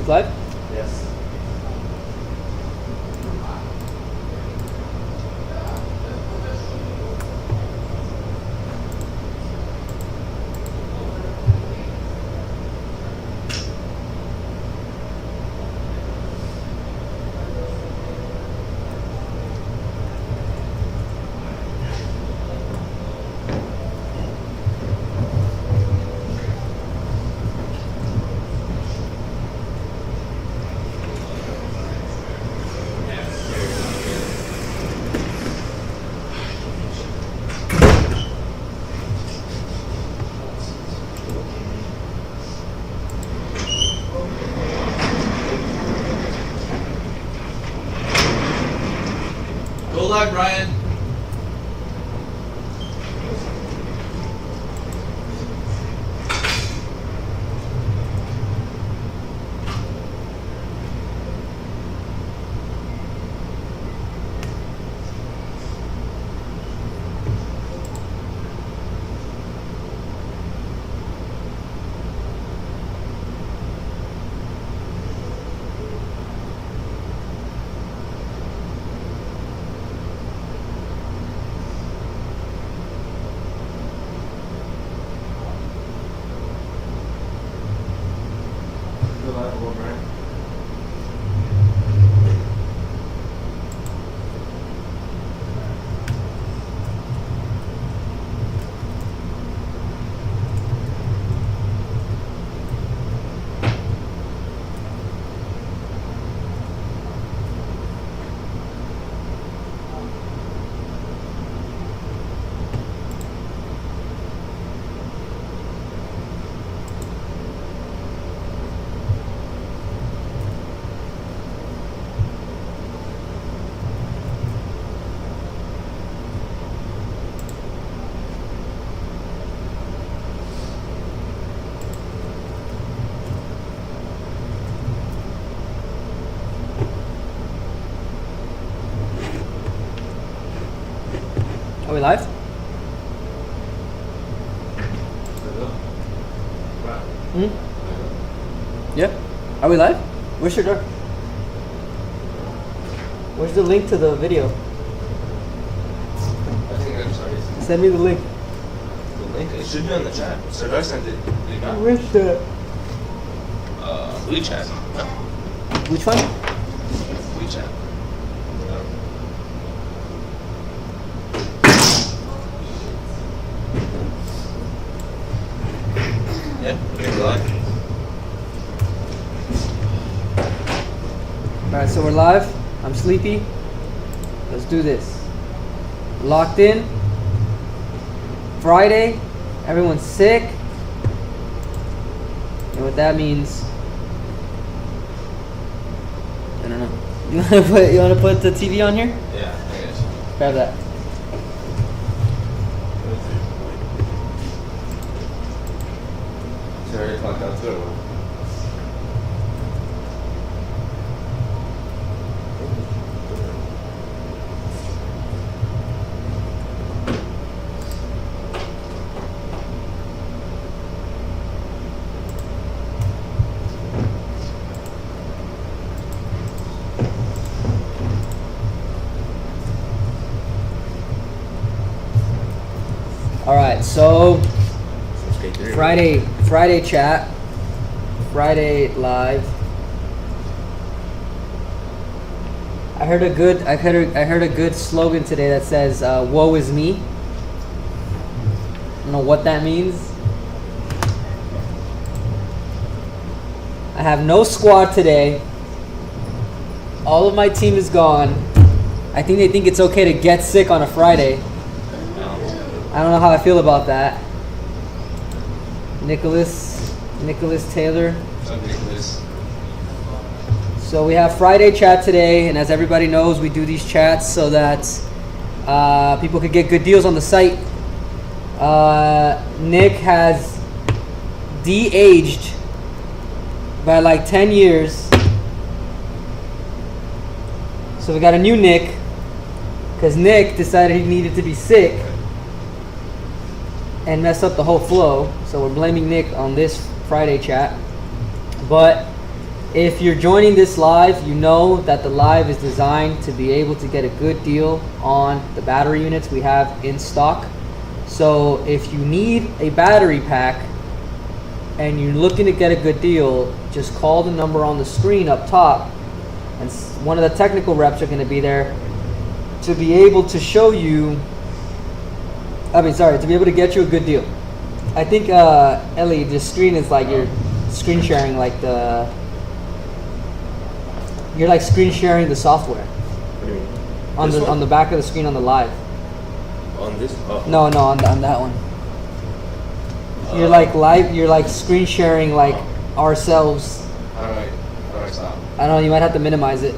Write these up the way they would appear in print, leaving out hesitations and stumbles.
live? Yes. Go live, Brian. Are we live? Yeah. Are we live? Where's your door? Where's the link to the video? I think I'm sorry. Send me the link. The link, it should be on the chat. So I sent it. Did you not? Where's the... WeChat. No. Which one? WeChat. Yeah, we're live. Alright, so we're live. I'm sleepy. Let's do this. Locked in. Friday. Everyone's sick. And what that means, I don't know. You wanna put the TV on here? Yeah, I guess. Grab that. Sorry, clocked out too. All right, so Friday chat, Friday live. I heard a good slogan today that says "Woe is me." I don't know what that means. I have no squad today. All of my team is gone. I think they think it's okay to get sick on a Friday. I don't know how I feel about that. Nicholas Taylor. What's up, Nicholas? So we have Friday chat today, and as everybody knows, we do these chats so that people could get good deals on the site. Nick has de-aged by like 10 years. So we got a new Nick, because Nick decided he needed to be sick and mess up the whole flow. So we're blaming Nick on this Friday chat. But If you're joining this live, you know that the live is designed to be able to get a good deal on the battery units we have in stock. So if you need a battery pack and you're looking to get a good deal, just call the number on the screen up top, and one of the technical reps are going to be there to be able to show you, to be able to get you a good deal. I think, Ellie, the screen is like you're screen sharing, like you're like screen sharing the software. What do you mean? On the back of the screen on the live. On this? Oh. No, on that one. You're like live. You're like screen sharing like ourselves. How do I stop? I don't know. You might have to minimize it.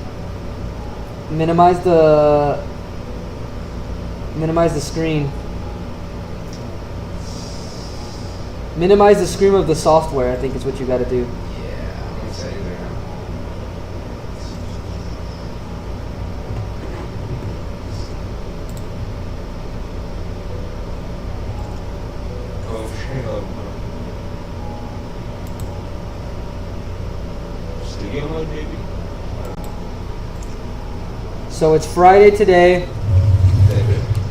Minimize the screen. Minimize the screen of the software. I think is what you got to do. Yeah, I'm gonna say there now. Studio mode, maybe? So it's Friday today.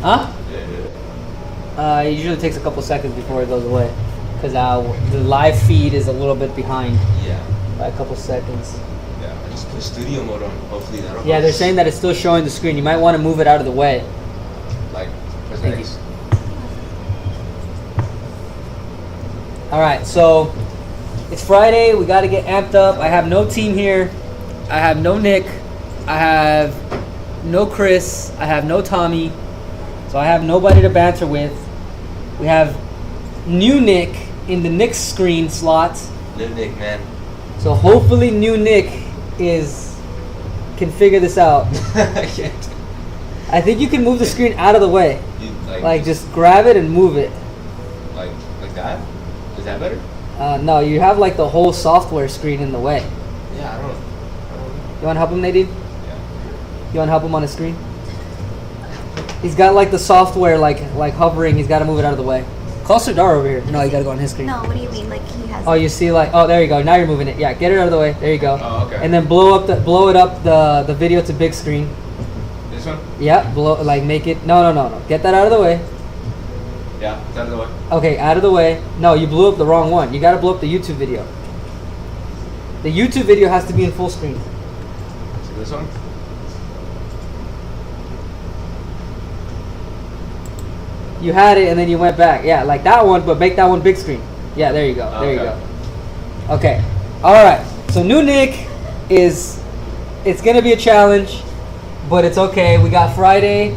Huh? Yeah. It usually takes a couple seconds before it goes away, because the live feed is a little bit behind Yeah. by a couple seconds. Yeah, I just put studio mode on. Hopefully that'll Yeah, they're saying that it's still showing the screen. You might want to move it out of the way. like, press Thank X. All right, so it's Friday. We got to get amped up. I have no team here. I have no Nick. I have no Chris. I have no Tommy. So I have nobody to banter with. We have new Nick in the Nick screen slot. New Nick, man. So hopefully new Nick can figure this out. I can't. I think you can move the screen out of the way. You, Like just grab it and move it. like that? Is that better? No, you have like the whole software screen in the way. Yeah, I don't know. You want to help him, Nadine? Yeah. You want to help him on his screen? He's got like the software like hovering. He's got to move it out of the way. Call Sardar over here. No, you got to go on his screen. No, what do you mean? Like he has. Oh, you see like, oh, there you go. Now you're moving it. Yeah, get it out of the way. There you go. Oh, okay. And then blow it up the video to big screen. This one? Yeah, make it. No. Get that out of the way. Yeah, it's out of the way. Okay, out of the way. No, you blew up the wrong one. You got to blow up the YouTube video. The YouTube video has to be in full screen. See this one? You had it and then you went back. Yeah, like that one, but make that one big screen. Yeah, there you go. There you go. Okay. All right. So new Nick it's going to be a challenge, but it's okay. We got Friday.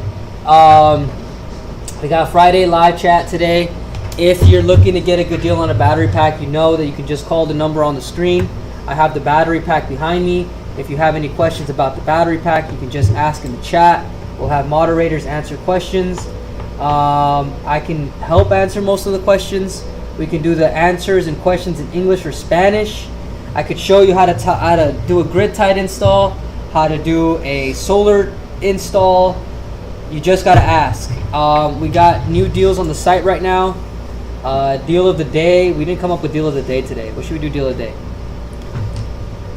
We got Friday live chat today. If you're looking to get a good deal on a battery pack, you know that you can just call the number on the screen. I have the battery pack behind me. If you have any questions about the battery pack, you can just ask in the chat. We'll have moderators answer questions. I can help answer most of the questions. We can do the answers and questions in English or Spanish. I could show you how to do a grid tied install, how to do a solar install. You just got to ask. We got new deals on the site right now. Deal of the day. We didn't come up with deal of the day today. What should we do deal of the day?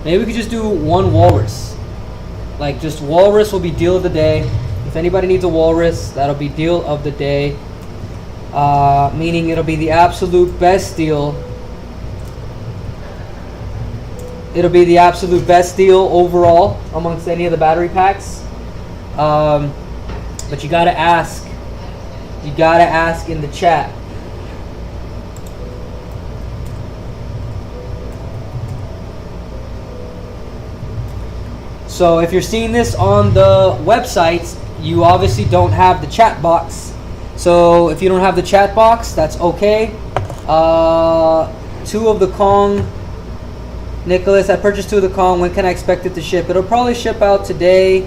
Maybe we could just do one walrus. Like just walrus will be deal of the day. If anybody needs a walrus, that'll be deal of the day. Meaning it'll be the absolute best deal. It'll be the absolute best deal overall amongst any of the battery packs. But you gotta ask. You gotta ask in the chat. So if you're seeing this on the website, you obviously don't have the chat box. So if you don't have the chat box, that's okay. 2 of the Kong. Nicholas, I purchased 2 of the Kong. When can I expect it to ship? It'll probably ship out today.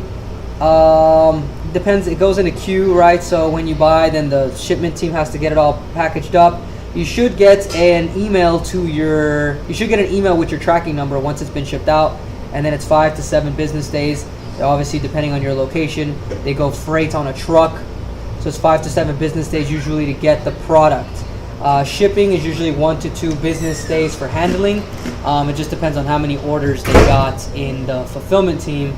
Depends. It goes in a queue, right? So when you buy, then the shipment team has to get it all packaged up. You should get an email You should get an email with your tracking number once it's been shipped out. And then it's 5 to 7 business days. Obviously, depending on your location, they go freight on a truck. So it's 5 to 7 business days usually to get the product. Shipping is usually 1 to 2 business days for handling. It just depends on how many orders they got in the fulfillment team.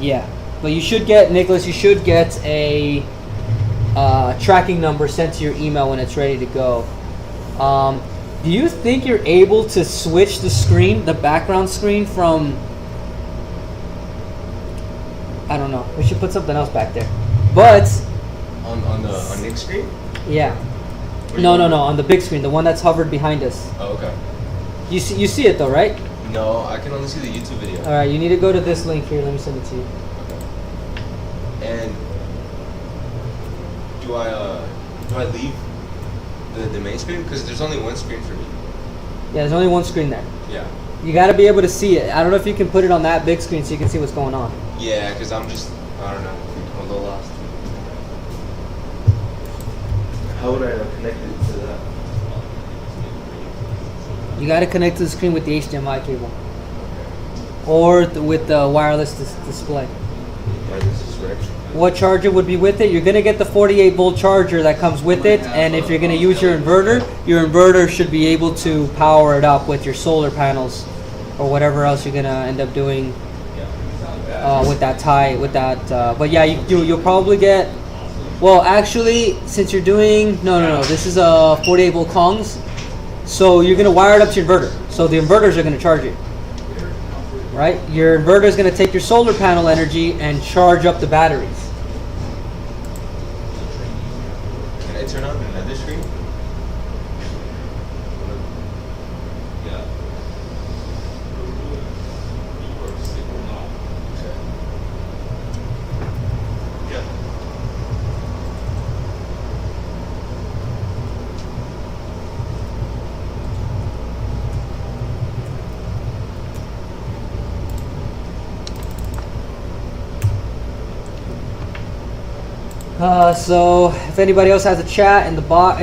Yeah, but you should get, Nicholas, you should get a tracking number sent to your email when it's ready to go. Do you think you're able to switch the screen, the background screen from, I don't know, we should put something else back there. But on Nick's screen? Yeah. No, on the big screen, the one that's hovered behind us. Oh, okay. You see it though, right? No, I can only see the YouTube video. All right, you need to go to this link here. Let me send it to you. Okay. And do I leave the main screen, because there's only one screen for me? Yeah, there's only one screen there. Yeah. You got to be able to see it. I don't know if you can put it on that big screen so you can see what's going on. Yeah, because I don't know, I'm a little lost. How would I connect it to that? You got to connect to the screen with the HDMI cable, or with the wireless display. This is right. What charger would be with it? You're going to get the 48 volt charger that comes with it, and if you're going to use your inverter should be able to power it up with your solar panels or whatever else you're going to end up doing with that but yeah, you'll probably get, well, actually, since you're doing, no, this is a 48 volt Kongs, so you're going to wire it up to your inverter, so the inverters are going to charge it. Right? Your inverter is going to take your solar panel energy and charge up the batteries. Can I turn on another screen? Yeah. So if anybody else has a chat in the box,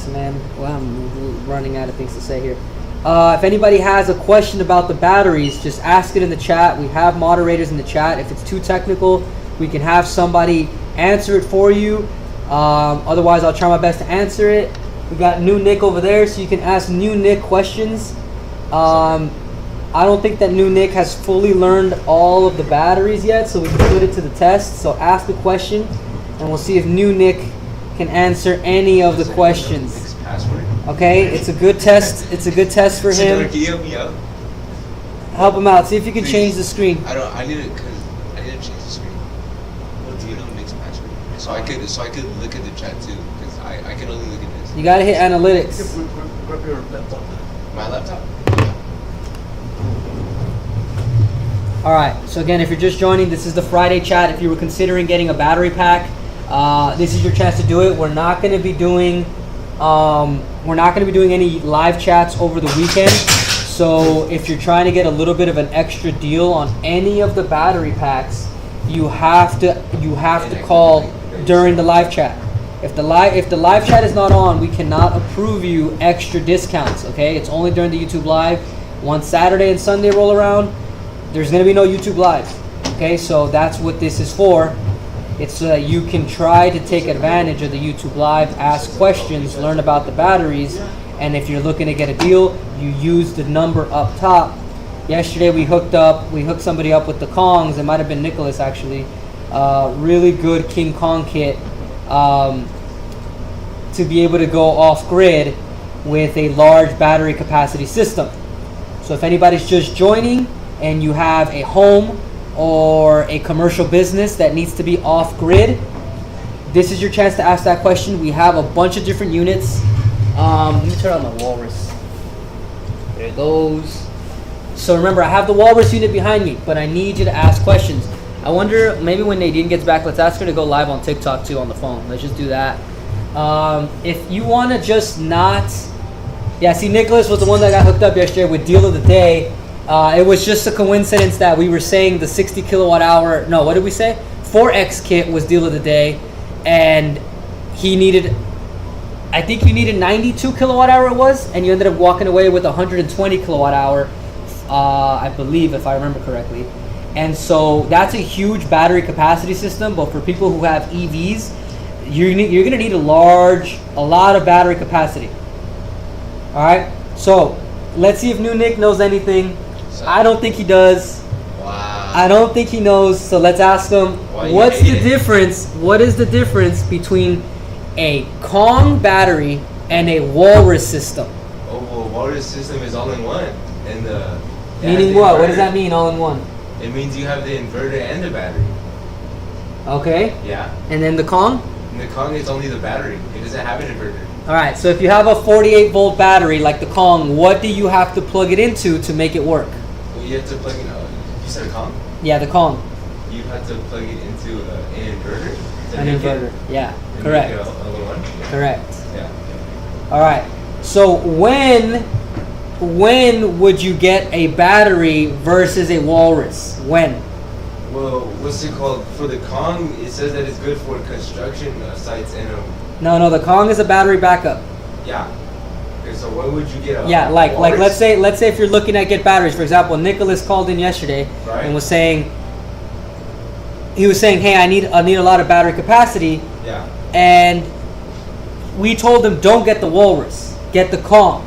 man. Well, I'm running out of things to say here. If anybody has a question about the batteries, just ask it in the chat. We have moderators in the chat. If it's too technical, we can have somebody answer it for you. Otherwise, I'll try my best to answer it. We got new Nick over there, so you can ask new Nick questions. I don't think that new Nick has fully learned all of the batteries yet, so we can put it to the test. So ask the question, and we'll see if new Nick can answer any of the questions. Okay, it's a good test. It's a good test for him. Can you help me out? Help him out. See if you can change the screen. I need to change the screen. What do you know Nick's password? So I could look at the chat too, because I can only look at this. You gotta hit analytics. Grab your laptop. My laptop? All right, so again, if you're just joining, this is the Friday chat. If you were considering getting a battery pack, this is your chance to do it. We're not going to be doing any live chats over the weekend. So if you're trying to get a little bit of an extra deal on any of the battery packs, you have to call during the live chat. If the live chat is not on, we cannot approve you extra discounts. Okay, it's only during the YouTube live. Once Saturday and Sunday roll around, there's going to be no YouTube Lives. Okay, so that's what this is for. It's so that you can try to take advantage of the YouTube Live, ask questions, learn about the batteries, and if you're looking to get a deal, you use the number up top. Yesterday we hooked somebody up with the Kongs. It might have been Nicholas actually. Really good King Kong kit to be able to go off grid with a large battery capacity system. So if anybody's just joining, and you have a home or a commercial business that needs to be off grid, this is your chance to ask that question. We have a bunch of different units. Let me turn on the Walrus. There it goes. So remember, I have the Walrus unit behind me, but I need you to ask questions. I wonder, maybe when Nadine gets back, let's ask her to go live on TikTok too on the phone. Let's just do that. If you want to just not... Yeah, see, Nicholas was the one that got hooked up yesterday with Deal of the Day. It was just a coincidence that we were saying the 60 kilowatt hour, no, what did we say? 4X kit was Deal of the Day, and he needed, I think you needed 92 kilowatt hour it was, and you ended up walking away with 120 kilowatt hour, I believe, if I remember correctly. And so that's a huge battery capacity system, but for people who have EVs, you're gonna need a lot of battery capacity. All right. So let's see if New Nick knows anything. I don't think he does. Wow. I don't think he knows. So let's ask him. What's the difference? What is the difference between a Kong battery and a Walrus system? Oh, well, Walrus system is all in one, and Meaning what? What does that mean, all in one? It means you have the inverter and the battery. Okay. Yeah. And then the Kong? And the Kong is only the battery. It doesn't have an inverter. All right. So if you have a 48 volt battery like the Kong, what do you have to plug it into to make it work? Well, you have to plug it. You said a Kong? Yeah, the Kong. You have to plug it into an inverter. An inverter. Yeah. Correct. Make it all in one? Yeah. Correct. Yeah. All right. So when would you get a battery versus a Walrus? When? Well, what's it called? For the Kong, it says that it's good for construction sites and No, the Kong is a battery backup. yeah. Okay, so when would you get a Yeah, like Walrus? let's say if you're looking at get batteries, for example, Nicholas called in yesterday Right. and was saying, hey, I need a lot of battery capacity, Yeah. and we told him don't get the Walrus, get the Kong.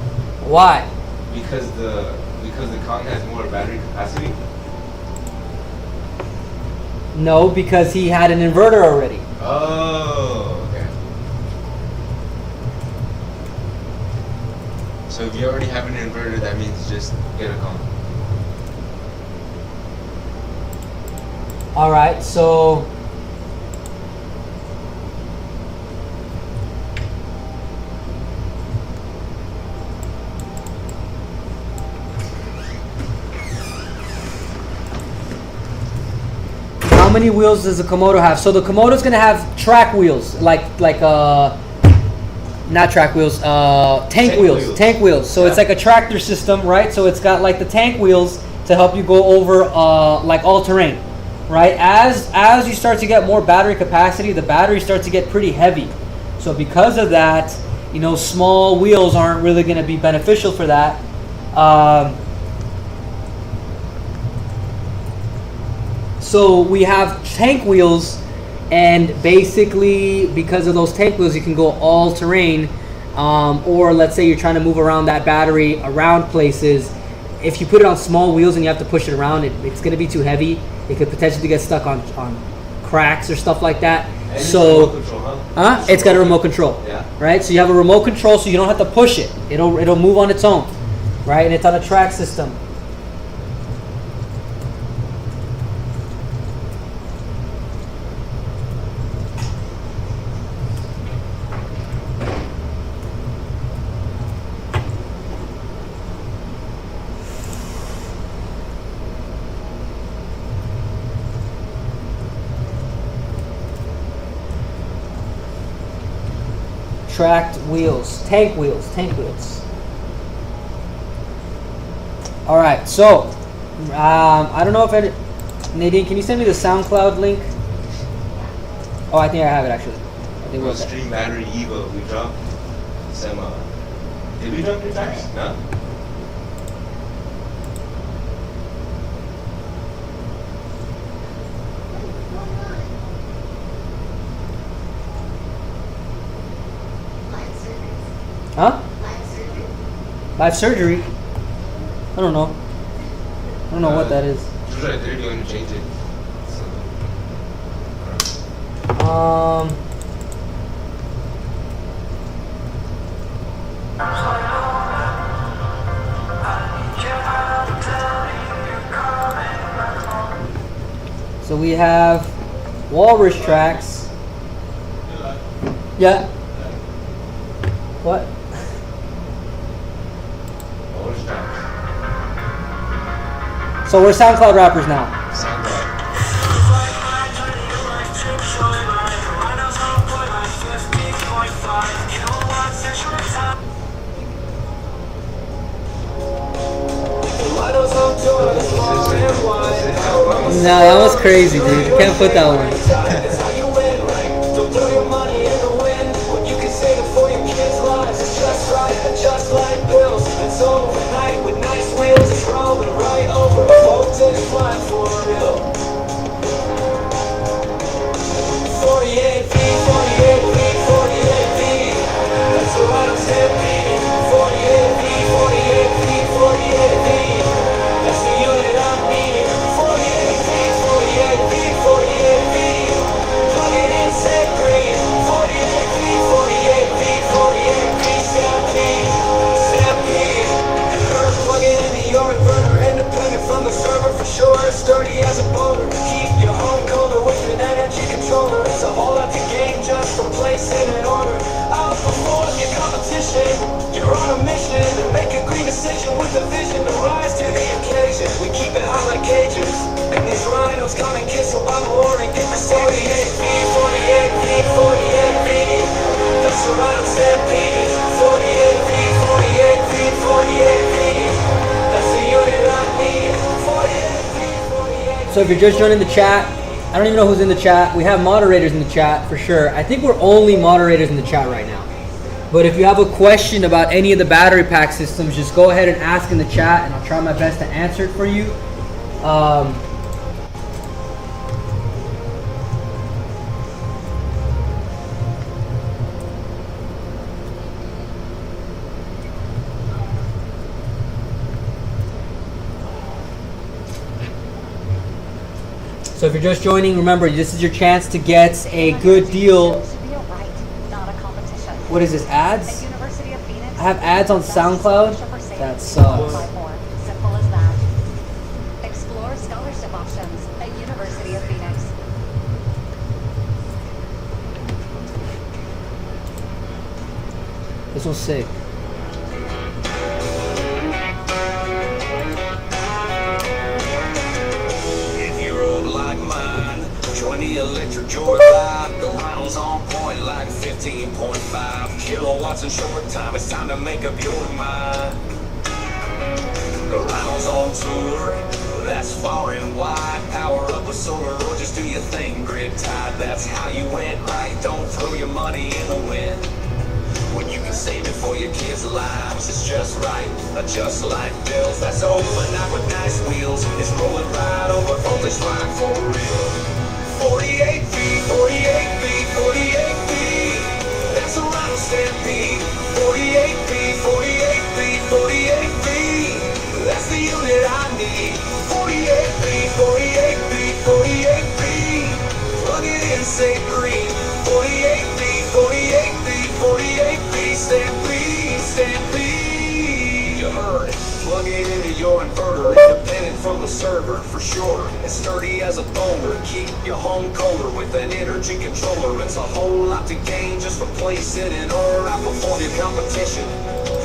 Why? Because the Kong has more battery capacity. No, because he had an inverter already. Oh, okay. So if you already have an inverter, that means just get a Kong. All right, so how many wheels does the Komodo have? So the Komodo's gonna have track wheels, not track wheels, tank wheels. Tank wheels. So it's like a tractor system, right? So it's got like the tank wheels to help you go over like all terrain, right? As you start to get more battery capacity, the battery starts to get pretty heavy. So because of that, small wheels aren't really going to be beneficial for that. So we have tank wheels, and basically because of those tank wheels, you can go all terrain, or let's say you're trying to move around that battery around places. If you put it on small wheels and you have to push it around, it's going to be too heavy. It could potentially get stuck on cracks or stuff like that. And So, it's remote control, huh? it's got a remote control, Yeah. right? So you have a remote control, so you don't have to push it. It'll move on its own, right? And it's on a track system. Tracked wheels, tank wheels. All right, so I don't know if Nadine, can you send me the SoundCloud link? Oh, I think I have it actually. I think we'll Stream BatteryEVO. We dropped some. Did we drop new tracks? No. Huh? Live surgery? I don't know. I don't know what that is. It's right there. Do you want to change it? So we have Walrus tracks. Yeah. What? Walrus tracks. So we're SoundCloud rappers now. SoundCloud. No, that was crazy, dude. You can't put that one. with the vision to rise to the occasion. We keep it hot like cages. And these rhinos come and kiss a bottle or and get the 48 feet, 48 feet, 48 feet. That's the rhino stampede. 48 feet, 48 feet, 48 feet. That's the unit I need. 48 feet, 48 feet. So if you're just joining the chat, I don't even know who's in the chat. We have moderators in the chat for sure. I think we're only moderators in the chat right now. But if you have a question about any of the battery pack systems, just go ahead and ask in the chat, and I'll try my best to answer it for you. So if you're just joining, remember, this is your chance to get a good deal. What is this, ads? I have ads on SoundCloud? That sucks. Simple as that. Explore scholarship options at University of Phoenix. This one's sick. Join the electric joy vibe. The rounds on point like 15.5 kilowatts in short time. It's time to make up your mind. The rounds on tour, that's far and wide. Power up with solar or just do your thing, grid tied. That's how you went right. Don't throw your money in the wind when you can save it for your kids' lives. It's just right, just like bills. That's overnight with nice wheels. It's rolling right over voltage line for real. 48 feet, 48 feet, 48 feet. That's a rhino stampede. 48 feet, 48 feet, 48 feet. That's the unit I need. 48 feet, 48 feet, 48 feet. Plug it in, say green. 48 feet, 48 feet, 48 feet. Stampede, stampede. You heard it. Plug it into your inverter, independent from the server, for sure. It's sturdy as a boulder, keep your home colder with an energy controller. It's a whole lot to gain, just replace it in order, outperform your competition.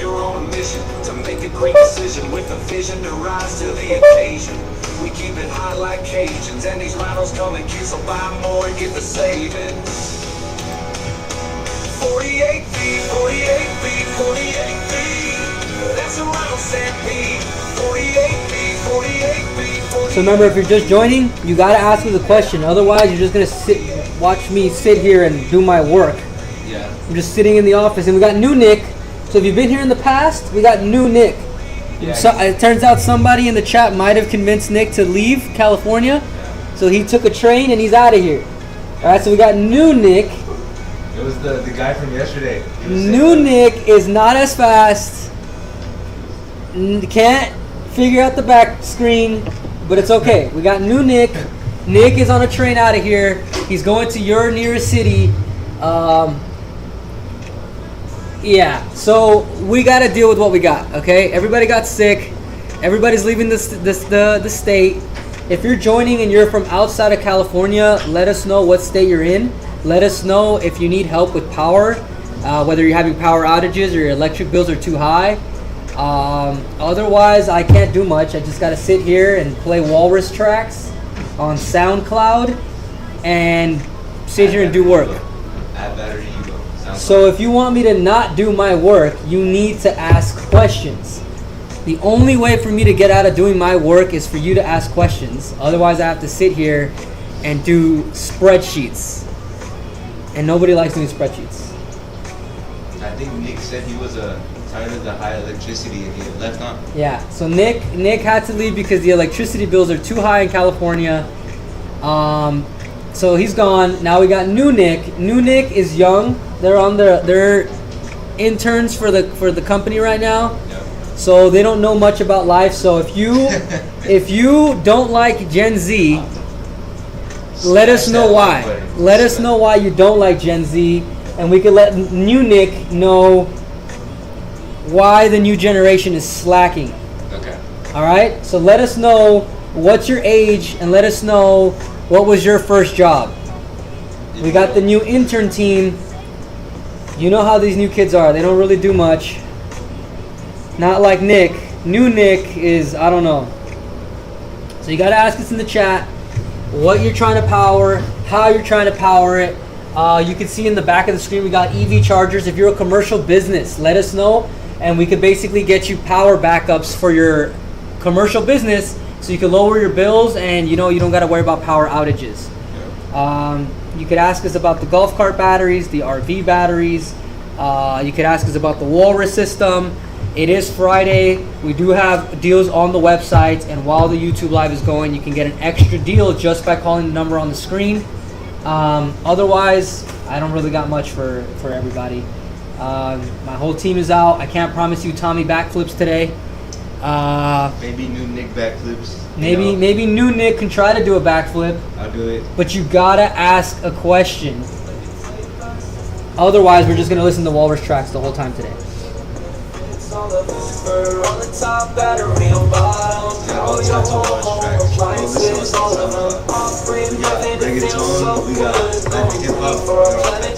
You're on a mission to make a great decision with a vision to rise to the occasion. We keep it high like Cajuns, and these rhinos come and kiss, so buy more and get the savings. 48 feet, 48 feet, 48 feet. That's a rhino stampede. 48 feet, 48 feet, 48. So remember, if you're just joining, you gotta ask me the question. Otherwise, you're just gonna watch me sit here and do my work. Yeah. I'm just sitting in the office, and we got new Nick. So if you've been here in the past, we got new Nick. Yeah. So it turns out somebody in the chat might have convinced Nick to leave California. So he took a train and he's out of here. All right, so we got new Nick. It was the guy from yesterday. He was New saying, Nick is not as fast. Can't figure out the back screen, but it's okay. We got new Nick. Nick is on a train out of here. He's going to your nearest city. Yeah, so we got to deal with what we got, okay? Everybody got sick. Everybody's leaving the state. If you're joining and you're from outside of California, let us know what state you're in. Let us know if you need help with power, whether you're having power outages or your electric bills are too high. Otherwise, I can't do much. I just got to sit here and play walrus tracks on SoundCloud and sit here and do work. At BatteryEVO. So if you want me to not do my work, you need to ask questions. The only way for me to get out of doing my work is for you to ask questions. Otherwise, I have to sit here and do spreadsheets. And nobody likes doing spreadsheets. I think Nick said he was tired of the high electricity and he left on. Yeah, so Nick had to leave because the electricity bills are too high in California. So he's gone. Now we got new Nick. New Nick is young. They're interns for the company right now. Yep. So they don't know much about life. So if you don't like Gen Z, let us know why. Let us know why you don't like Gen Z, and we can let new Nick know why the new generation is slacking. Okay. All right? So let us know what's your age, and let us know what was your first job. We got the new intern team. You know how these new kids are. They don't really do much. Not like Nick. New Nick is, I don't know. So you got to ask us in the chat what you're trying to power, how you're trying to power it. You can see in the back of the screen we got EV chargers. If you're a commercial business, let us know, and we could basically get you power backups for your commercial business, so you can lower your bills, and you don't got to worry about power outages. You could ask us about the golf cart batteries, the RV batteries. You could ask us about the Walrus system. It is Friday. We do have deals on the website, and while the YouTube live is going, you can get an extra deal just by calling the number on the screen. Otherwise, I don't really got much for everybody. My whole team is out. I can't promise you Tommy backflips today. Maybe new Nick backflips. Maybe new Nick can try to do a backflip. I'll do it. But you gotta ask a question. Otherwise, we're just gonna listen to Walrus tracks the whole time today. Yeah, all types of Walrus tracks. Go listen to some. We got reggaeton, we got Latin hip hop.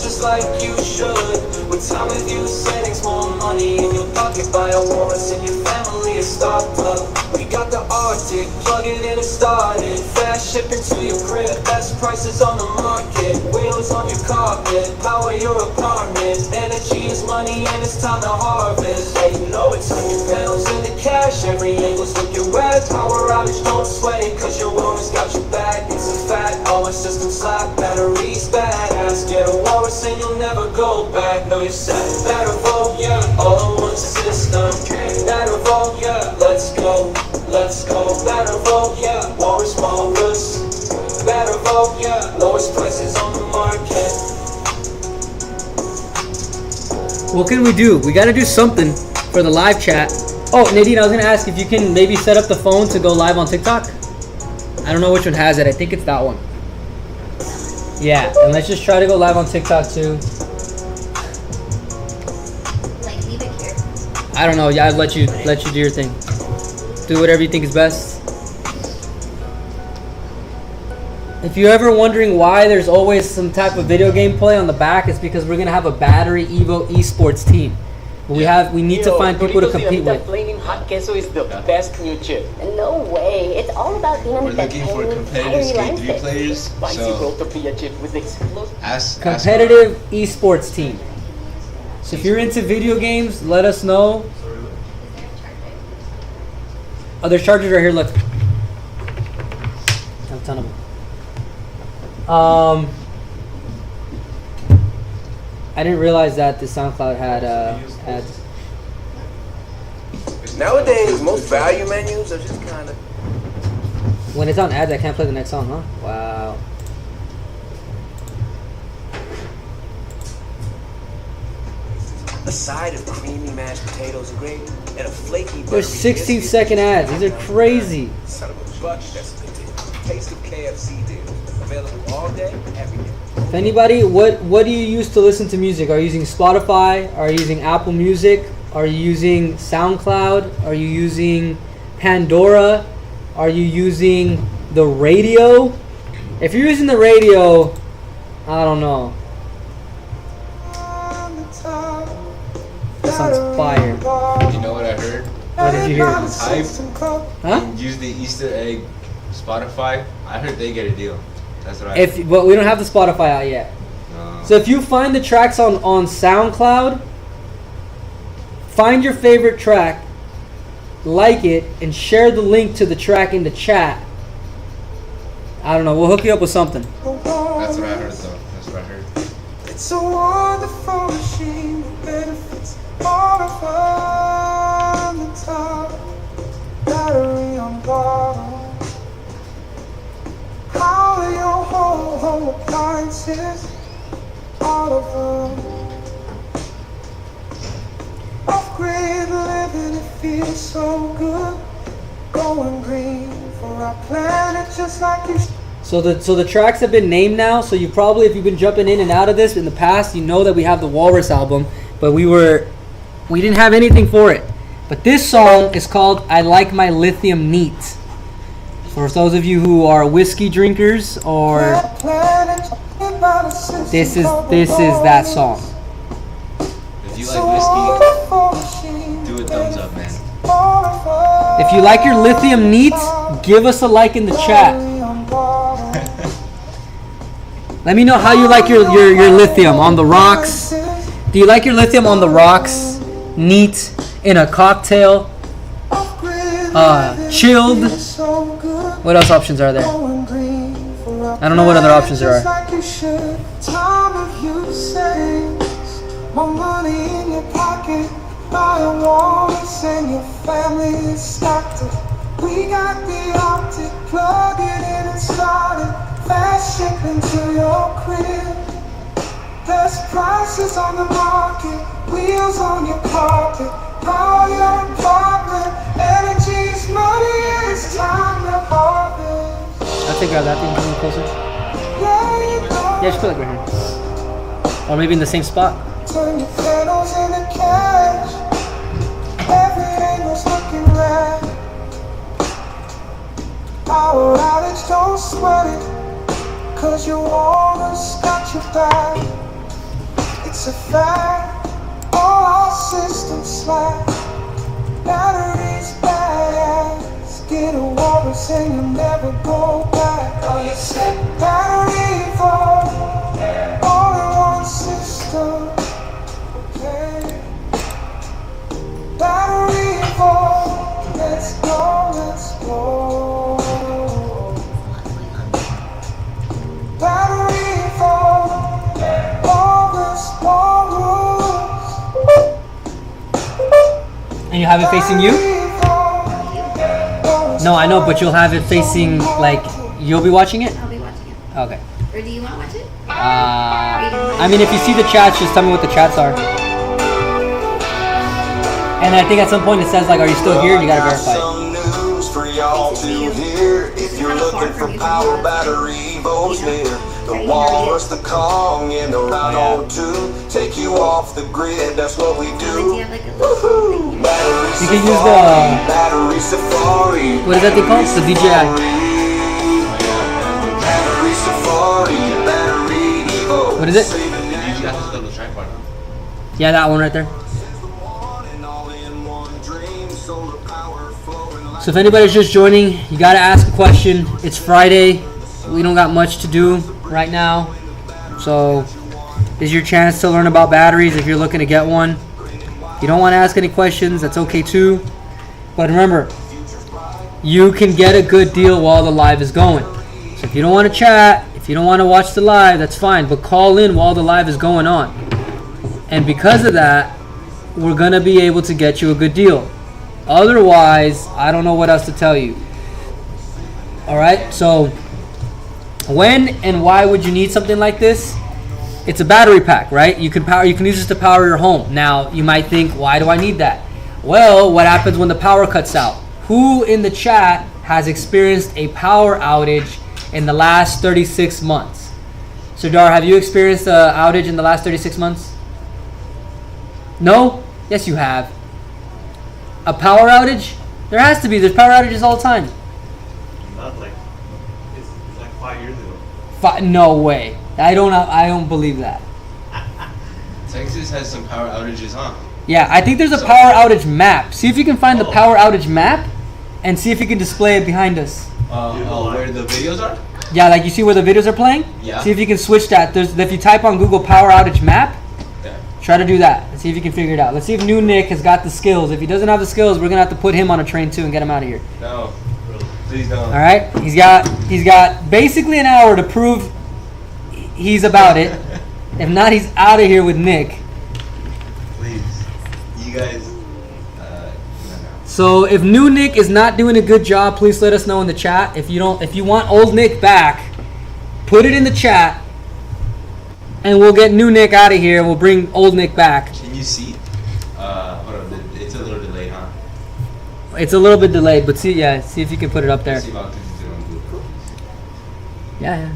Just like you should. With time with you, savings, more money in your pocket. Buy a Walrus and your family is stocked up. We got the Arctic, plug it in and start it. Fast shipping to your crib, best prices on the market. Wheels on your carpet, power your apartment. Energy is money and it's time to harvest. Hey, you know it's £100 in the cash. Every angle's looking red. Power outage, don't sweat it, cause your Walrus got your back. It's a fact, all my systems slack. Batteries badass, get a Walrus and you'll never go back. No, you're set. BatteryEVO, yeah, all in one system. BatteryEVO, yeah, let's go. Let's go. BatteryEVO, yeah, Walrus. BatteryEVO, yeah, lowest prices on the market. What can we do? We gotta do something for the live chat. Oh, Nadine, I was gonna ask if you can maybe set up the phone to go live on TikTok. I don't know which one has it. I think it's that one. Yeah, and let's just try to go live on TikTok too. Like, leave it here. I don't know. Yeah, I'll let you do your thing. Do whatever you think is best. If you're ever wondering why there's always some type of video game play on the back, it's because we're gonna have a BatteryEVO esports team. We need to find people to compete with. Flaming hot queso is the best new chip. No way. It's all about being We're looking for competitive Skate 3 players, Spicy so tortilla chip with explosive. ask Competitive esports team. So if you're into video games, let us know. Oh, there's chargers right here. Look. I have a ton of them. I didn't realize that the SoundCloud had ads. Nowadays, most value menus are just kind of... When it's on ads, I can't play the next song, huh? Wow. A side of creamy mashed potatoes and gravy, and a flaky There's 16-second ads. These are crazy. Son of a buck, that's what they do. Taste of KFC deal. Available all day, every day. If anybody, what do you use to listen to music? Are you using Spotify? Are you using Apple Music? Are you using SoundCloud? Are you using Pandora? Are you using the radio? If you're using the radio, I don't know. That sounds fire. You know what I heard? What did you hear? Hype. Huh? Use the Easter egg Spotify. I heard they get a deal. That's what I heard. But we don't have the Spotify out yet. No. So if you find the tracks on SoundCloud, find your favorite track, like it, and share the link to the track in the chat. I don't know. We'll hook you up with something. That's what I heard, though. That's what I heard. It's a wonderful machine that benefits all of us on the top. Battery on bottom. Power your whole appliances, all of them. Off-grid living, it feels so good. Going green for our planet, just like you. So the tracks have been named now. So you probably, if you've been jumping in and out of this in the past, you know that we have the Walrus album, but we didn't have anything for it. But this song is called "I Like My Lithium Neat." For those of you who are whiskey drinkers, or this is that song. If you like whiskey, do a thumbs up, man. If you like your lithium neat, give us a like in the chat. Let me know how you like your lithium on the rocks. Do you like your lithium on the rocks, neat, in a cocktail, chilled? What else options are there? I don't know what other options there are. More money in your pocket, buy a wallet, and your family is stocked up. We got the optic, plug it in and start it. Fast shipping to your crib. Best prices on the market, wheels on your carpet. Power your apartment, energy's money and it's time to harvest. I'll take grab that thing, come a little closer. Yeah, just put it right here. Or maybe in the same spot. Turn your panels into cash. Every angle's looking right. Power outage, don't sweat it, 'cause your water's got your back. It's a fact, all our systems slack. Batteries badass. Get a Walrus and you'll never go back. Oh, you said BatteryEVO, all in one system. BatteryEVO, let's go, let's go. BatteryEVO, always, always. And you have it facing you? No, I know, but you'll have it facing, like, you'll be watching it? I'll be watching it. Okay. Or do you want to watch it? I mean, if you see the chats, just tell me what the chats are. And I think at some point it says, like, are you still here? And you gotta verify it. Some news for y'all to hear. If you're looking for power, BatteryEVO's near. The Walrus, the Kong, and the Rhino 2 take you off the grid. That's what we do. Woohoo! Battery You can use Safari, the, Battery Safari. what is that thing called? The DJI. Battery Safari, BatteryEVO. What is it? You got this little tripod. Yeah, that one right there. So if anybody's just joining, you gotta ask a question. It's Friday. We don't got much to do right now. So this is your chance to learn about batteries if you're looking to get one. If you don't want to ask any questions, that's okay too. But remember, you can get a good deal while the live is going. So if you don't want to chat, if you don't want to watch the live, that's fine. But call in while the live is going on. And because of that, we're going to be able to get you a good deal. Otherwise, I don't know what else to tell you. Alright, so when and why would you need something like this? It's a battery pack, right? You can use this to power your home. Now, you might think, why do I need that? Well, what happens when the power cuts out? Who in the chat has experienced a power outage in the last 36 months? Sardar, have you experienced an outage in the last 36 months? No? Yes, you have. A power outage? There has to be. There's power outages all the time. Not like it's like 5 years ago. No way. I don't believe that. Texas has some power outages, huh? Yeah, I think there's a power outage map. See if you can find the power outage map and see if you can display it behind us. Where the videos are? Yeah, like you see where the videos are playing? Yeah. See if you can switch that. If you type on Google power outage map, Yeah. try to do that and see if you can figure it out. Let's see if new Nick has got the skills. If he doesn't have the skills, we're gonna have to put him on a train too and get him out of here. No. Please don't. All right, he's got basically an hour to prove he's about it. If not, he's out of here with Nick. Please. You guys. So if new Nick is not doing a good job, please let us know in the chat. If you want old Nick back, put it in the chat, and we'll get new Nick out of here and we'll bring old Nick back. Can you see? Hold on. It's a little delayed, huh? It's a little bit delayed, but see if you can put it up there. Let's see if I can do it on Google. Yeah.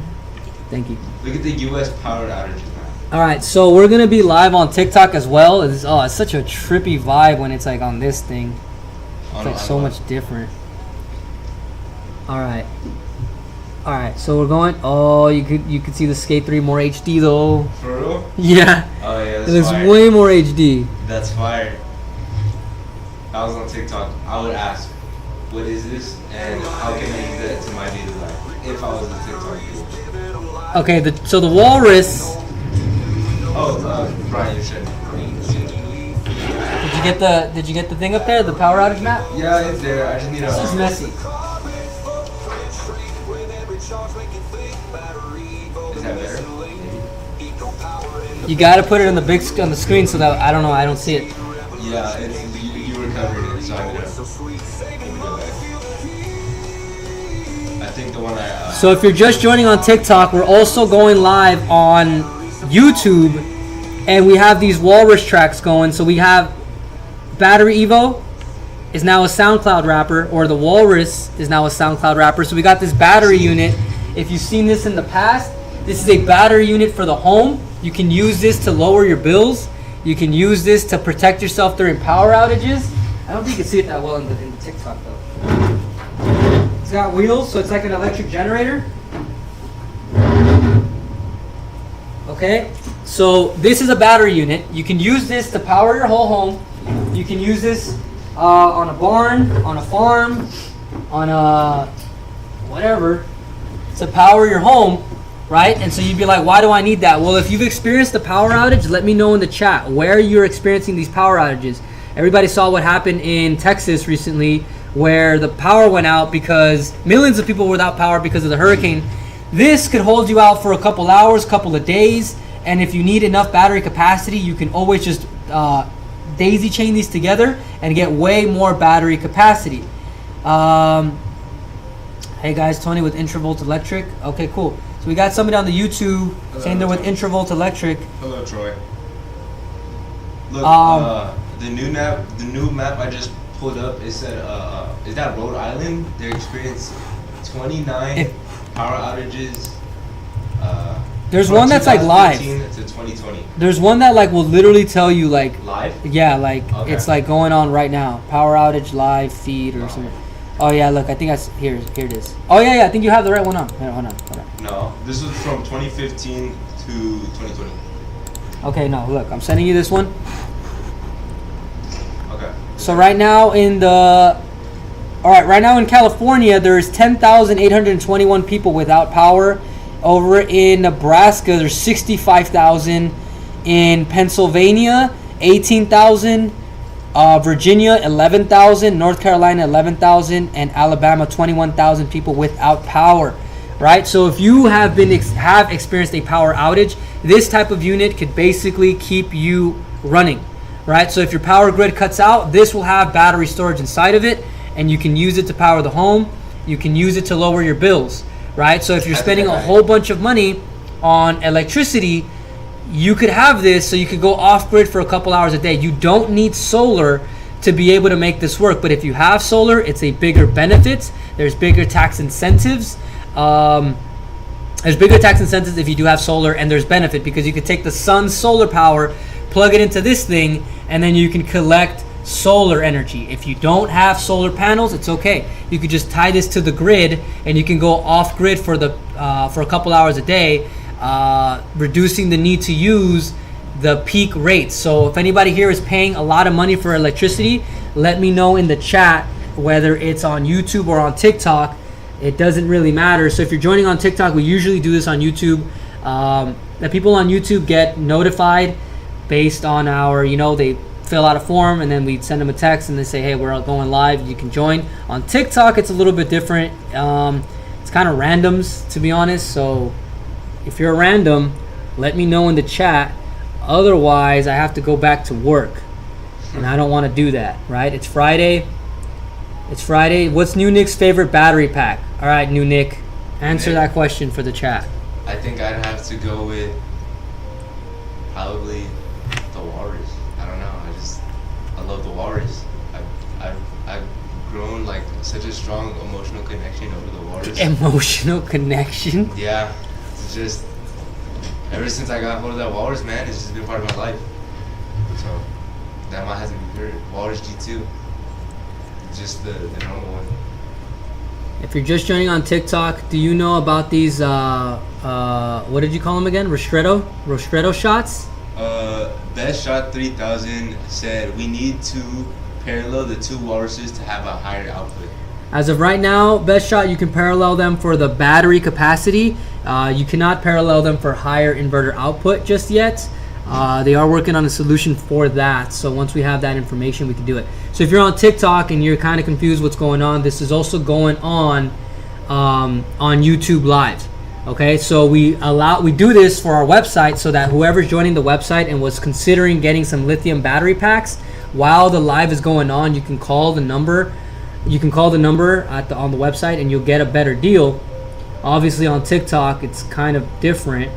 Thank you. Look at the U.S. power outages now. All right, so we're gonna be live on TikTok as well. It's such a trippy vibe when it's like on this thing. It's like so much different. All right, so we're going. Oh, you could see the Skate 3 more HD though. For real? Yeah. Oh yeah, It that's looks fire. way more HD. That's fire. I was on TikTok, I would ask, what is this and how can I use that to my daily life if I was a TikTok viewer? Okay, so the walrus. Oh, Brian, you should. Did you get the thing up there, the power outage map? Yeah, it's there. I just need a. This is messy. Is that better? You gotta put it on the on the screen so that I don't see it. Yeah, you recovered it, so I'm gonna. I think the one I. So if you're just joining on TikTok, we're also going live on YouTube, and we have these walrus tracks going. So we have BatteryEVO is now a SoundCloud rapper, or the walrus is now a SoundCloud rapper. So we got this battery unit. If you've seen this in the past, this is a battery unit for the home. You can use this to lower your bills. You can use this to protect yourself during power outages. I don't think you can see it that well in the TikTok though. It's got wheels, so it's like an electric generator. Okay, so this is a battery unit. You can use this to power your whole home. You can use this on a barn, on a farm, on a whatever, to power your home, right? And so you'd be like, why do I need that? Well, if you've experienced a power outage, let me know in the chat where you're experiencing these power outages. Everybody saw what happened in Texas recently, where the power went out because millions of people were without power because of the hurricane. This could hold you out for a couple hours, couple of days, and if you need enough battery capacity, you can always just daisy chain these together and get way more battery capacity. Hey guys, Tony with Introl Electric. Okay, cool. So we got somebody on the YouTube saying they're with Introl Electric. Hello, Troy. Look, the new map I just pulled up. It said, is that Rhode Island? They experienced 29 power outages. There's one that's like live. To 2020. There's one that like will literally tell you like live. Yeah, like it's like going on right now. Power outage live feed or something. Oh yeah, look, I think that's here it is. Oh yeah, I think you have the right one on. Here, hold on. No, this was from 2015 to 2020. Okay, no, look, I'm sending you this one. Okay. So right now in California, there's 10,821 people without power. Over in Nebraska, there's 65,000. In Pennsylvania, 18,000. Virginia, 11,000. North Carolina, 11,000. And Alabama, 21,000 people without power. Right? So if you have experienced a power outage, this type of unit could basically keep you running. Right? So if your power grid cuts out, this will have battery storage inside of it, and you can use it to power the home. You can use it to lower your bills. Right? So if you're spending a whole bunch of money on electricity, you could have this so you could go off grid for a couple hours a day. You don't need solar to be able to make this work. But if you have solar, it's a bigger benefit. There's bigger tax incentives. There's bigger tax incentives if you do have solar, and there's benefit because you could take the sun's solar power, plug it into this thing, and then you can collect solar energy. If you don't have solar panels, it's okay. You could just tie this to the grid, and you can go off grid for a couple hours a day, reducing the need to use the peak rates. So if anybody here is paying a lot of money for electricity, let me know in the chat whether it's on YouTube or on TikTok. It doesn't really matter. So if you're joining on TikTok, we usually do this on YouTube. The people on YouTube get notified based on our, they fill out a form, and then we send them a text and they say, hey, we're going live, you can join. On TikTok, it's a little bit different. It's kind of randoms, to be honest. So if you're a random, let me know in the chat. Otherwise, I have to go back to work, and I don't want to do that, right? It's Friday. What's New Nick's favorite battery pack? All right, New Nick, answer that question for the chat. I think I'd have to go with probably the Walrus. I don't know. I love the Walrus. I've grown like such a strong emotional connection over the Walrus. Emotional connection? Yeah, it's just ever since I got hold of that Walrus, man, it's just been part of my life. So that might have to be favorite. Walrus G2. Just the normal one. If you're just joining on TikTok, do you know about these, what did you call them again? Ristretto shots? Best Shot 3000 said we need to parallel the two walruses to have a higher output? As of right now, best shot, you can parallel them for the battery capacity. You cannot parallel them for higher inverter output just yet. They are working on a solution for that. So once we have that information, we can do it. So if you're on TikTok and you're kind of confused what's going on, this is also going on YouTube Live. Okay, so we do this for our website so that whoever's joining the website and was considering getting some lithium battery packs while the live is going on, you can call the number. You can call the number on the website and you'll get a better deal. Obviously on TikTok it's kind of different,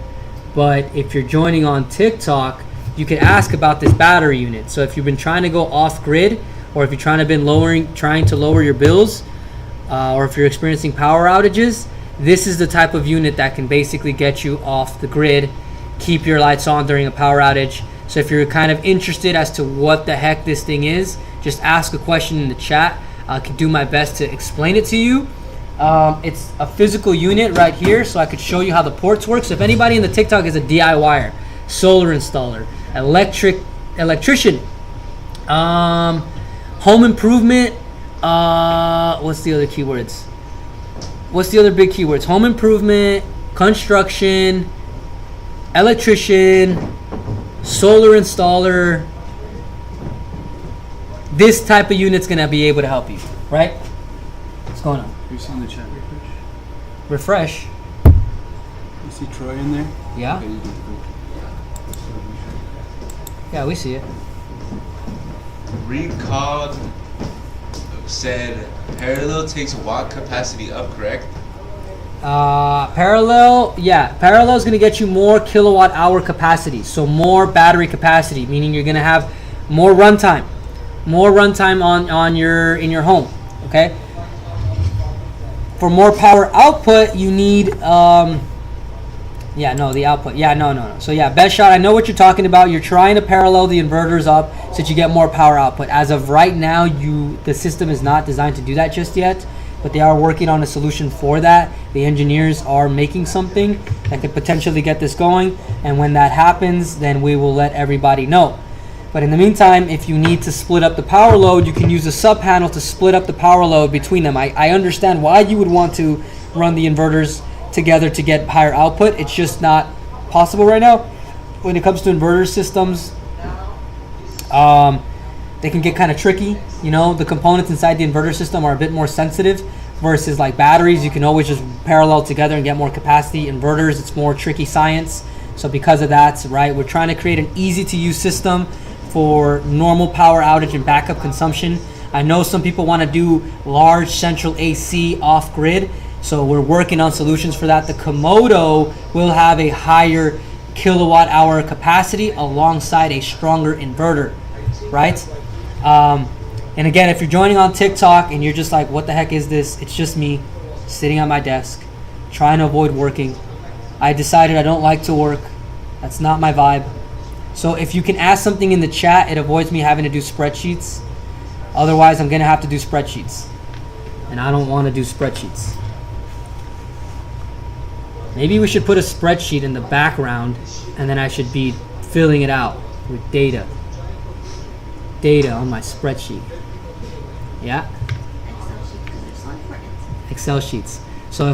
but if you're joining on TikTok, you can ask about this battery unit. So if you've been trying to go off grid, or if you're trying to lower your bills, or if you're experiencing power outages, this is the type of unit that can basically get you off the grid, keep your lights on during a power outage. So if you're kind of interested as to what the heck this thing is, just ask a question in the chat. I can do my best to explain it to you. It's a physical unit right here, so I could show you how the ports work. So if anybody in the TikTok is a DIYer, solar installer, electrician, home improvement, what's the other keywords? What's the other big keywords? Home improvement, construction, electrician, solar installer. This type of unit's gonna be able to help you, right? What's going on? You see in the chat Refresh. refresh? You see Troy in there? Yeah. Okay, you can Yeah, we see it. Recalled said parallel takes watt capacity up, correct? Parallel is going to get you more kilowatt hour capacity, so more battery capacity, meaning you're going to have more runtime on in your home. Okay, for more power output you need the output. So best shot, I know what you're talking about. You're trying to parallel the inverters up so that you get more power output. As of right now, the system is not designed to do that just yet, but they are working on a solution for that. The engineers are making something that could potentially get this going, and when that happens, then we will let everybody know. But in the meantime, if you need to split up the power load, you can use a sub panel to split up the power load between them. I understand why you would want to run the inverters together to get higher output. It's just not possible right now. When it comes to inverter systems, they can get kind of tricky. You know, the components inside the inverter system are a bit more sensitive versus like batteries. You can always just parallel together and get more capacity. Inverters, it's more tricky science. So because of that, right, we're trying to create an easy to use system for normal power outage and backup consumption. I know some people want to do large central AC off grid, so we're working on solutions for that. The Komodo will have a higher kilowatt hour capacity alongside a stronger inverter, right? And again, if you're joining on TikTok and you're just like, what the heck is this? It's just me sitting at my desk trying to avoid working. I decided I don't like to work. That's not my vibe. So if you can ask something in the chat, it avoids me having to do spreadsheets. Otherwise, I'm gonna have to do spreadsheets, and I don't want to do spreadsheets. Maybe we should put a spreadsheet in the background, and then I should be filling it out with data on my spreadsheet. Yeah, Excel sheets. So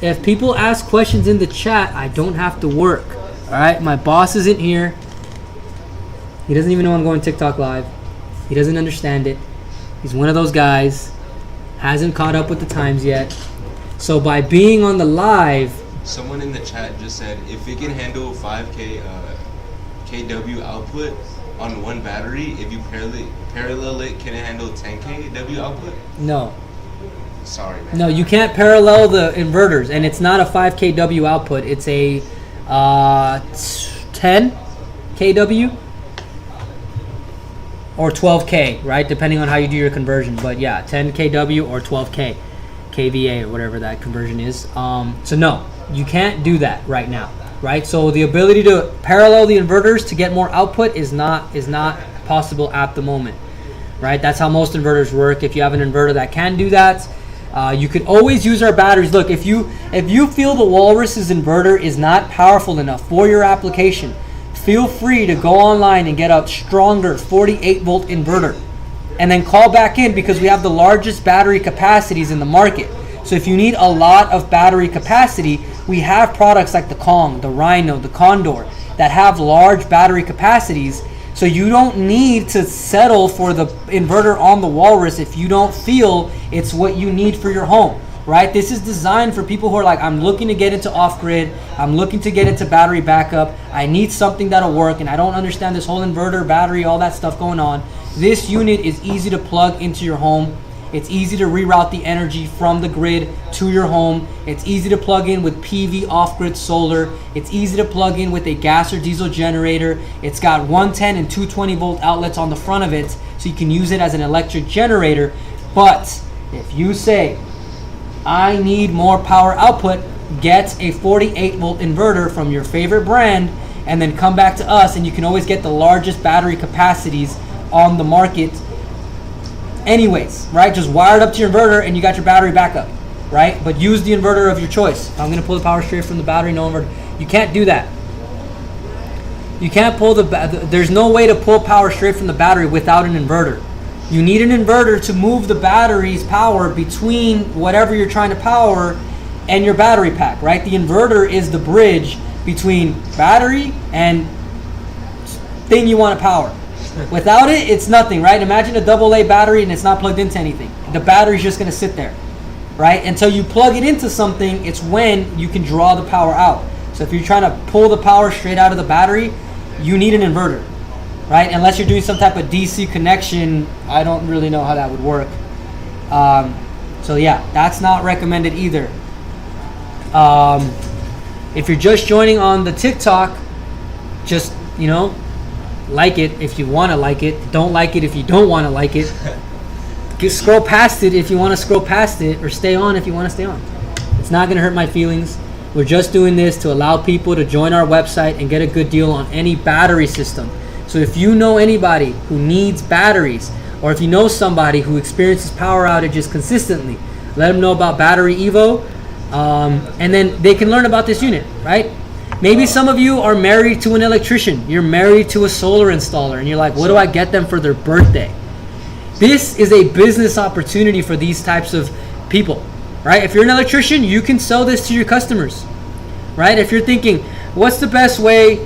if people ask questions in the chat, I don't have to work. All right, my boss isn't here. He doesn't even know I'm going TikTok live. He doesn't understand it. He's one of those guys, hasn't caught up with the times yet. So by being on the live, someone in the chat just said if it can handle 5k kW output on one battery, if you parallel it, can it handle 10 kW output? No. Sorry, man. No, you can't parallel the inverters, and it's not a 5 kW output. It's a 10 kW or 12k, right? Depending on how you do your conversion. But yeah, 10 kW or 12k, kVA or whatever that conversion is. So no, you can't do that right now, right? So the ability to parallel the inverters to get more output is not possible at the moment, right? That's how most inverters work. If you have an inverter that can do that, you could always use our batteries. Look, if you feel the Walrus's inverter is not powerful enough for your application, feel free to go online and get a stronger 48 volt inverter, and then call back in because we have the largest battery capacities in the market. So if you need a lot of battery capacity, we have products like the Kong, the Rhino, the Condor that have large battery capacities. So you don't need to settle for the inverter on the Walrus if you don't feel it's what you need for your home, right? This is designed for people who are like, I'm looking to get into off-grid, I'm looking to get into battery backup, I need something that'll work, and I don't understand this whole inverter, battery, all that stuff going on. This unit is easy to plug into your home. It's easy to reroute the energy from the grid to your home. It's easy to plug in with PV off-grid solar. It's easy to plug in with a gas or diesel generator. It's got 110 and 220 volt outlets on the front of it, so you can use it as an electric generator. But if you say, I need more power output, get a 48 volt inverter from your favorite brand and then come back to us, and you can always get the largest battery capacities on the market anyways, right? Just wire it up to your inverter and you got your battery backup, right? But use the inverter of your choice. I'm going to pull the power straight from the battery, no inverter. You can't do that. You can't pull there's no way to pull power straight from the battery without an inverter. You need an inverter to move the battery's power between whatever you're trying to power and your battery pack, right? The inverter is the bridge between battery and thing you want to power. Without it, it's nothing, right? Imagine a AA battery and it's not plugged into anything. The battery's just going to sit there, right? Until you plug it into something, it's when you can draw the power out. So if you're trying to pull the power straight out of the battery, you need an inverter, right? Unless you're doing some type of DC connection, I don't really know how that would work. So yeah, that's not recommended either. If you're just joining on the TikTok, just, you know, like it if you want to like it. Don't like it if you don't want to like it. Just scroll past it if you want to scroll past it, or stay on if you want to stay on. It's not going to hurt my feelings. We're just doing this to allow people to join our website and get a good deal on any battery system. So if you know anybody who needs batteries, or if you know somebody who experiences power outages consistently, let them know about BatteryEVO, and then they can learn about this unit, right? Maybe some of you are married to an electrician. You're married to a solar installer, and you're like, what do I get them for their birthday? This is a business opportunity for these types of people, right? If you're an electrician, you can sell this to your customers, right? If you're thinking, what's the best way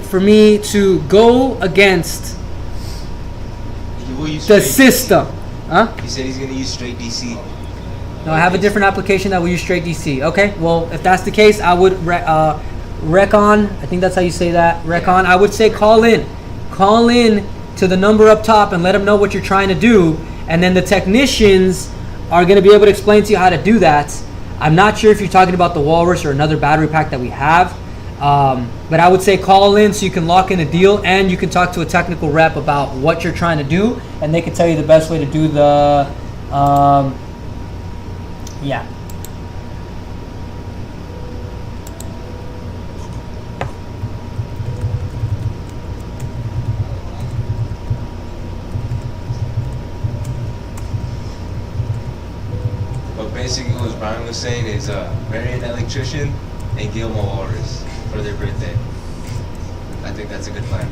for me to go against the system? Huh? He said he's going to use straight DC. No, I have a different application that will use straight DC. Okay, well, if that's the case, I would Recon, I think that's how you say that, Recon, I would say call in to the number up top and let them know what you're trying to do, and then the technicians are going to be able to explain to you how to do that. I'm not sure if you're talking about the Walrus or another battery pack that we have, but I would say call in so you can lock in a deal, and you can talk to a technical rep about what you're trying to do, and they can tell you the best way to do the yeah. But basically what Brian was saying is marry an electrician and Gilmore Walrus for their birthday. I think that's a good plan.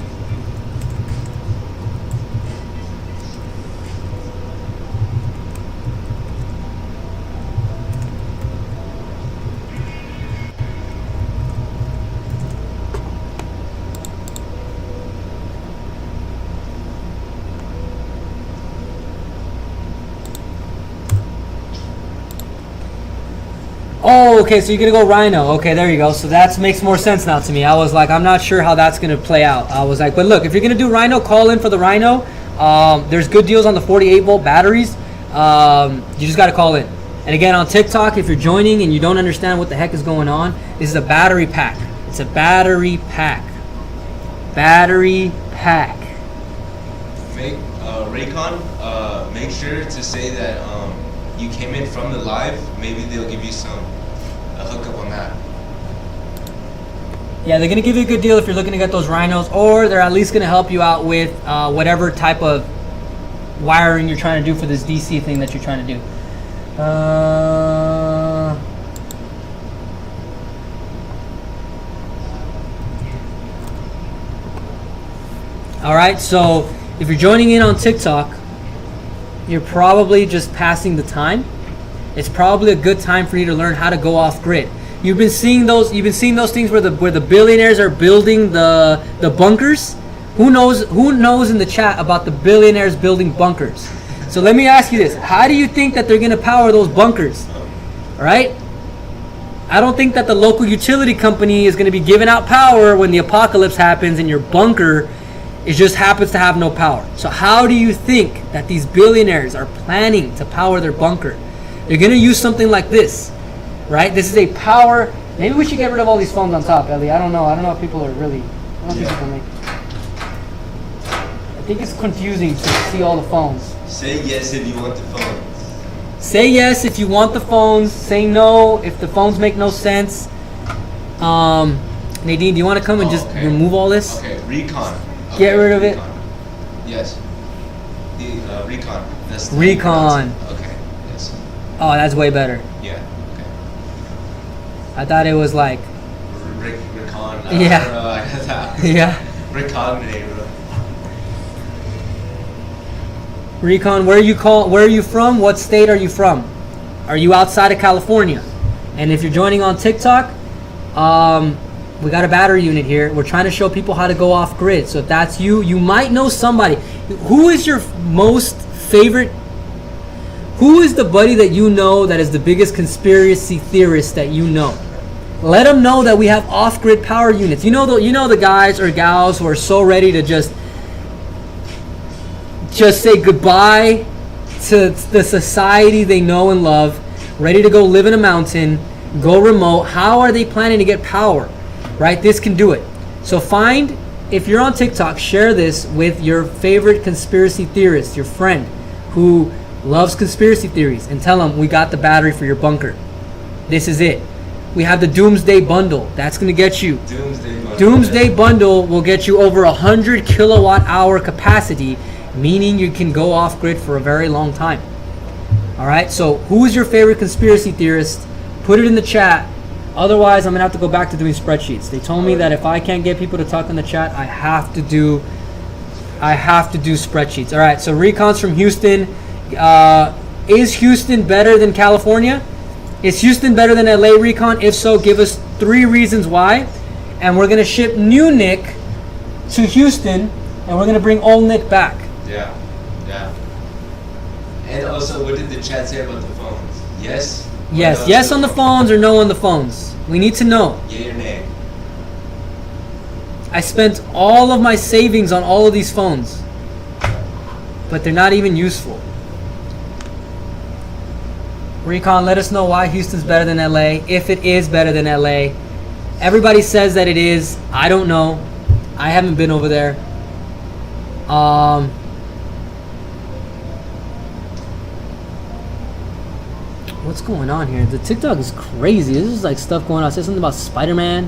Oh, okay, so you're gonna go Rhino. Okay, there you go. So that makes more sense now to me. I was like, I'm not sure how that's gonna play out. I was like, but look, if you're gonna do Rhino, call in for the Rhino. There's good deals on the 48 volt batteries. You just gotta call in. And again, on TikTok, if you're joining and you don't understand what the heck is going on, this is a battery pack. It's a battery pack. Battery pack. Raycon, make sure to say that you came in from the live. Maybe they'll give you a hookup on that. Yeah, they're gonna give you a good deal if you're looking to get those Rhinos, or they're at least gonna help you out with whatever type of wiring you're trying to do for this DC thing that you're trying to do. All right, so if you're joining in on TikTok, you're probably just passing the time. It's probably a good time for you to learn how to go off grid. You've been seeing those things where the billionaires are building the bunkers. Who knows in the chat about the billionaires building bunkers? So let me ask you this: how do you think that they're going to power those bunkers? All right? I don't think that the local utility company is going to be giving out power when the apocalypse happens and your bunker just happens to have no power. So how do you think that these billionaires are planning to power their bunker? They're going to use something like this, right? This is a power. Maybe we should get rid of all these phones on top, Ellie. I don't know if people are really. I don't think people make. I think it's confusing to see all the phones. Say yes if you want the phones. Say yes if you want the phones. Say no if the phones make no sense. Nadine, do you want to come and just remove all this? Okay, recon. Get rid of it. Yes. The recon. That's the Recon. Okay. Yes. Oh, that's way better. Yeah. Okay. I thought it was like. Recon. Yeah. Yeah. Recognate, bro. Recon, where are you from? What state are you from? Are you outside of California? And if you're joining on TikTok, we got a battery unit here. We're trying to show people how to go off grid. So if that's you, you might know somebody. Who is your most favorite? Who is the buddy that you know that is the biggest conspiracy theorist that you know? Let them know that we have off-grid power units. You know the guys or gals who are so ready to just say goodbye to the society they know and love, ready to go live in a mountain, go remote. How are they planning to get power? Right? This can do it. So if you're on TikTok, share this with your favorite conspiracy theorist, your friend who loves conspiracy theories, and tell them we got the battery for your bunker. This is it. We have the Doomsday Bundle. That's going to get you. Doomsday Bundle will get you over 100 kilowatt hour capacity, meaning you can go off grid for a very long time. All right. So who is your favorite conspiracy theorist? Put it in the chat. Otherwise, I'm gonna have to go back to doing spreadsheets. They told me that if I can't get people to talk in the chat, I have to do spreadsheets. All right. So Recon's from Houston. Is Houston better than California? Is Houston better than LA, Recon? If so, give us 3 reasons why. And we're gonna ship new Nick to Houston, and we're gonna bring old Nick back. Yeah. And also, what did the chat say about the phones? Yes? Yes. Yes on the phones or no on the phones? We need to know. Yay or nay? I spent all of my savings on all of these phones, but they're not even useful. Recon, let us know why Houston's better than LA, if it is better than LA. Everybody says that it is. I don't know. I haven't been over there. What's going on here? The TikTok is crazy. This is like stuff going on. It says something about Spider-Man.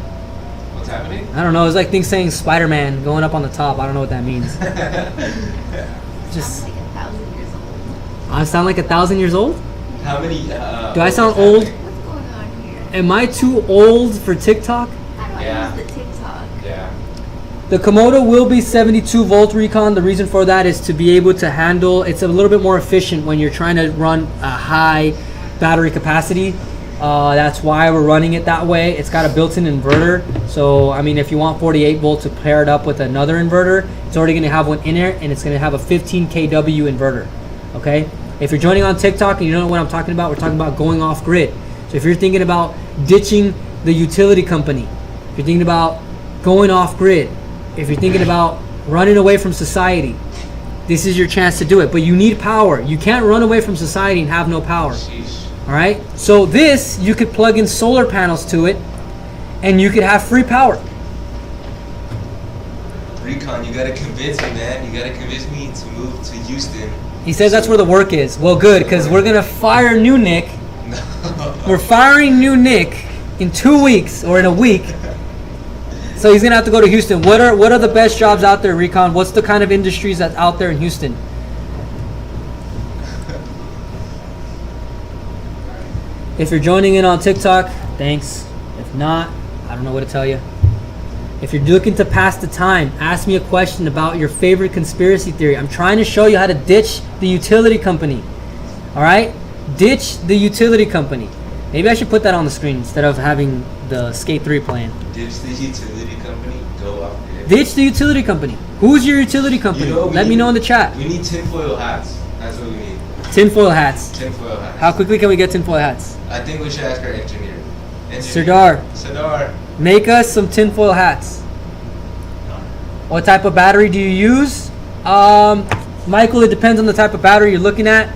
What's happening? I don't know. It's like things saying Spider-Man going up on the top. I don't know what that means. Just. I sound like 1,000 years old? How many? Do I sound old? What's going on here? Am I too old for TikTok? How do I use the TikTok? Yeah. The Komodo will be 72 volt Recon. The reason for that is to be able to handle, it's a little bit more efficient when you're trying to run a high battery capacity. That's why we're running it that way. It's got a built-in inverter. So, I mean, if you want 48 volt to pair it up with another inverter, it's already going to have one in there, and it's going to have a 15 kW inverter. Okay? If you're joining on TikTok and you don't know what I'm talking about, we're talking about going off grid. So if you're thinking about ditching the utility company, if you're thinking about going off grid, if you're thinking about running away from society, this is your chance to do it. But you need power. You can't run away from society and have no power. All right? So this, you could plug in solar panels to it, and you could have free power. Recon, you gotta convince me, man. You gotta convince me to move to Houston. He says that's where the work is. Well, good, because we're going to fire new Nick. We're firing new Nick in 2 weeks or in a week. So he's going to have to go to Houston. What are the best jobs out there, Recon? What's the kind of industries that's out there in Houston? If you're joining in on TikTok, thanks. If not, I don't know what to tell you. If you're looking to pass the time, ask me a question about your favorite conspiracy theory. I'm trying to show you how to ditch the utility company. All right? Ditch the utility company. Maybe I should put that on the screen instead of having the Skate 3 playing. Ditch the utility company, go up here. Ditch the utility company. Who's your utility company? You know, Let me know in the chat. We need tinfoil hats. That's what we need. Tinfoil hats. Tinfoil hats. How quickly can we get tinfoil hats? I think we should ask our engineer. Sardar, make us some tinfoil hats. What type of battery do you use? Michael, it depends on the type of battery you're looking at.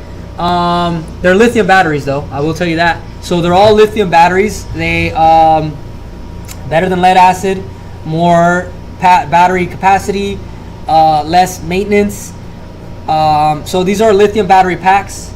They're lithium batteries though, I will tell you that. So they're all lithium batteries. They better than lead acid, more battery capacity, less maintenance. So these are lithium battery packs.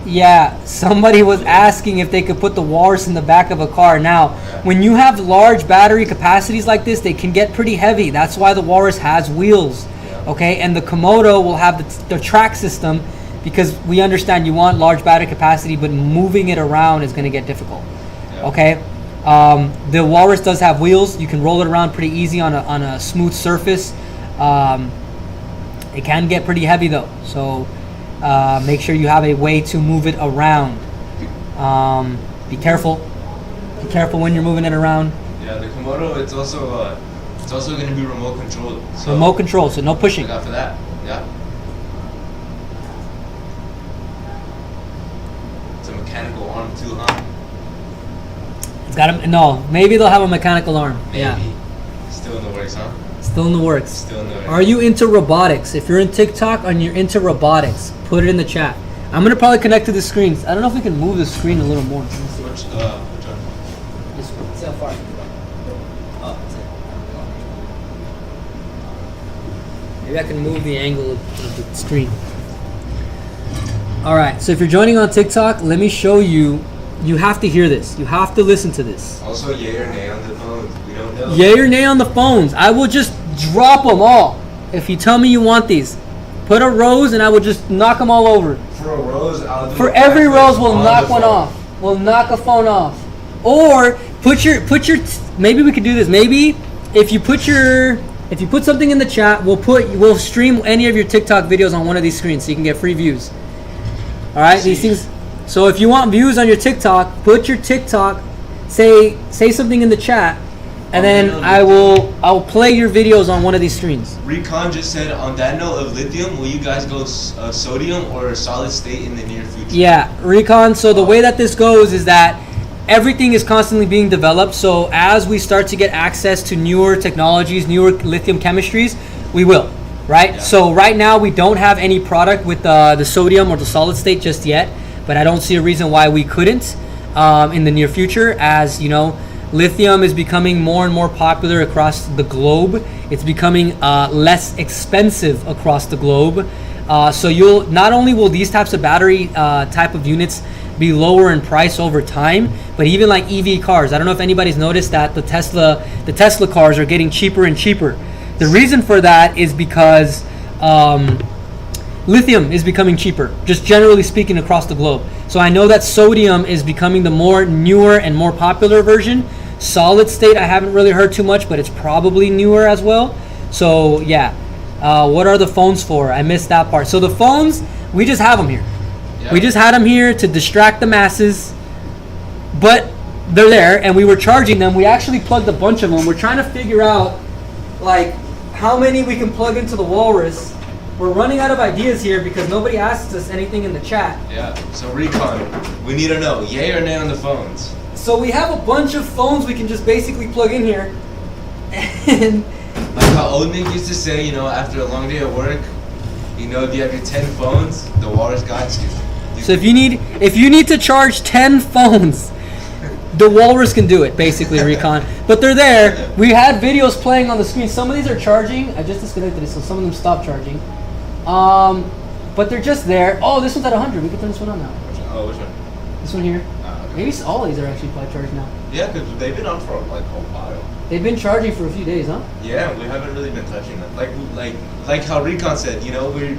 Yeah, somebody was asking if they could put the walrus in the back of a car. Now, when you have large battery capacities like this, they can get pretty heavy. That's why the walrus has wheels. Okay, and the Komodo will have the track system, because we understand you want large battery capacity, but moving it around is going to get difficult. Okay, the walrus does have wheels. You can roll it around pretty easy on a smooth surface. It can get pretty heavy though, so make sure you have a way to move it around. Be careful. Be careful when you're moving it around. Yeah, the Komodo, it's also going to be remote controlled. So remote control, so no pushing. Look out for that. Yeah. It's a mechanical arm too, huh? It's got a, no, maybe they'll have a mechanical arm. Maybe. Yeah. Still in the works, huh? Still in the works. Still in the works. Are you into robotics? If you're in TikTok and you're into robotics, put it in the chat. I'm gonna probably connect to the screens. I don't know if we can move the screen a little more. Which one? This one. See how far I can go. Oh, that's it. Maybe I can move the angle of the screen. All right. So if you're joining on TikTok, let me show you. You have to hear this. You have to listen to this. Also, yay or nay on the phones. We don't know. Yay or nay on the phones. I will just drop them all. If you tell me you want these, put a rose and I will just knock them all over. For a rose, I'll do. For every rose, we'll knock one off. We'll knock a phone off. Or put your. Maybe we could do this. Maybe if you put something in the chat, we'll stream any of your TikTok videos on one of these screens so you can get free views. All right, these things. So if you want views on your TikTok, put your TikTok, say something in the chat, and then I will play your videos on one of these screens. Recon just said, on that note of lithium, will you guys go sodium or solid state in the near future? Yeah, Recon. So the way that this goes is that everything is constantly being developed. So as we start to get access to newer technologies, newer lithium chemistries, we will. Right? Yeah. So right now we don't have any product with the sodium or the solid state just yet. But I don't see a reason why we couldn't in the near future. As you know, lithium is becoming more and more popular across the globe. It's becoming less expensive across the globe. So you'll not only will these types of battery type of units be lower in price over time, but even like EV cars. I don't know if anybody's noticed that the Tesla cars are getting cheaper and cheaper. The reason for that is because lithium is becoming cheaper, just generally speaking across the globe. So I know that sodium is becoming the more newer and more popular version. Solid state, I haven't really heard too much, but it's probably newer as well. So yeah, what are the phones for? I missed that part. So the phones, we just have them here. Yeah. We just had them here to distract the masses, but they're there and we were charging them. We actually plugged a bunch of them. We're trying to figure out like how many we can plug into the Walrus. We're running out of ideas here because nobody asked us anything in the chat. Yeah, so Recon, we need to know, yay or nay on the phones? So we have a bunch of phones we can just basically plug in here. And like how old Nick used to say, you know, after a long day at work, you know, if you have your 10 phones, the Walrus got you. So if you need to charge 10 phones, the Walrus can do it, basically, Recon. But they're there. We had videos playing on the screen. Some of these are charging. I just disconnected it, so some of them stopped charging. But they're just there. Oh, this one's at 100. We can turn this one on now. Oh, which one? This one here. Okay. Maybe all these are actually probably charged now. Yeah, because they've been on for like a while. They've been charging for a few days, huh? Yeah, we haven't really been touching them. Like how Recon said, you know, we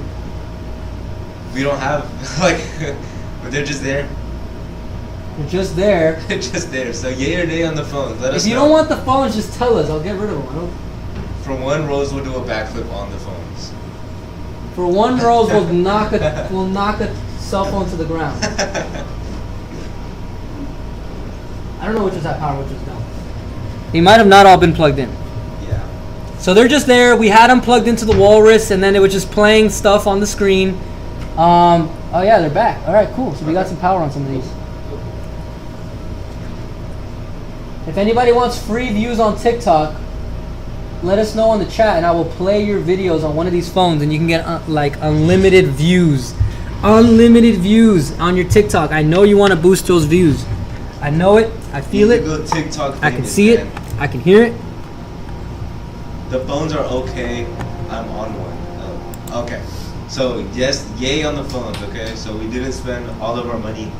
don't have like, but they're just there. They're just there. Just there. So yay or nay on the phones. Let us If you know. don't want the phones, just tell us. I'll get rid of them. I don't. For one, Rose will do a backflip on the phones. For one, Rose will knock a cell phone to the ground. I don't know which ones have power, which ones don't. They might have not all been plugged in. Yeah. So they're just there. We had them plugged into the Walrus, and then it was just playing stuff on the screen. Oh yeah, they're back. All right, cool. So we got some power on some of these. If anybody wants free views on TikTok, let us know on the chat, and I will play your videos on one of these phones, and you can get like unlimited views. Unlimited views on your TikTok. I know you want to boost those views. I know it. I feel it. Go TikTok I can famous, see man. it. I can hear it. The phones are okay. I'm on one. Okay. So yes, yay on the phones. Okay. So we didn't spend all of our money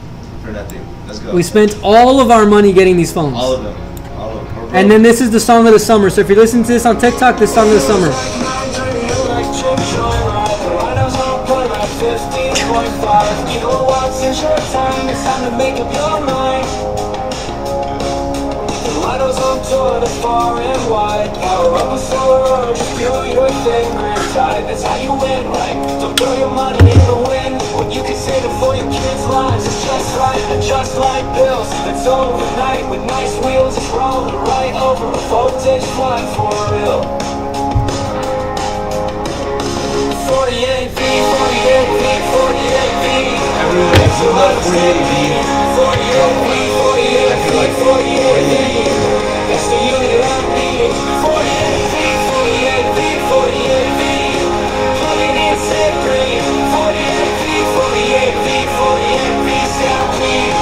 for nothing. Let's go. We spent all of our money getting these phones. all of them. All of them. And then this is the song of the summer. So if you're listening to this on TikTok, this song of the summer. That's how you win, right? Don't throw your money in the wind. When you can save it for your kids' lives, it's just right, just like bills. It's overnight with nice wheels. It's rolling right over a voltage flying for real. 48V, 48V, 48V. Everyone, so love 48V. 48V, 48V, 48V. That's the unit I need. 48V, 48V, 48V. Plug it in, set green. 48V, 48V, 48V, sound clean.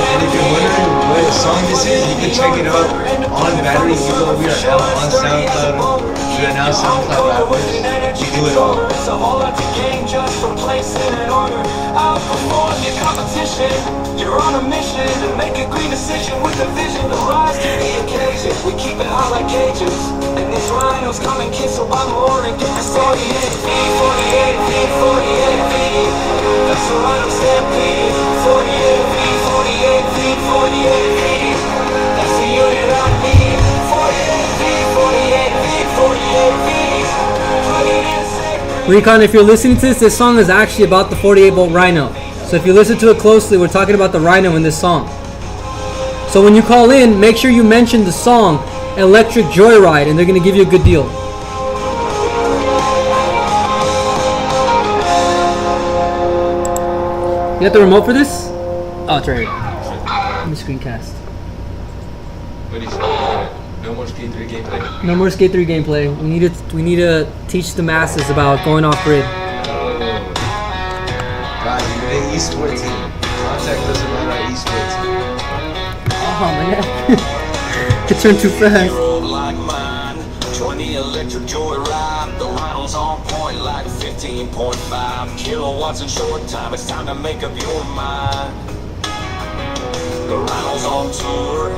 And if you're wondering what song this is, you can check it out on BatteryEVO. We are now on SoundCloud. We are now SoundCloud rappers. We do it all. It's a whole lot to gain just from placing an order. Outperform your competition. You're on a mission to make a green decision with a vision to rise to the occasion. We keep it hot like cages, and these rhinos come and kiss a lot more and get the 48V, 48V, 48V. That's the rhino stampede. 48V, 48V, 48V. That's the unit I need. 48V, 48V, 48V. Plug it in, set green. Recon, if you're listening to this song is actually about the 48-volt Rhino. So if you listen to it closely, we're talking about the Rhino in this song. So when you call in, make sure you mention the song Electric Joyride, and they're going to give you a good deal. You got the remote for this? Oh, it's right here. Let me screencast. What do you say? No more Skate 3 gameplay. No more Skate 3 gameplay. We need to teach the masses about going off grid. Guys, we made an esports team. Contact us about our esports team. Oh man, it turned too fast. Road like mine, join the electric joyride. The rhinos on point like 15.5 kilowatts in short time. It's time to make up your mind. The rhinos on tour,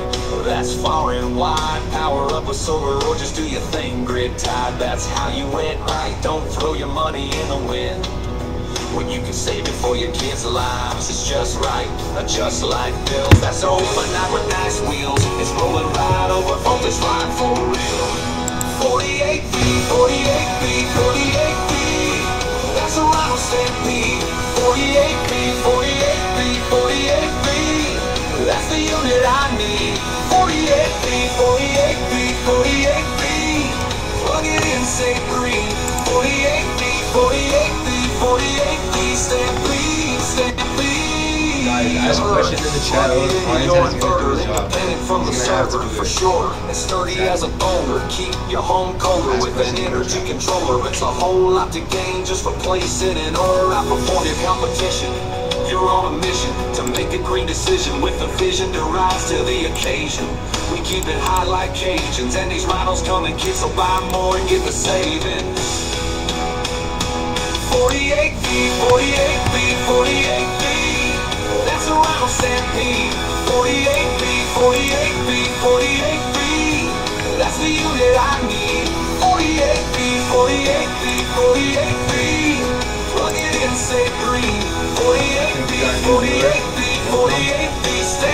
that's far and wide. Power up with solar or just do your thing, grid tied. That's how you went right. Don't throw your money in the wind. When you can save it for your kids' lives, it's just right, just like bills. That's overnight with nice wheels. It's rolling right over voltage line for real. 48V, 48V, 48V. That's a rhino stampede. 48V, 48V, 48V. That's the unit I need. 48V, 48V, 48V. Plug it in, say green. 48V, 48V, 48V. Stampede, stampede. Guys, ask questions in the chat. Ryan's asking to do his job. From the He's gonna have to server do for it. sure. It's sturdy as a boulder. Keep your home colder with an energy controller. It's a whole lot to gain just for placing an order. Outperform your competition. You're on a mission to make a green decision with a vision to rise to the occasion. We keep it high like Cajuns, and these rhinos come and kiss, so buy more and get the savings. 48V, 48V, 48V. That's a rhino stampede. 48V, 48V, 48V. That's the unit I need. 48V, 48V, 48V. Plug it in, say green. 48V, 48V, 48V. Stay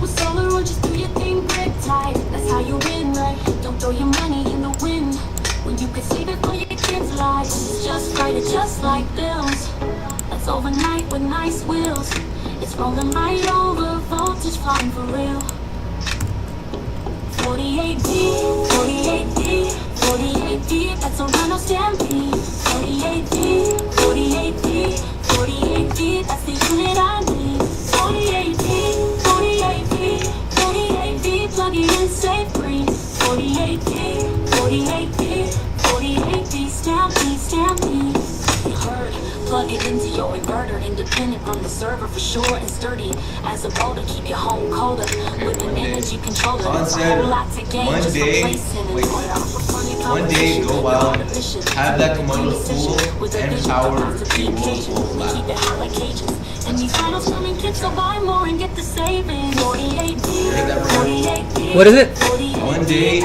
solar or just do your thing grip tight. That's how you win, right? Don't throw your money in the wind when you could save it for your kids' lives. It's just right, it's just like bills. That's overnight with nice wheels. It's rolling right over, voltage flying for real. 48D, 48D, 48D, that's a Rhino Stampede. 48D, 48D, 48D, that's the unit I need. 48D, 48D, 48D, plug it in, save green. 48D, 48D, 48D, Stampede, Stampede. You heard, plug it into your inverter, independent from the server for sure and sturdy. As a boulder, keep your home colder with an energy controller. There's a whole lot to gain just replacing and one day go wild, have that Komodo full, and power a rollable flat. And these finals come in kits, so buy more and get the savings. 48D, 48D. What is it? One day,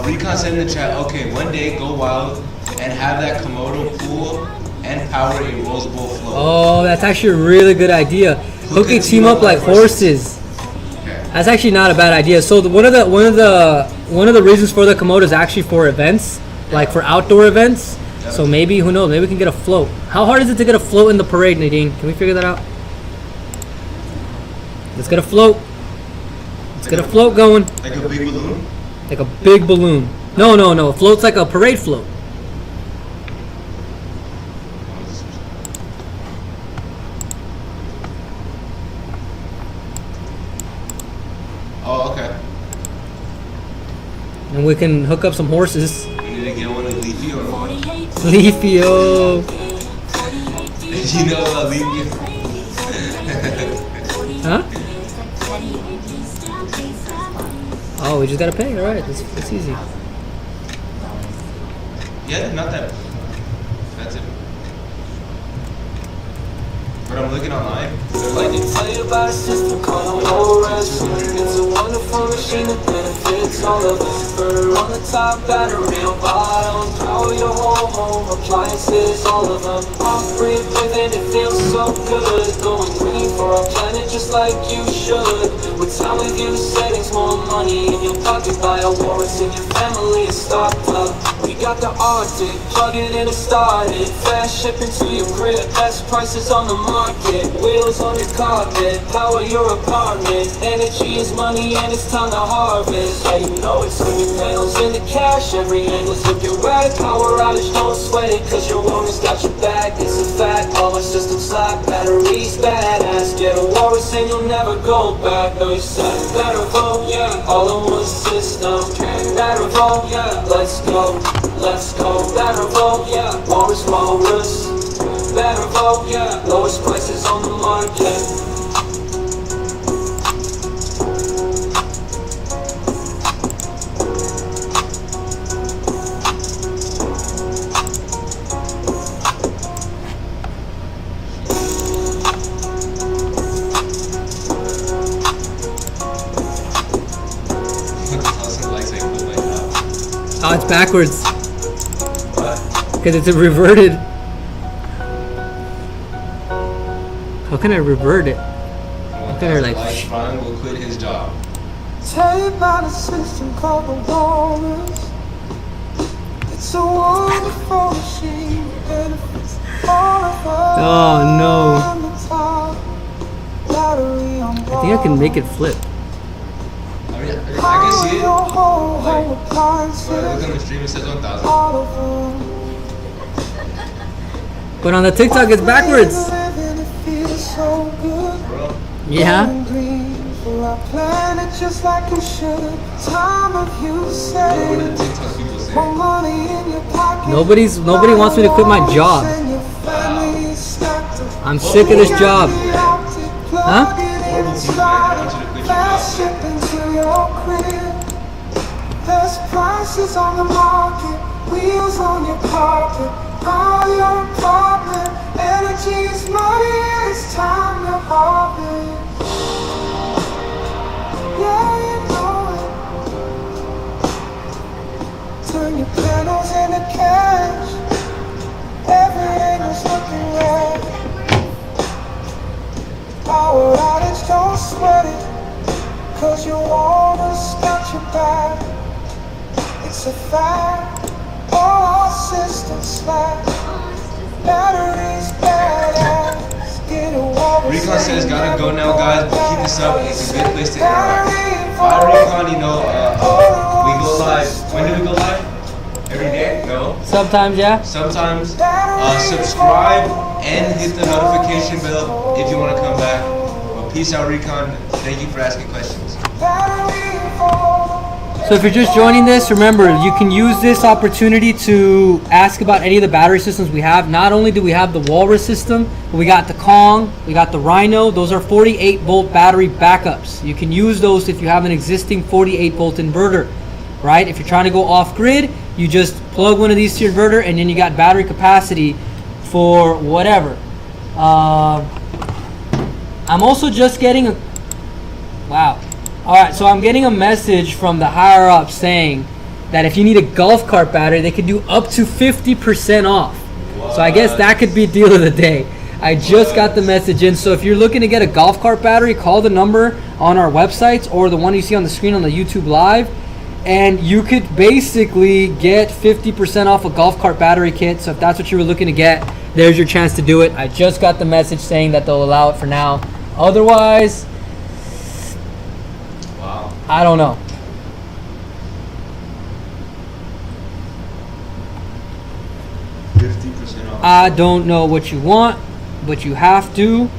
Recon said in the chat, okay, one day go wild and have that Komodo pool and power a rollable flow. Oh, that's actually a really good idea. Who can team up like horses? That's actually not a bad idea. So one of the reasons for the Komodo is actually for events, like for outdoor events. So maybe, who knows, maybe we can get a float. How hard is it to get a float in the parade, Nadine? Can we figure that out? Let's get a float. Let's get a float going. Like a big balloon? Like a big balloon. No. A float's like a parade float. Oh, okay. And we can hook up some horses. We need to get one of Leafy or what? Leafy, oh. You know about Leafy? Huh? Oh, we just gotta pay. Alright, it's easy. Yeah, not that. That's it. But I'm looking online. When you tell you about a system called ORS, it's a wonderful machine that benefits all of us. On the top, battery on bottom, power your whole home, appliances, all of them. Off-grid with it, it feels so good. Going green for our planet just like you should. With time with you, settings, more money in your pocket. Buy a warrants in your family is stocked up. We got the Arctic, plug it in and start it. Fast shipping to your crib, best prices on the market. Wheels on your carpet, power your apartment. Energy is money and it's time to harvest. Yeah, you know it's when your panels in the cash. Every angle's looking right. Power outage, don't sweat it, cause your woman's got your back. It's a fact, all my systems slack. Batteries badass, get a Walrus and you'll never go back. No, you said BatteryEVO, yeah, all in one system. BatteryEVO, yeah, let's go. Let's go, BatteryEVO, yeah, Walrus. BatteryEVO, yeah, lowest prices on the market. Oh, it's backwards. Because it's reverted. How can I revert it? How can I like? Ryan will quit his job. Tell you about a system called the Walrus. It's a wonderful machine. Benefits all of us. Oh no! On the top, battery on I think I can make it flip. I mean, I can see it. Like, look on the stream, it says 1,000. But on the TikTok, it's backwards. Yeah. Just like you should. Time of you What did TikTok people say? Nobody wants me to quit my job. I'm sick of this job. Huh? Best prices on the market, wheels on your carpet, all your apartment. Energy is money and it's time to harvest. Yeah, you know it. Turn your panels into cash. Everything is looking right. Power outage, don't sweat it. 'cause you want us, got your back. It's a fact, all our systems slack. Batteries badass, get a wall. Recon says gotta go now, guys, but keep this up. It's a good place to interact. Recon, you know, we go live. When do we go live? Every day? No. Sometimes, yeah. Sometimes. Subscribe and hit the notification bell if you want to come back. Well, peace out, Recon. Thank you for asking questions. So if you're just joining this, remember, you can use this opportunity to ask about any of the battery systems we have. Not only do we have the Walrus system, but we got the Kong, we got the Rhino. Those are 48 volt battery backups. You can use those if you have an existing 48 volt inverter, right? If you're trying to go off grid, you just plug one of these to your inverter and then you got battery capacity for whatever. I'm also just getting a, wow. All right, so I'm getting a message from the higher up saying that if you need a golf cart battery, they can do up to 50% off. What? So I guess that could be a deal of the day. I just got the message in. So if you're looking to get a golf cart battery, call the number on our websites or the one you see on the screen on the YouTube Live, and you could basically get 50% off a golf cart battery kit. So if that's what you were looking to get, there's your chance to do it. I just got the message saying that they'll allow it for now. Otherwise, I don't know. I don't know what you want, but you have to.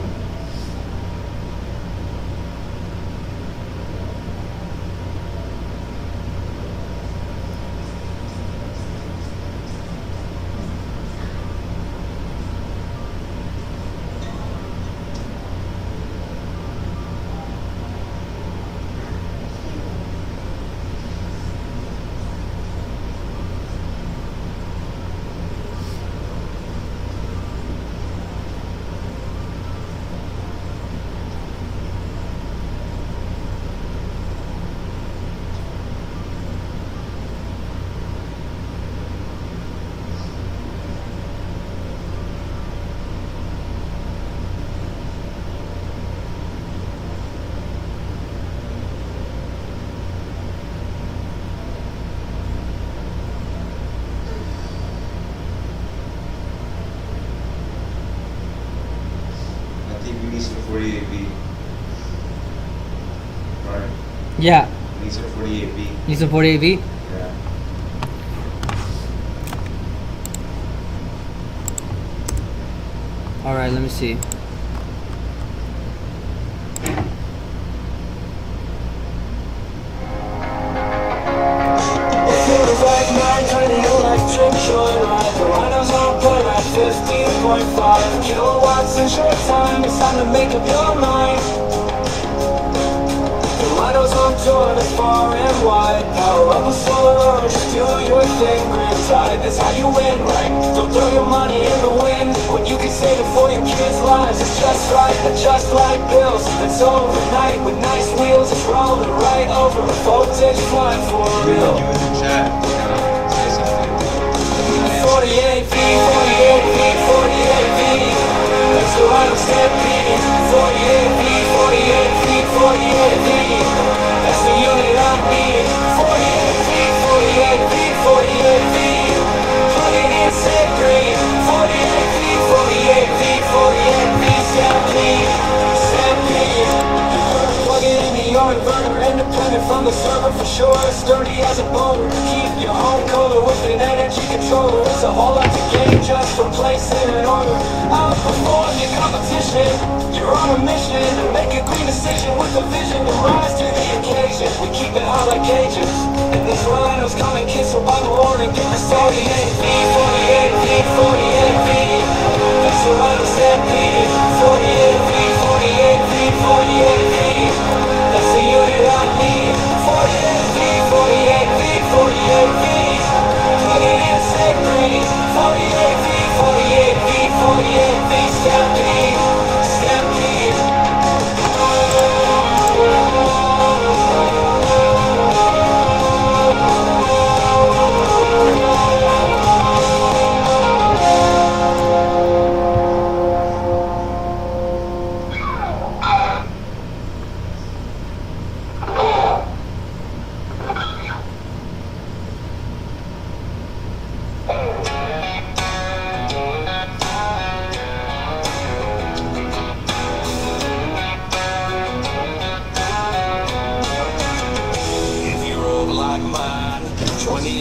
Yeah. Need some 48V. Need some 48V? Yeah. Alright, let me see. Kilowatts in short time, it's time to make up your mind. Rhinos on tour, that's far and wide. Power up a solar, just do your thing. Grid tied, that's how you win, right? Don't throw your money in the wind when you can save it for your kids' lives. It's just right, just like bills. It's overnight with nice wheels. It's rolling right over a voltage flying for real. You in the chat, say something. 48V, 48V, 48V. That's the Rhino stampede. 48V, 48V, 48V. That's the unit I need. 48V, 48V, 48V. Plug it in, set green. 48V, 48V, 48V. Stampede, stampede. Plug it into your inverter, independent from the server for sure. Sturdy as a boulder. Keep your home cooler with an energy controller. It's a whole lot to gain just from placing an order. Outperform your competition. You're on a mission to make a green decision with a vision to rise to the occasion. We keep it hot like cages, and these rhinos come and kiss her by the horn and get the 48V, 48V, 48V. That's the Rhino stampede. 48V, 48V, 48V. That's the unit I need. 48V, 48V, 48V. Plug it in, set green. 48V, 48V, 48V. Stampede, stampede.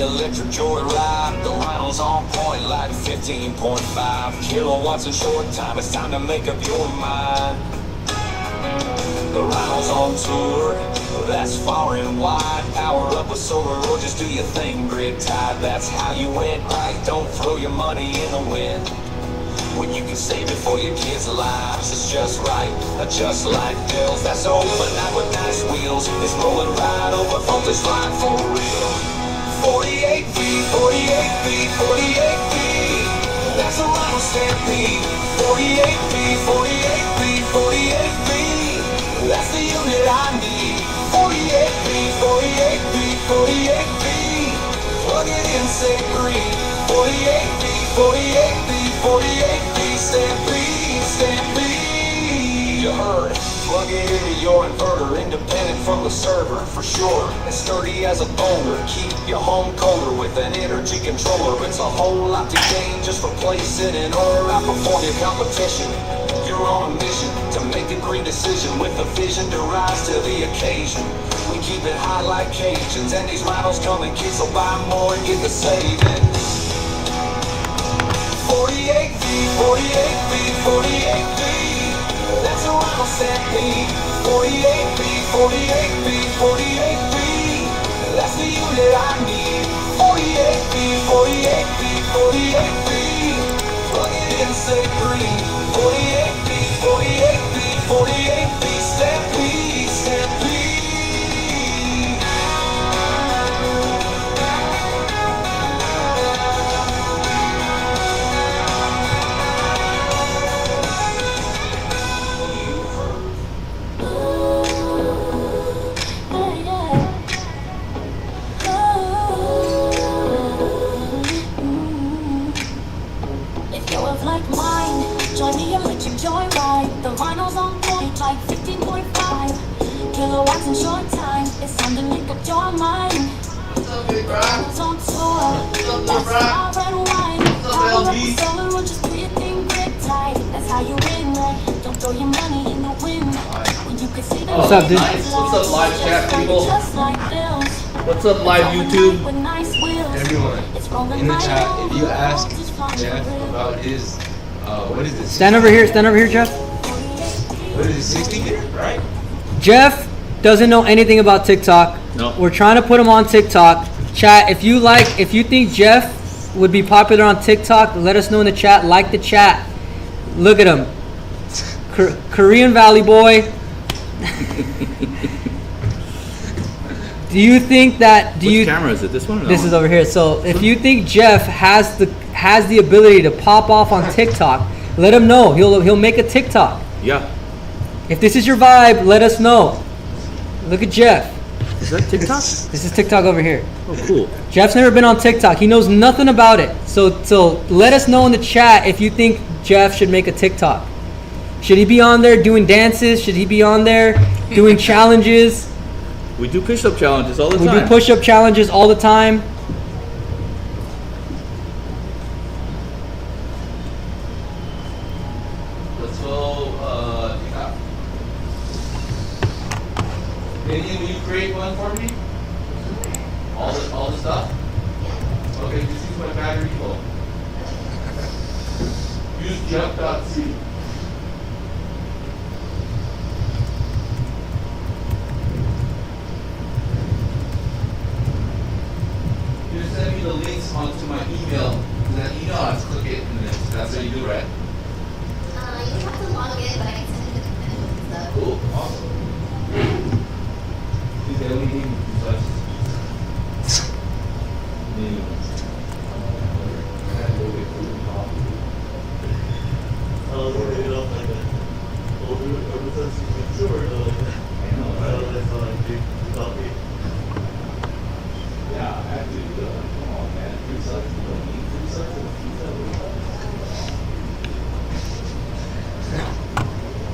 electric joyride. The rhinos on point like 15.5 kilowatts in short time. It's time to make up your mind. The rhinos on tour, that's far and wide. Power up with solar or just do your thing, grid tied. That's how you win, right? Don't throw your money in the wind when you can save it for your kids' lives. It's just right, just like bills. That's overnight with nice wheels. It's rolling right over voltage line for real. 48 feet, 48 feet, 48 feet. That's a rhino stampede. 48 feet, 48 feet, 48 feet. That's the unit I need. 48 feet, 48 feet, 48 feet. Plug it in, say green. 48 feet, 48 feet, 48 feet. Stampede, stampede. You heard. Plug it into your inverter, independent from the server, for sure. As sturdy as a boulder, keep your home colder with an energy controller. It's a whole lot to gain just for placing an order. Outperform your competition. You're on a mission to make a green decision with a vision to rise to the occasion. We keep it high like Cajuns, and these rhinos come in kids, so buy more and get the savings. 48 feet, 48 feet, 48 feet. That's a rhino stampede. 48 feet, 48 feet, 48 feet. That's the unit I need. 48 feet, 48 feet, 48 feet. Plug it in, say green. 48 feet, 48 feet, 48 feet. Stampede, stampede. Join the electric joyride. The rhinos on point like 15.5 kilowatts in short time. It's time to make up your mind. Rhinos on tour. That's far and wide. Power up with solar or just do your thing grid tight. That's how you win, right? Don't throw your money in the wind when you can see the What's up, dude? What's up, live chat people? Just like bills. What's up, live YouTube? With nice wheels. Everyone It's rolling in the right chat, over if you ask voltage line Jeff for real. about his what is this? Stand over here, Jeff. What is it, 60 minutes, right? Jeff doesn't know anything about TikTok. No. We're trying to put him on TikTok. Chat, if you think Jeff would be popular on TikTok, let us know in the chat. Like the chat. Look at him. Korean Valley boy. Do you think that Which camera is it? This one or that This one? is over here. So if you think Jeff has the ability to pop off on TikTok, let him know. He'll make a TikTok. Yeah. If this is your vibe, let us know. Look at Jeff. Is that TikTok? This is TikTok over here. Oh, cool. Jeff's never been on TikTok. He knows nothing about it. So let us know in the chat if you think Jeff should make a TikTok. Should he be on there doing dances? Should he be on there doing challenges? We do push-up challenges all the We time. do push-up challenges all the time. Let's go, TikTok. Vivian, will you create one for me? All the stuff? Okay, just use my BatteryEVO. Use jump.c. Just send me the links onto my email. Then you know how to click it, and then that's how you do, right? You have to log in, but I can send you the credentials and stuff. Cool, awesome. Please, I only need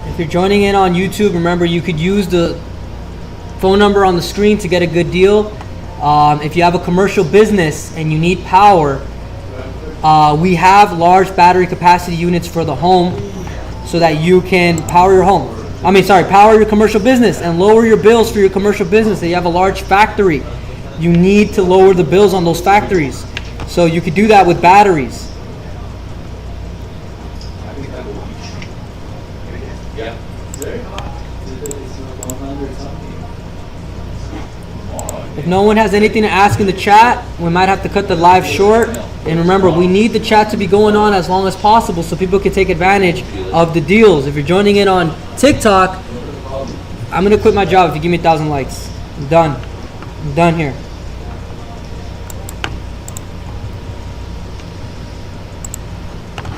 If you're joining in on YouTube, remember you could use the phone number on the screen to get a good deal. If you have a commercial business and you need power, we have large battery capacity units for the home so that you can power your home. Power your commercial business and lower your bills for your commercial business. So you have a large factory you need to lower the bills on those factories. So you could do that with batteries. Yeah. If no one has anything to ask in the chat, we might have to cut the live short. And remember, we need the chat to be going on as long as possible so people can take advantage of the deals. If you're joining in on TikTok, I'm going to quit my job if you give me 1,000 likes. I'm done. I'm done here.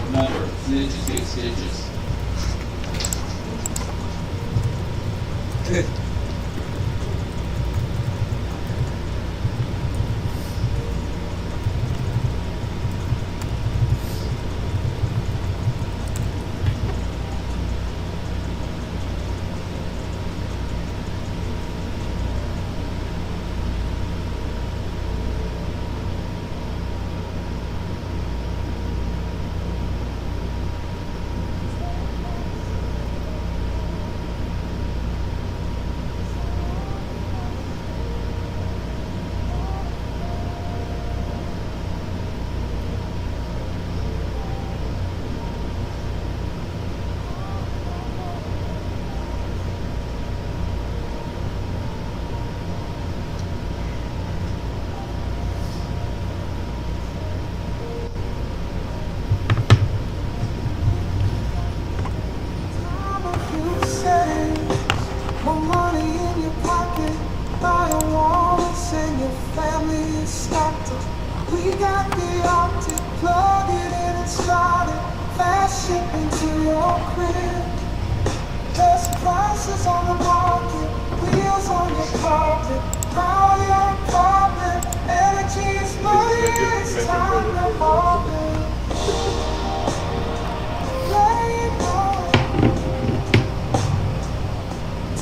Remember, snitches get stitches. More money in your pocket, buying wallets and your family is stocked up. We got the optic, plug it in and start it. Fast shipping to your crib. Best prices on the market, wheels on your carpet. Power your apartment, energy is money, it's time to open.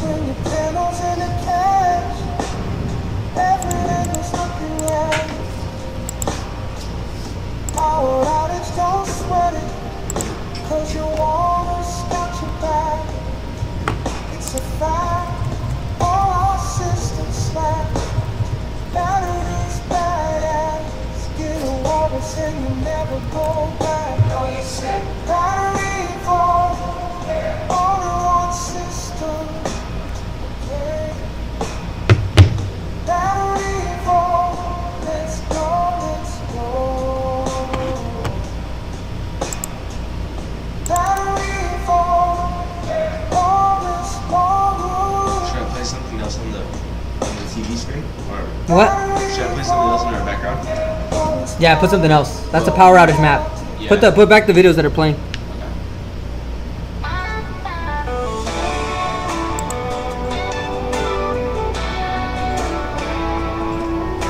Turn your panels into cash. Every angle's looking right. Power outage, don't sweat it, 'cause your water's got your back. It's a fact, all our systems slack. Batteries badass, get a walrus and you never go back. BatteryEVO, all in one system. BatteryEVO, let's go, let's go. BatteryEVO, all this water. Should I play something else on the TV screen? Or What? should I play something else in our background? Yeah, put something else. That's a power outage map. Yeah. Put back the videos that are playing.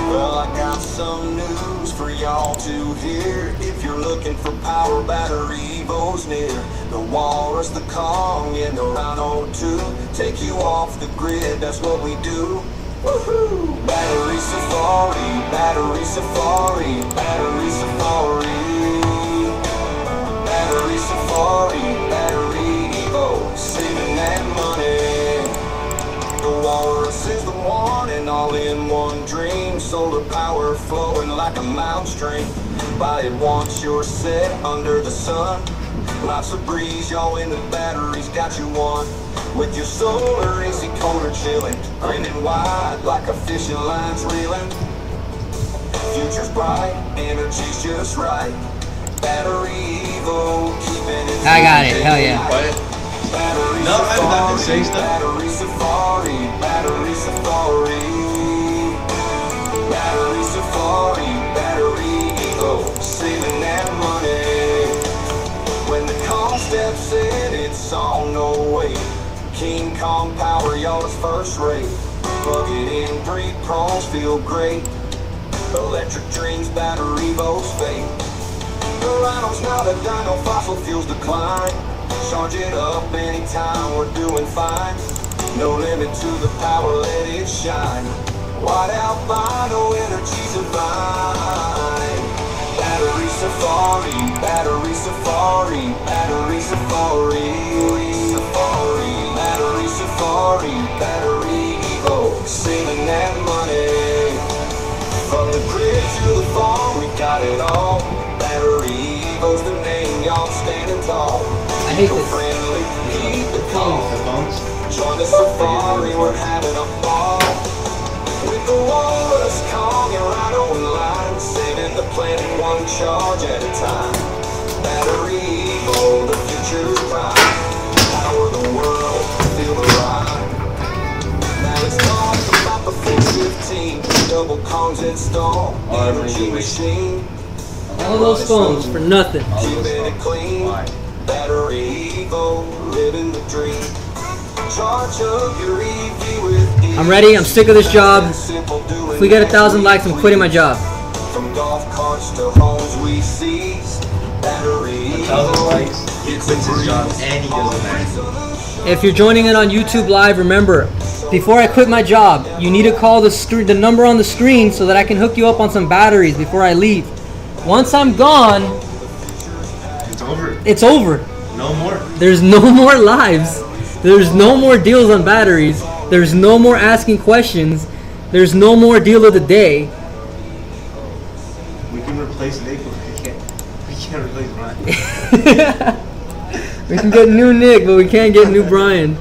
Well, I got some news for y'all to hear. If you're looking for power, BatteryEVO's near. The Walrus, the Kong, and the Rhino too. Take you off the grid, that's what we do. Woohoo! Battery Safari, Battery Safari, Battery Safari. Battery Safari, BatteryEVO, saving that money. The Walrus is the one and all in one dream. Solar power flowing like a mountain stream. Buy it once you're set under the sun. Lots of breeze, y'all, in the batteries got you one. With your solar AC coder chilling, grinning wide like a fishing line's reeling. Future's bright, energy's just right. BatteryEVO, keeping it. I got it, hell yeah. Battery No, I'm not gonna say Safari, stuff. Battery Safari, Battery Safari. Battery Safari, BatteryEVO, saving that money. When the call steps in, it's all no wait. King Kong power, y'all, is first rate. Plug it in, breed pros, feel great. Electric dreams, BatteryEVO's fate. The Rhino's not a dino, fossil fuels decline. Charge it up anytime, we're doing fine. No limit to the power, let it shine. White albino, energy's divine. Battery Safari, Battery Safari, Battery Safari. Safari, Battery Safari, BatteryEVO, saving that money. got it all. BatteryEVO's the name, y'all standing tall. I hate this. Friendly, keep it calm. The phones. Join the safari, we're having a ball. With the walrus Kong and right on line, saving the planet one charge at a time. BatteryEVO, the future's bright. Power the world, feel the ride. Now let's talk about the full 15. Double Kongs installed, energy machine. All those phones for nothing. Keeping it clean. BatteryEVO, living the dream. Charge up your EV with ease. I'm ready. I'm sick of this job. If we get 1,000 likes, I'm quitting my job. From golf carts to homes we seize. BatteryEVO. 1,000 likes. He quits his job and he does it back. If you're joining in on YouTube Live, remember, before I quit my job, you need to call the number on the screen so that I can hook you up on some batteries before I leave. Once I'm gone, It's over. it's over. No more. There's no more lives. There's no more deals on batteries. There's no more asking questions. There's no more deal of the day. We can replace Nick, but we can't replace Brian. We can get new Nick, but we can't get new Brian.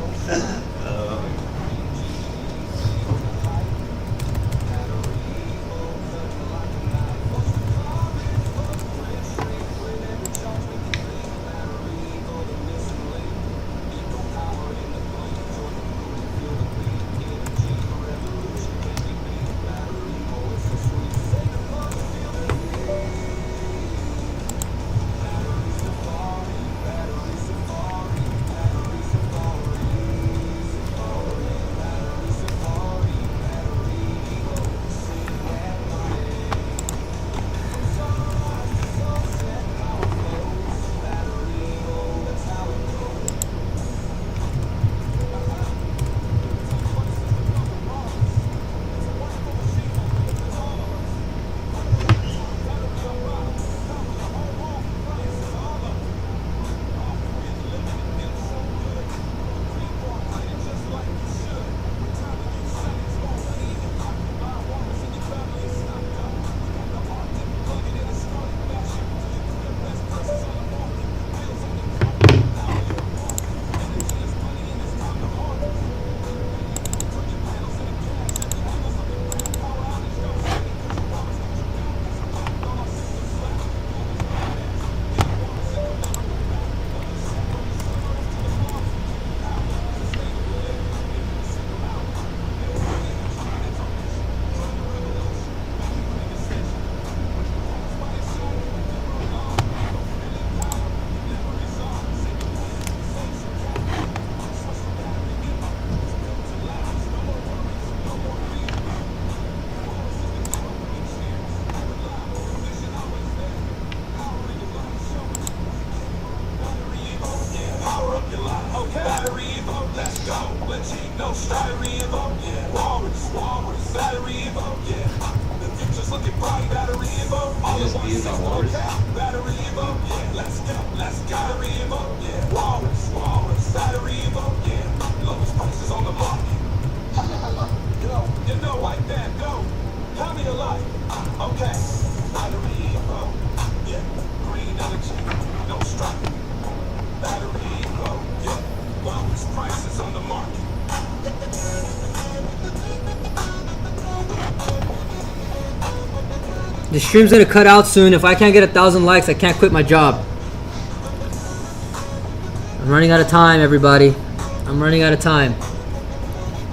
BatteryEVO, let's go. Latino BatteryEVO, yeah. Walrus, BatteryEVO, yeah. The future's looking bright. BatteryEVO, all Just at be once. about Walrus. BatteryEVO, yeah. Let's go. BatteryEVO, yeah. Walrus, BatteryEVO, yeah. Lowest prices on the market. Yo, you know like that, go. Tell me your life. Okay. BatteryEVO, yeah. Green energy, no stripe. BatteryEVO, yeah. Lowest prices on the market. The stream's gonna cut out soon. If I can't get 1,000 likes, I can't quit my job. I'm running out of time, everybody. I'm running out of time.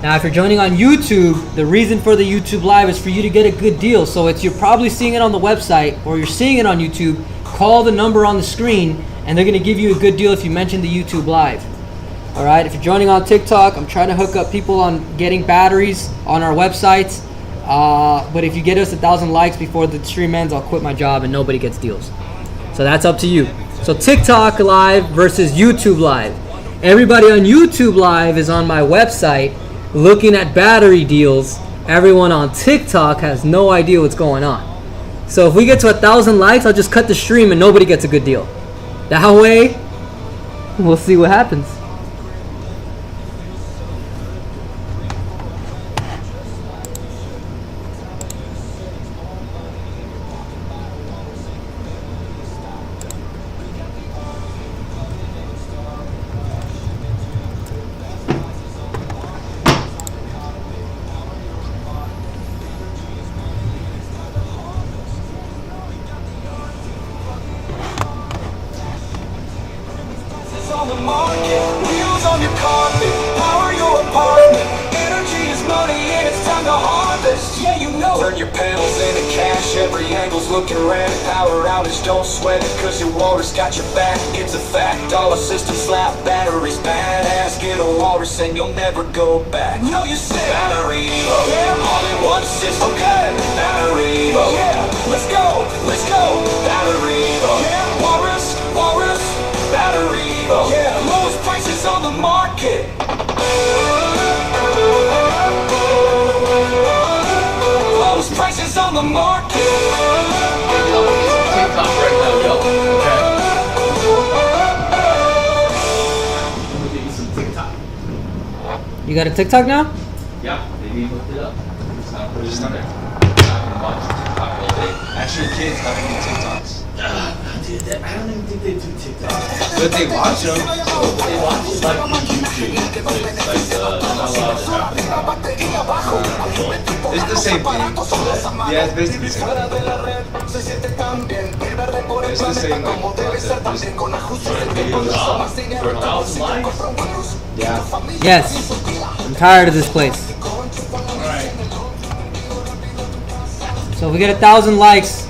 Now, if you're joining on YouTube, the reason for the YouTube Live is for you to get a good deal. So you're probably seeing it on the website or you're seeing it on YouTube. Call the number on the screen and they're gonna give you a good deal if you mention the YouTube Live. All right, if you're joining on TikTok, I'm trying to hook up people on getting batteries on our websites. But if you get us 1,000 likes before the stream ends, I'll quit my job and nobody gets deals. So that's up to you. So TikTok Live versus YouTube Live. Everybody on YouTube Live is on my website looking at battery deals. Everyone on TikTok has no idea what's going on. So if we get to 1,000 likes, I'll just cut the stream and nobody gets a good deal. That way, we'll see what happens. 100 pounds in the cash, every angle's looking red. Power outage, don't sweat it, cause your walrus got your back. It's a fact, all our systems slap batteries. Badass, get a walrus and you'll never go back. No, you said BatteryEVO, yeah, all in one system. Okay, BatteryEVO, yeah, let's go, BatteryEVO, yeah, walrus, BatteryEVO, yeah, lowest prices on the market. Lowest prices on the market. Yo, it's TikTok right now, yo. Okay. I'm gonna get you some TikTok. You got a TikTok now? Yeah, maybe looked it up. Just on it. I can watch TikTok all day. Ask your kids how to do TikToks. Dude, I don't even think they do TikTok. But they watch them. They watch it like YouTube. It's like, they're not allowed to have TikTok. It's the same thing. Yeah, it's basically the same thing. It's the same like concept. Just short videos. For 1,000 likes? Yeah. Yes. I'm tired of this place. Alright. So if we get 1,000 likes,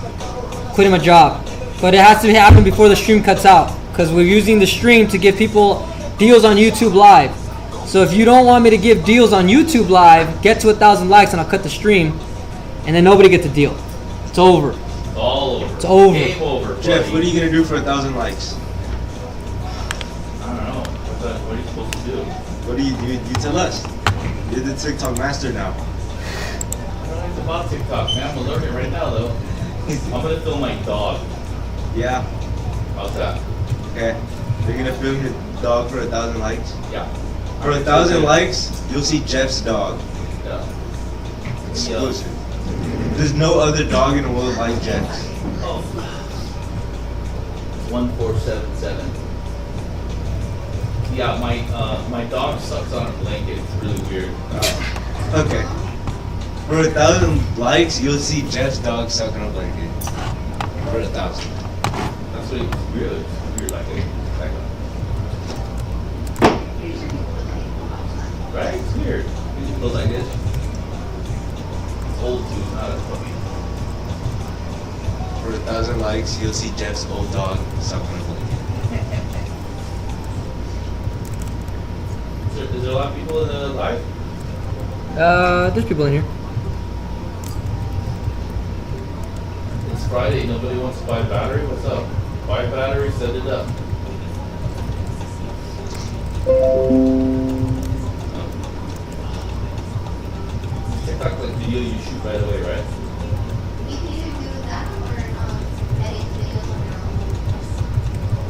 quitting my job. But it has to happen before the stream cuts out, because we're using the stream to give people deals on YouTube Live. So if you don't want me to give deals on YouTube Live, get to 1,000 likes and I'll cut the stream, and then nobody gets a deal. It's over. It's all over. It's over. Game over. Jeff, what are you gonna do for 1,000 likes? I don't know. What are you supposed to do? What do? You tell us. You're the TikTok master now. I don't know anything about TikTok, man. I'm gonna learn it right now, though. I'm gonna film my dog. Yeah. How's that? Okay. You're gonna film your dog for 1,000 likes. Yeah. For 1,000 likes, you'll see Jeff's dog. Yeah. Exclusive. There's no other dog in the world like Jeff's. Oh. 1477. Yeah, my dog sucks on a blanket. It's really weird. Okay. For 1,000 likes, you'll see Jeff's dog suck on a blanket. For 1,000. That's what it's weird. It's weird, like right? It's weird. It goes like this. It's old too, not a puppy. For 1,000 likes, you'll see Jeff's old dog suck on a blanket. Is there a lot of people in the live? There's people in here. It's Friday, nobody wants to buy a battery? What's up? Buy a battery, set it up. TikTok like video you shoot right away, right? You can either do that or edit videos on your own.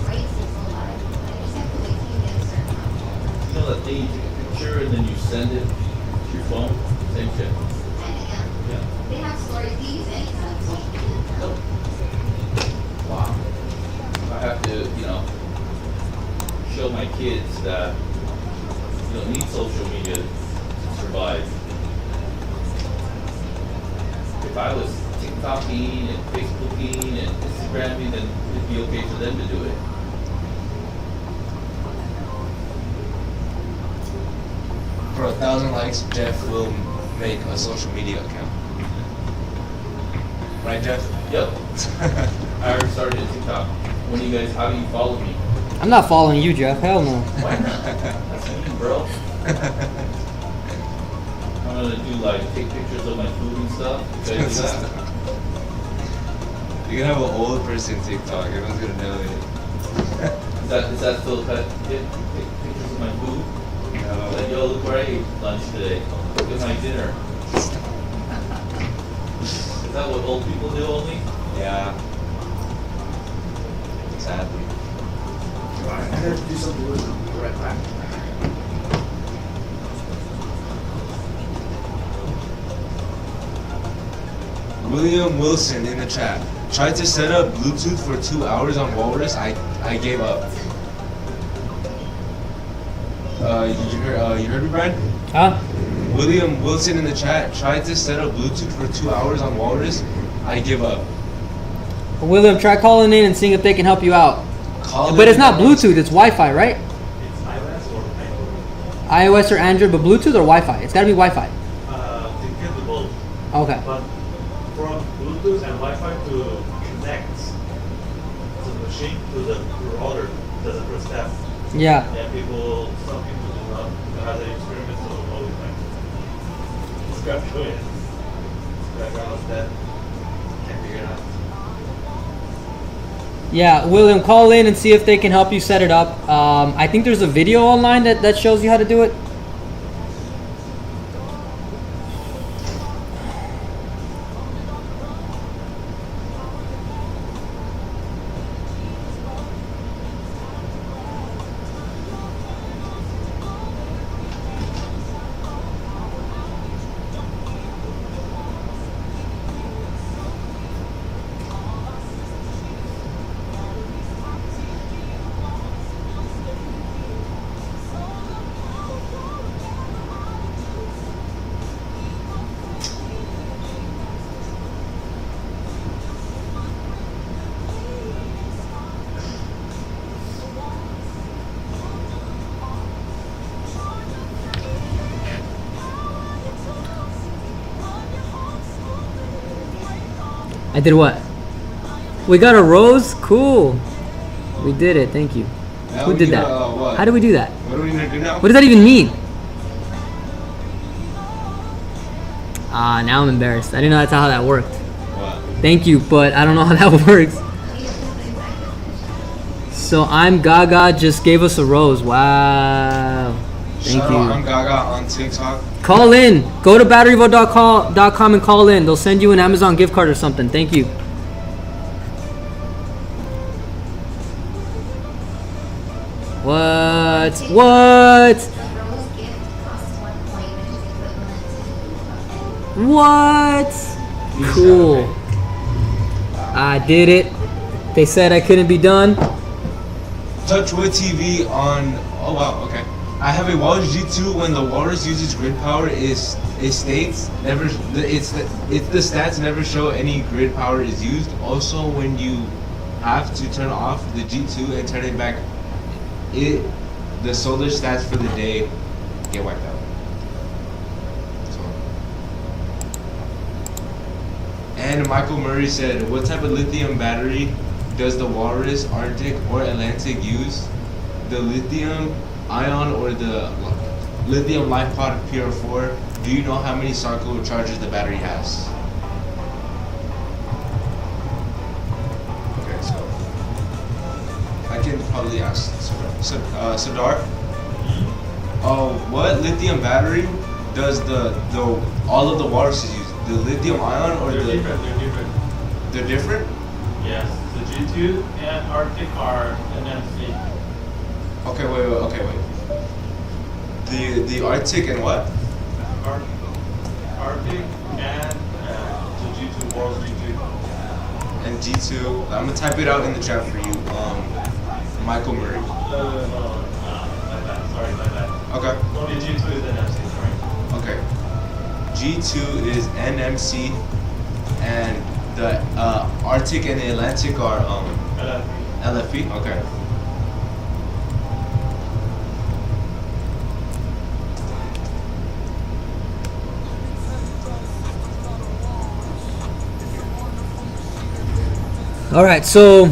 Right, since it's live. Like, you just have to wait till you get a certain amount of followers. You know that thing you take a picture and then you send it to your phone? Same shit. Yeah. They have stories. Do you use any kind of social media? Nope. Wow. I have to, show my kids that you don't need social media to survive. If I was TikToking and Facebooking and Instagramming, then it'd be okay for them to do it. For 1,000 likes, Jeff will make a social media account. Right, Jeff? Yep. I already started a TikTok. How do you follow me? I'm not following you, Jeff. Hell no. Why not? That's me, bro. I'm gonna do take pictures of my food and stuff. Should I do that? You're gonna have an old person TikTok. Everyone's gonna know it. Is that still cut? Take pictures of my food? No. Like, yo, look where I ate lunch today. Look at my dinner. Is that what old people do only? Yeah. Sadly. I have to do something with them. Be right back. William Wilson in the chat. Tried to set up Bluetooth for 2 hours on Walrus. I gave up. You heard me, Brian? Huh? William Wilson in the chat. Tried to set up Bluetooth for 2 hours on Walrus. I give up. William, try calling in and seeing if they can help you out. But it's not Bluetooth, it's Wi-Fi, right? It's iOS or Android. iOS or Android, but Bluetooth or Wi-Fi? It's gotta be Wi-Fi. They can do both. Okay. But from Bluetooth and Wi-Fi to connect the machine to the router. That's the first step. Yeah. And some people do not have the experience, so always like scrap doing it. Scrap out that can't figure it out. Yeah, William, call in and see if they can help you set it up. I think there's a video online that shows you how to do it. I did what? We got a rose? Cool. We did it. Thank you. Now Who we did need, that? what? How do we do that? What do we need to do now? What does that even mean? Ah, now I'm embarrassed. I didn't know that's how that worked. What? Thank you, but I don't know how that works. So I'm Gaga just gave us a rose. Wow. Thank Shout you. out, I'm Gaga on TikTok. Call in. Go to BatteryEVO.com and call in. They'll send you an Amazon gift card or something. Thank you. What? What? The rose gift costs 1 point, which is equivalent to What? Cool. I did it. They said I couldn't be done. TouchWood TV on. Oh wow. Okay. I have a Walrus G2. When the Walrus uses grid power, it states never. It's the stats never show any grid power is used. Also, when you have to turn off the G2 and turn it back, the solar stats for the day get wiped out. So. And Michael Murray said, "What type of lithium battery does the Walrus, Arctic, or Atlantic use? The lithium ion or the lithium LiFePod PR4? Do you know how many cycle charges the battery has?" Okay, so I can probably ask Sadar. What lithium battery does the all of the Walruses use? The lithium ion or They're the different. They're different. They're different? Yes, the G2 and Arctic are NMC. Okay, wait. The Arctic and what? Arctic and the G2, Walrus G2. And G2. I'm gonna type it out in the chat for you. Michael Murray. No, my bad. Sorry, my bad. Okay. Only G2 is NMC, sorry. Okay. G2 is NMC, and the Arctic and the Atlantic are LFP. Okay. All right, so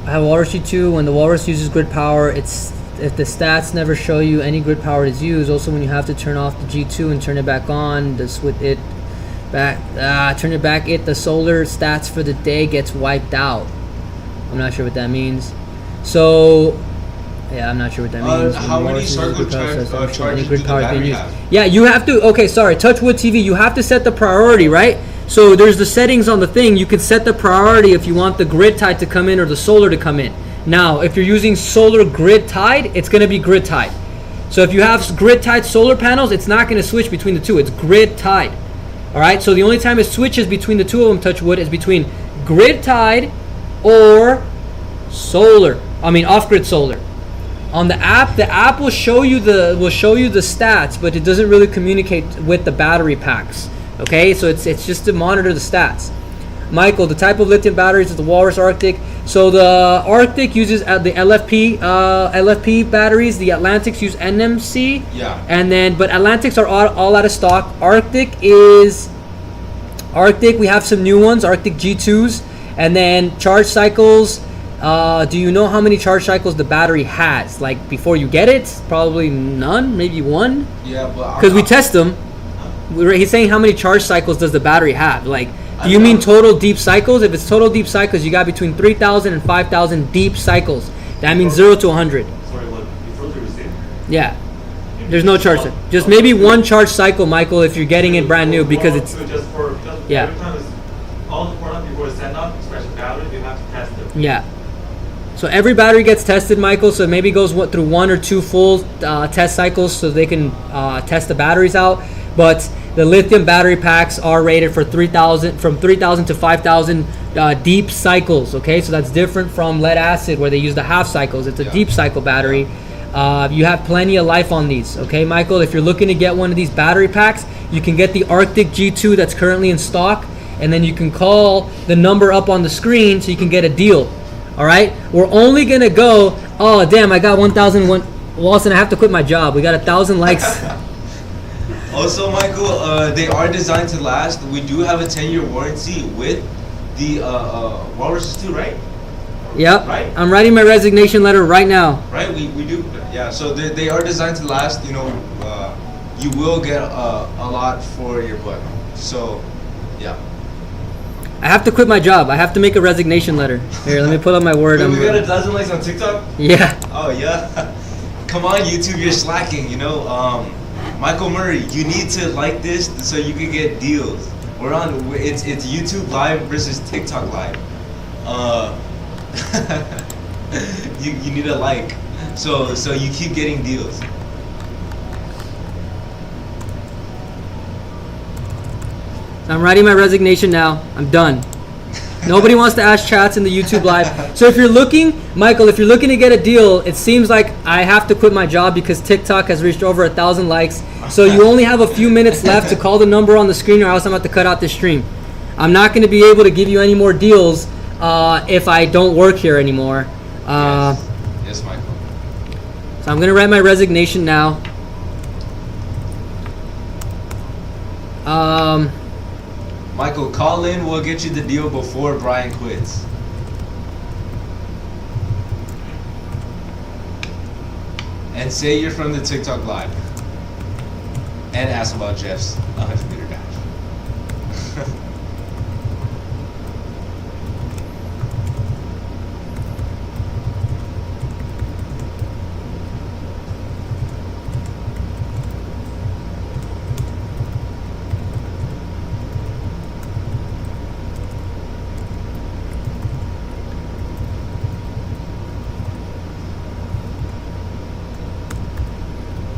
I have Walrus G2. When the Walrus uses grid power, if the stats never show you any grid power is used. Also, when you have to turn off the G2 and turn it back on, the solar stats for the day gets wiped out. I'm not sure what that means. So, yeah, I'm not sure what that means. How many circle charges do the battery have? Yeah, you have to. Okay, sorry. TouchWood TV. You have to set the priority, right? So there's the settings on the thing. You can set the priority if you want the grid tied to come in or the solar to come in. Now, if you're using solar grid tied, it's going to be grid tied. So if you have grid tied solar panels, it's not going to switch between the two. It's grid tied. All right. So the only time it switches between the two of them, TouchWood, is between grid tied or solar. I mean, off-grid solar. On the app will show you the stats, but it doesn't really communicate with the battery packs. Okay, so it's just to monitor the stats. Michael, the type of lithium batteries is the Walrus Arctic. So the Arctic uses the LFP batteries. The Atlantics use NMC. Yeah. And then, but Atlantics are all out of stock. Arctic is Arctic, we have some new ones, Arctic G2s. And then charge cycles. Do you know how many charge cycles the battery has? Like before you get it? Probably none, maybe one. Yeah, but because we test them. He's saying how many charge cycles does the battery have? Like, do you mean total deep cycles? If it's total deep cycles, you got between 3,000 and 5,000 deep cycles. That means 0 to 100. Sorry, what? Before the receipt? Yeah. There's no charge cycle. Just maybe one charge cycle, Michael, if you're getting it brand new, because it's yeah. Every time it's all the product before it's sent out, especially battery, you have to test it. Yeah. So every battery gets tested, Michael. So maybe it goes through 1 or 2 full test cycles so they can test the batteries out. But the lithium battery packs are rated for 3,000 to 5,000 deep cycles. Okay, so that's different from lead acid where they use the half cycles. It's a deep cycle battery. You have plenty of life on these. Okay, Michael. If you're looking to get one of these battery packs, you can get the Arctic G2 that's currently in stock, and then you can call the number up on the screen so you can get a deal. All right, we're only gonna go. Oh damn, I got 1,001. Walson, I have to quit my job. We got 1,000 likes. Also, Michael, they are designed to last. We do have a 10-year warranty with the Walrus 2, right? Yep. Right. I'm writing my resignation letter right now. Right. We do. Yeah. So they are designed to last. You know, you will get a lot for your butt. So, yeah. I have to quit my job. I have to make a resignation letter. Here, let me pull up my word. Wait, we got 1,000 likes on TikTok? Yeah. Oh, yeah. Come on, YouTube, you're slacking, you know. Michael Murray, you need to like this so you can get deals. We're on, it's YouTube Live versus TikTok Live. You need a like. So you keep getting deals. I'm writing my resignation now. I'm done. Nobody wants to ask chats in the YouTube live. So if you're looking, Michael, if you're looking to get a deal, it seems like I have to quit my job because TikTok has reached over 1,000 likes. So you only have a few minutes left to call the number on the screen, or else I'm about to cut out this stream. I'm not going to be able to give you any more deals if I don't work here anymore. Yes, Michael. So I'm going to write my resignation now. Michael, call in. We'll get you the deal before Brian quits. And say you're from the TikTok Live. And ask about Jeff's 100-meter dash.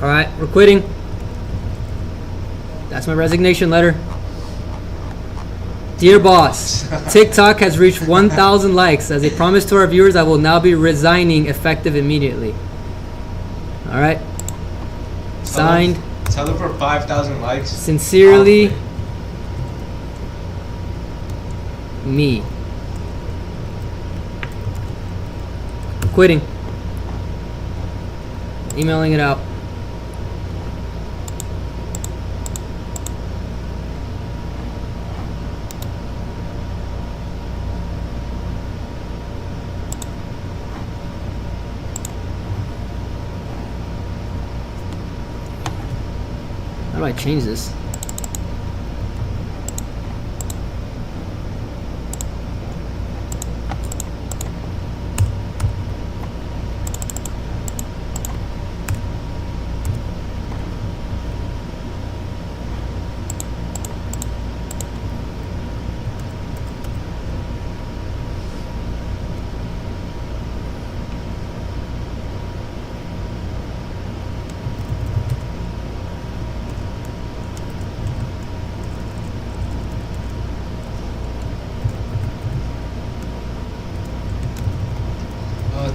All right, we're quitting. That's my resignation letter. Dear boss, TikTok has reached 1,000 likes. As a promise to our viewers, I will now be resigning effective immediately. All right. Signed. Tell them for 5,000 likes. Sincerely, me. I'm quitting. Emailing it out. How do I change this?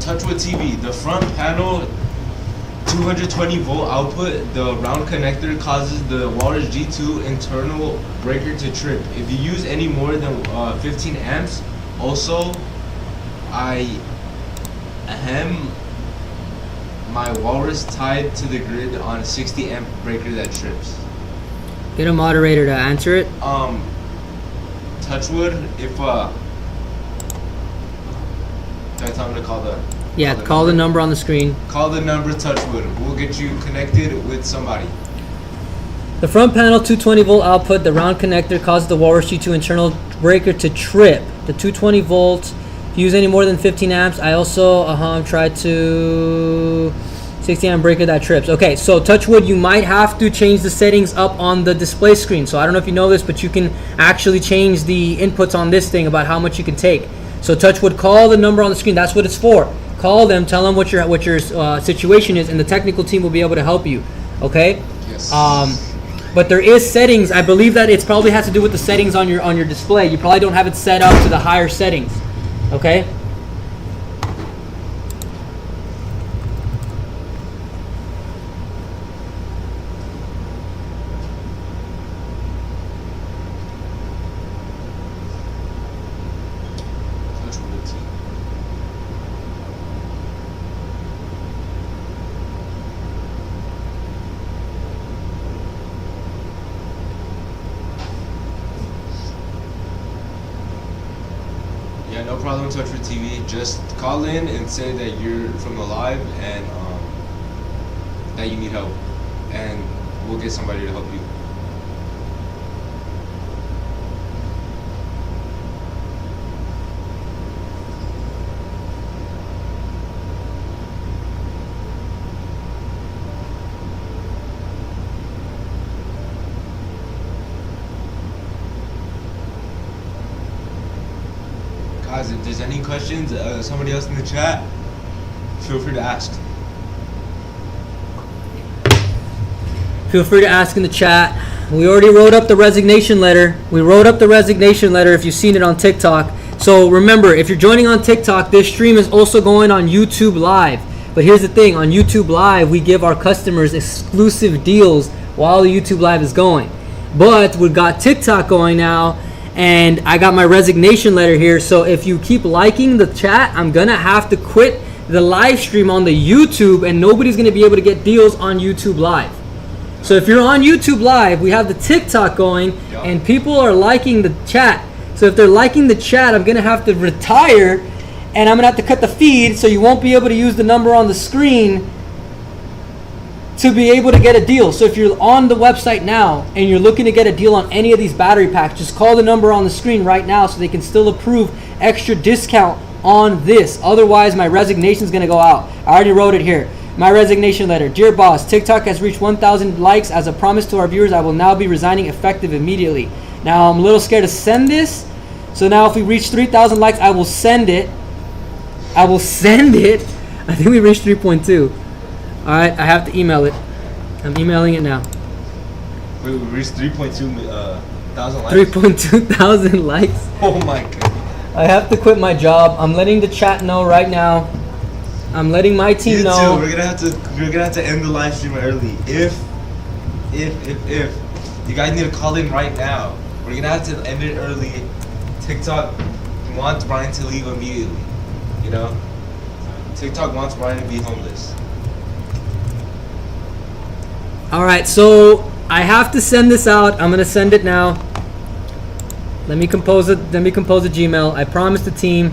TouchWood TV, the front panel 220 volt output, the round connector causes the Walrus G2 internal breaker to trip. If you use any more than 15 amps, also I have my Walrus tied to the grid on a 60 amp breaker that trips. Get a moderator to answer it. Touchwood, if do I tell him to call the? Yeah, call the number on the screen. Call the number, Touchwood. We'll get you connected with somebody. The front panel 220 volt output, the round connector causes the Walrus G2 internal breaker to trip. The 220 volts, if you use any more than 15 amps, I also tried to 60 amp breaker that trips. Okay, so Touchwood, you might have to change the settings up on the display screen. So I don't know if you know this, but you can actually change the inputs on this thing about how much you can take. So Touchwood, call the number on the screen. That's what it's for. Call them, tell them what your situation is, and the technical team will be able to help you. Okay. Yes. But there is settings. I believe that it probably has to do with the settings on your display. You probably don't have it set up to the higher settings. Okay. Yeah, no problem, Touchwood TV. Just call in and say that you're from the live and that you need help, and we'll get somebody to help you. Guys, if there's any questions, somebody else in the chat, feel free to ask. Feel free to ask in the chat. We already wrote up the resignation letter. We wrote up the resignation letter if you've seen it on TikTok. So remember, if you're joining on TikTok, this stream is also going on YouTube Live. But here's the thing, on YouTube Live, we give our customers exclusive deals while the YouTube Live is going. But we've got TikTok going now, and I got my resignation letter here. So if you keep liking the chat, I'm gonna have to quit the live stream on the YouTube, and nobody's gonna be able to get deals on YouTube Live. So if you're on YouTube Live, we have the TikTok going, and people are liking the chat. So if they're liking the chat, I'm gonna have to retire, and I'm gonna have to cut the feed, so you won't be able to use the number on the screen to be able to get a deal. So if you're on the website now and you're looking to get a deal on any of these battery packs, just call the number on the screen right now so they can still approve extra discount on this. Otherwise, my resignation is going to go out. I already wrote it here. My resignation letter. Dear boss, TikTok has reached 1,000 likes. As a promise to our viewers, I will now be resigning effective immediately. Now, I'm a little scared to send this. So now if we reach 3,000 likes, I will send it. I will send it. I think we reached 3.2. All right, I have to email it. I'm emailing it now. We reached 3.2 thousand likes. 3.2 thousand likes. Oh my god. I have to quit my job. I'm letting the chat know right now. I'm letting my team know. We're gonna have to end the live stream early. If you guys need to call in right now, we're gonna have to end it early. TikTok wants Brian to leave immediately. You know, TikTok wants Brian to be homeless. All right, so I have to send this out. I'm gonna send it now. Let me compose it. Let me compose a Gmail. I promised the team.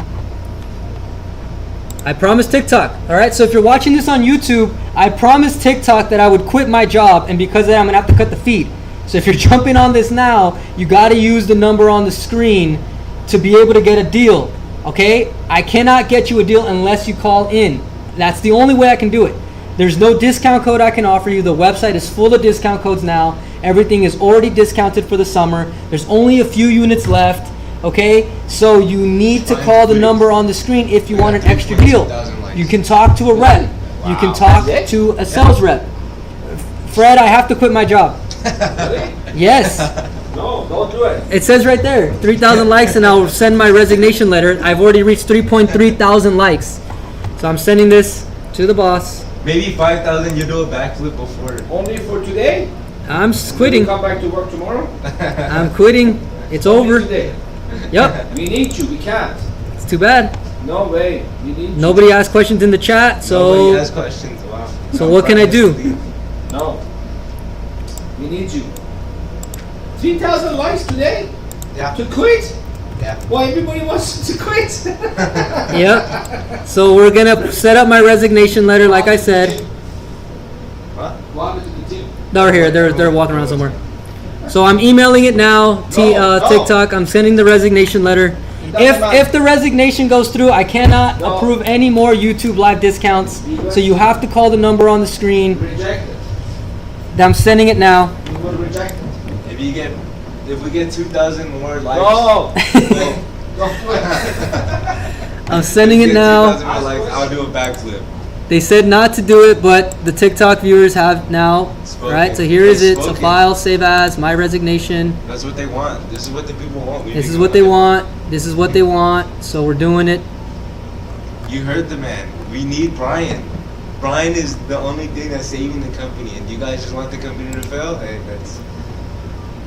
I promised TikTok. All right, so if you're watching this on YouTube, I promised TikTok that I would quit my job, and because of that, I'm gonna have to cut the feed. So if you're jumping on this now, you gotta use the number on the screen to be able to get a deal. Okay? I cannot get you a deal unless you call in. That's the only way I can do it. There's no discount code I can offer you. The website is full of discount codes now. Everything is already discounted for the summer. There's only a few units left. Okay? So you need to call the number on the screen if you want an extra deal. You can talk to a rep. You can talk to a sales rep. Fred, I have to quit my job. Yes. No, don't do it. It says right there, 3,000 likes, and I'll send my resignation letter. I've already reached 3.3 thousand likes. So I'm sending this to the boss. Maybe 5,000, you do a backflip before. Only for today? I'm quitting. You come back to work tomorrow? I'm quitting. It's Only over. Today. Yep. We need you. We can't. It's too bad. No way. We need Nobody you. asked questions in the chat, so. Nobody asked questions. Wow. So what can I do? No. We need you. 3,000 likes today? Yeah. To quit? Yeah. Well, everybody wants to quit. Yep. So we're gonna set up my resignation letter, like I said. What? What happened to the team? They're here. They're walking around somewhere. So I'm emailing it now. TikTok. I'm sending the resignation letter. If the resignation goes through, I cannot approve any more YouTube live discounts. So you have to call the number on the screen. Reject it. I'm sending it now. You will reject it. If we get 2,000 more likes. No. Go I'm sending it now. 2,000 more likes, I'll do a backflip. They said not to do it, but the TikTok viewers have now. Spoken. Right? So here is it. It's a Spoken. file, save as, my resignation. That's what they want. This is what the people want. This is what they want. This is what they want. So we're doing it. You heard the man. We need Brian. Brian is the only thing that's saving the company, and you guys just want the company to fail? Hey,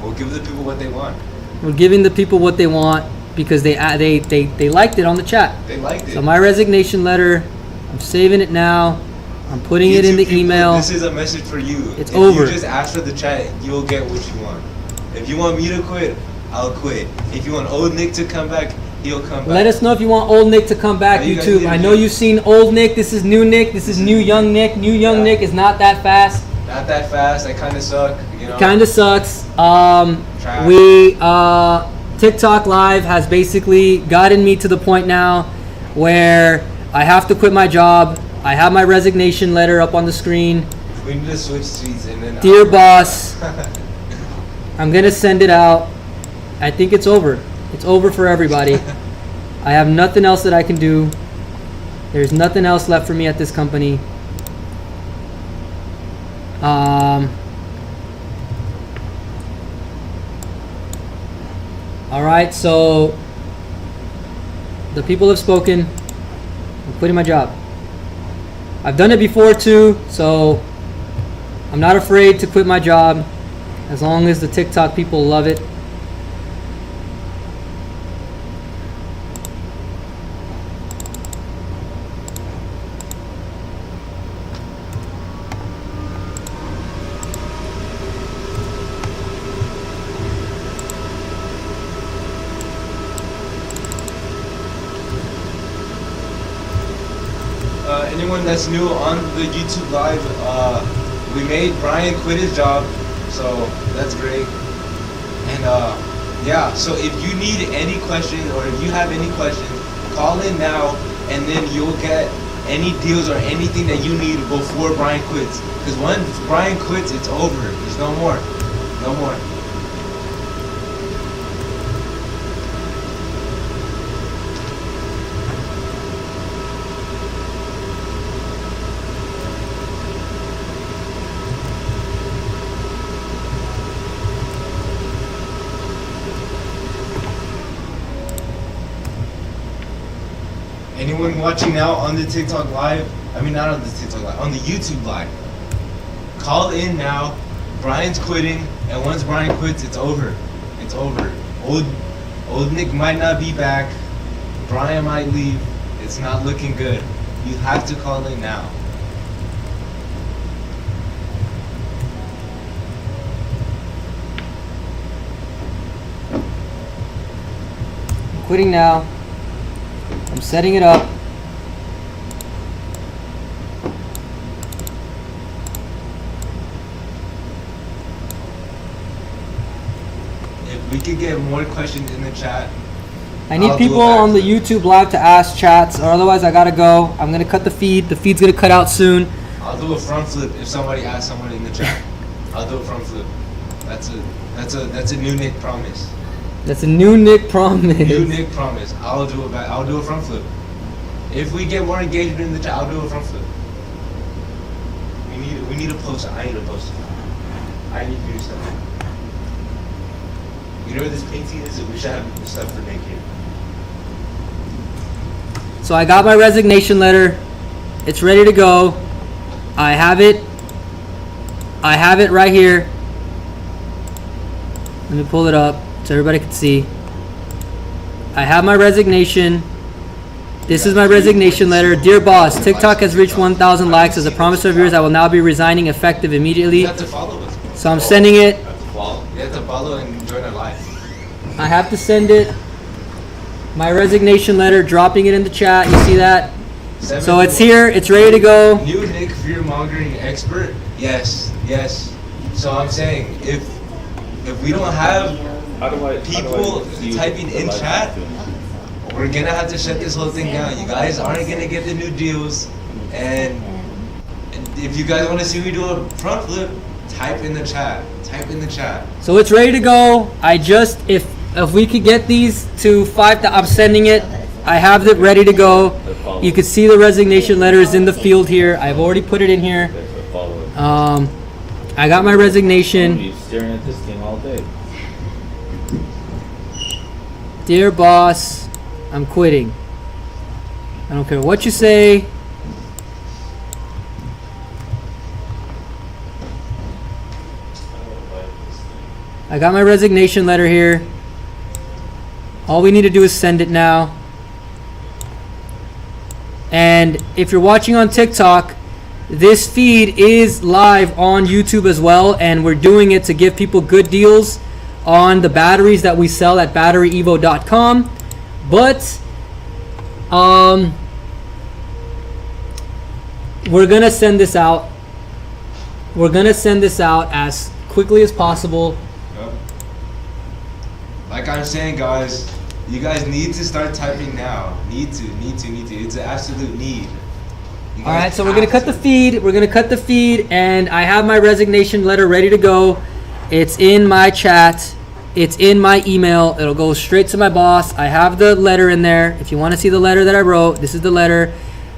we'll give the people what they want. We're giving the people what they want because they liked it on the chat. They liked it. So my resignation letter, I'm saving it now. I'm putting it in the people, email. This is a message for you. It's if over. You just ask for the chat, you'll get what you want. If you want me to quit, I'll quit. If you want old Nick to come back, he'll come back. Let us know if you want old Nick to come back, YouTube. I know you've seen old Nick. This is new Nick. This is new young Nick. New young Nick is not that fast. Not that fast. I kind of suck. You know. Kind of sucks. TikTok Live has basically gotten me to the point now where I have to quit my job. I have my resignation letter up on the screen. We need to switch seats and then. Dear boss, I'm gonna send it out. I think it's over. It's over for everybody. I have nothing else that I can do. There's nothing else left for me at this company. Alright, so the people have spoken. I'm quitting my job. I've done it before too, so I'm not afraid to quit my job as long as the TikTok people love it. Anyone that's new on the YouTube live, we made Brian quit his job, so that's great. And yeah, so if you need any questions or if you have any questions, call in now, and then you'll get any deals or anything that you need before Brian quits. Because once Brian quits, it's over. There's no more. No more. Anyone watching now on the TikTok live, not on the TikTok live, on the YouTube live, call in now. Brian's quitting, and once Brian quits, it's over. It's over. Old Nick might not be back. Brian might leave. It's not looking good. You have to call in now. Quitting now. I'm setting it up. If we could get more questions in the chat. I need people on the YouTube live to ask chats, or otherwise I gotta go. I'm gonna cut the feed. The feed's gonna cut out soon. I'll do a front flip if somebody asks someone in the chat. I'll do a front flip. That's a new Nick promise. That's a new Nick promise. New Nick promise. I'll do a front flip. If we get more engagement in the chat, I'll do a front flip. We need a poster. I need a poster. I need to do stuff. You know where this painting is? We should have the stuff for Nick here. So I got my resignation letter. It's ready to go. I have it. I have it right here. Let me pull it up so everybody can see. I have my resignation. This is my resignation letter. Dear boss, TikTok has reached 1,000 likes. As a promise of yours, I will now be resigning effective immediately. You have to follow us. So I'm sending it. You have to follow and join our live. I have to send it. My resignation letter, dropping it in the chat. You see that? So it's 74. here. It's ready to go. New Nick fear mongering expert. Yes, yes. So I'm saying if we don't have people typing in chat, we're gonna have to shut this whole thing down. You guys aren't gonna get the new deals, and if you guys want to see me do a front flip, type in the chat. Type in the chat. So it's ready to go. I just if we could get these to 5,000, I'm sending it. I have it ready to go. You can see the resignation letters in the field here. I've already put it in here. I got my resignation. You're staring at this thing all day. Dear boss, I'm quitting. I don't care what you say. I got my resignation letter here. All we need to do is send it now. And if you're watching on TikTok, this feed is live on YouTube as well, and we're doing it to give people good deals on the batteries that we sell at BatteryEVO.com. But we're gonna send this out. We're gonna send this out as quickly as possible. Like I'm saying, guys, you guys need to start typing now. Need to. It's an absolute need. All right, so we're gonna cut the feed. We're gonna cut the feed, and I have my resignation letter ready to go. It's in my chat. It's in my email. It'll go straight to my boss. I have the letter in there. If you want to see the letter that I wrote, this is the letter.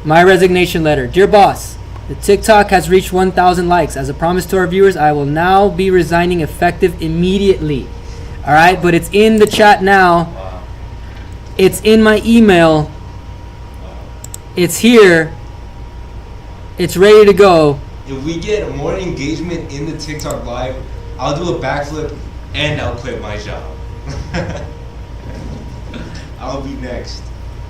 My resignation letter. Dear boss, the TikTok has reached 1,000 likes. As a promise to our viewers, I will now be resigning effective immediately. All right, but it's in the chat now. It's in my email. It's here. It's ready to go. If we get more engagement in the TikTok live, I'll do a backflip and I'll quit my job. I'll be next.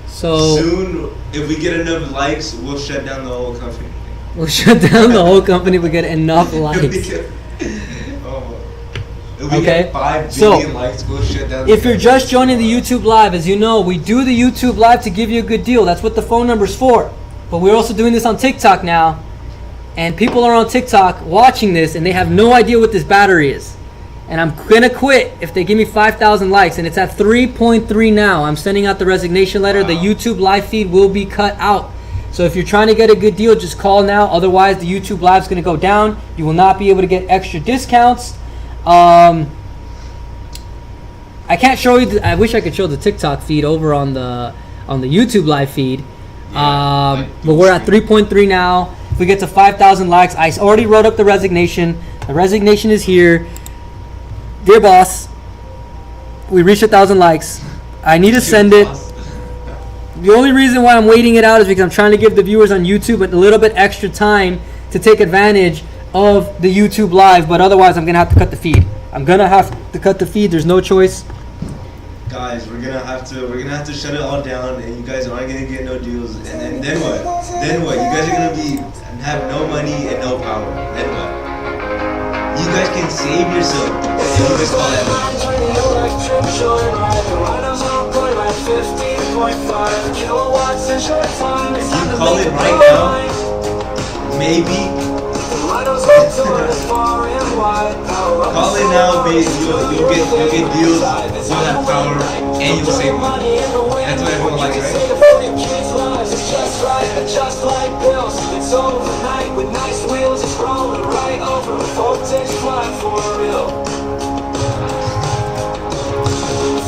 So soon, if we get enough likes, we'll shut down the whole company. We'll shut down the whole company. We get enough likes. If we get 5 billion likes, we'll shut down. If you're just joining the YouTube live, as you know, we do the YouTube live to give you a good deal. That's what the phone number's for. But we're also doing this on TikTok now, and people are on TikTok watching this, and they have no idea what this battery is. And I'm gonna quit if they give me 5,000 likes, and it's at 3.3 now. I'm sending out the resignation letter. Wow. The YouTube live feed will be cut out. So if you're trying to get a good deal, just call now. Otherwise, the YouTube live is gonna go down. You will not be able to get extra discounts. I can't show you. I wish I could show the TikTok feed over on the YouTube live feed. But we're at 3.3 now. If we get to 5,000 likes, I already wrote up the resignation. The resignation is here. Dear boss, we reached 1,000 likes. I need to send it. The only reason why I'm waiting it out is because I'm trying to give the viewers on YouTube a little bit extra time to take advantage of the YouTube live. But otherwise, I'm gonna have to cut the feed. I'm gonna have to cut the feed. There's no choice. Guys, we're gonna have to shut it all down, and you guys aren't gonna get no deals. And then what? Then what? You guys are gonna have no money and no power. Then what? You guys can save yourself. You guys call that money. If you call it right now, maybe. Call it now, baby. You'll get deals. You'll have power, and you'll save money. That's what everyone likes, right? Just like bills, it's overnight with nice wheels. It's rolling right over with voltage flying for real.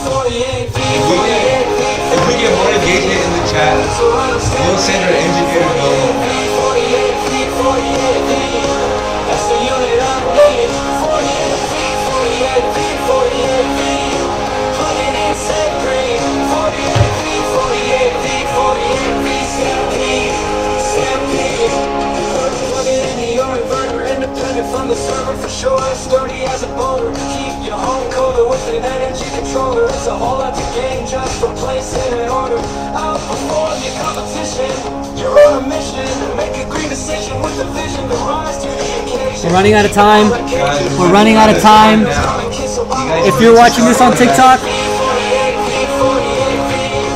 48 feet. If we get more engagement in the chat, we'll send our engineer to go. 48 feet, 48 feet. That's the unit I need. 48 feet, 48 feet, 48 feet. Plugging in set green. 48 feet, 48 feet, 48 feet. Stampede, stampede. Plugging into your inverter, independent from the server for sure. Sturdy as a boulder. Keep your home colder with an energy controller. It's a whole lot to gain just from placing an order. Outperform your competition. You're on a mission to make a green decision with a vision to rise to the occasion. We're running out of time. We're running out of time. If you're watching this on TikTok,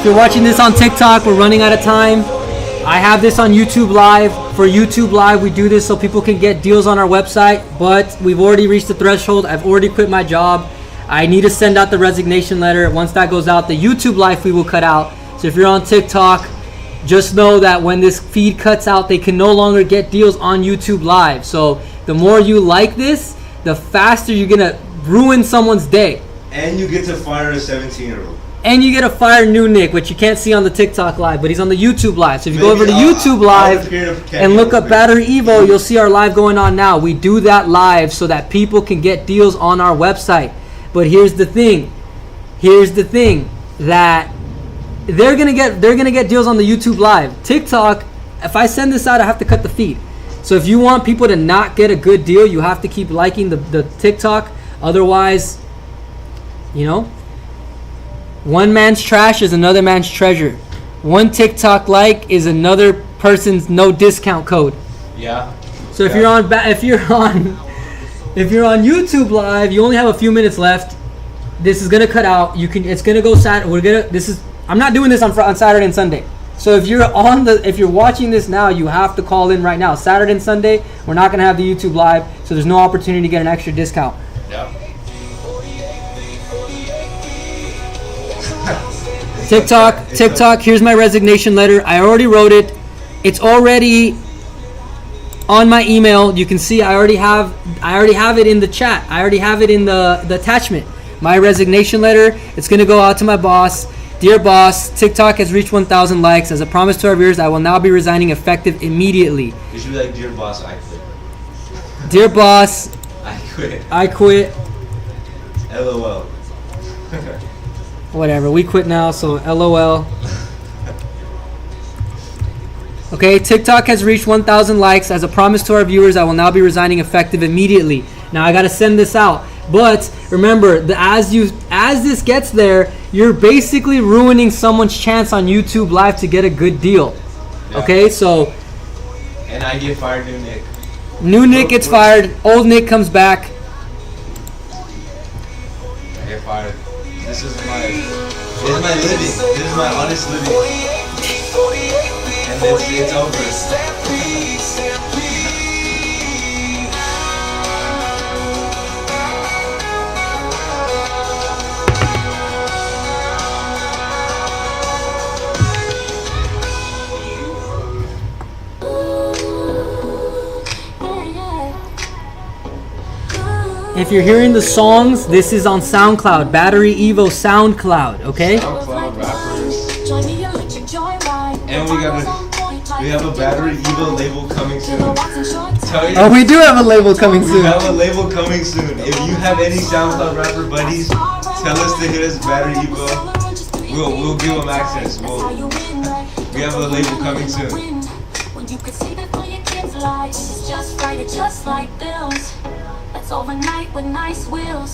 If you're watching this on TikTok, we're running out of time. I have this on YouTube Live. For YouTube Live, we do this so people can get deals on our website, but we've already reached the threshold. I've already quit my job. I need to send out the resignation letter. Once that goes out, the YouTube Live feed will cut out. So if you're on TikTok, just know that when this feed cuts out, they can no longer get deals on YouTube Live. So the more you like this, the faster you're gonna ruin someone's day. And you get to fire a 17-year-old. And you get to fire new Nick, which you can't see on the TikTok Live, but he's on the YouTube Live. So if you go over to YouTube Live and look up BatteryEVO, you'll see our live going on now. We do that live so that people can get deals on our website. But here's the thing. That they're gonna get deals on the YouTube Live. TikTok, if I send this out, I have to cut the feed. So if you want people to not get a good deal, you have to keep liking the TikTok. Otherwise, you know, one man's trash is another man's treasure. One TikTok like is another person's no discount code. Yeah. So if you're on YouTube Live, you only have a few minutes left. This is gonna cut out. It's gonna go I'm not doing this on Saturday and Sunday. So if you're watching this now, you have to call in right now. Saturday and Sunday, we're not gonna have the YouTube Live, so there's no opportunity to get an extra discount. Yeah. TikTok, here's my resignation letter. I already wrote it. It's already on my email. You can see I already have it in the chat. I already have it in the attachment. My resignation letter. It's gonna go out to my boss. Dear boss, TikTok has reached 1,000 likes. As a promise to our viewers, I will now be resigning effective immediately. You should be like, dear boss, I quit. Dear boss, I quit. LOL. Whatever, we quit now, so LOL. Okay, TikTok has reached 1,000 likes. As a promise to our viewers, I will now be resigning effective immediately. Now I gotta send this out. But remember, as this gets there, you're basically ruining someone's chance on YouTube Live to get a good deal. Yeah. Okay, so. And I get fired, new Nick. New Nick gets fired. Old Nick comes back. I get fired. This is my living. This is my honest living. And it's over. If you're hearing the songs, this is on SoundCloud, BatteryEVO SoundCloud, okay? SoundCloud rappers. And we have a BatteryEVO label coming soon. Oh, we do have a label coming soon. We have a label coming soon. If you have any SoundCloud rapper buddies, tell us to hit us BatteryEVO. We'll give them access. We have a label coming soon. When you could see that for your kids' lives, it's just right, it's just like bills. That's overnight with nice wheels.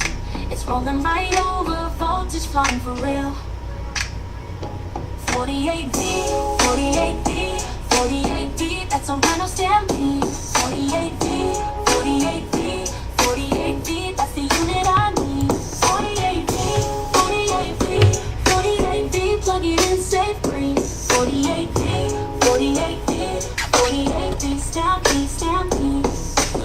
It's rolling right over, voltage flying for real. 48D, 48D, 48D, that's a rhino stampede. 48D, 48D, 48D, that's the unit I need. 48D, 48D, 48D, plug it in, safe green. 48D, 48D, 48D, stampede, stampede.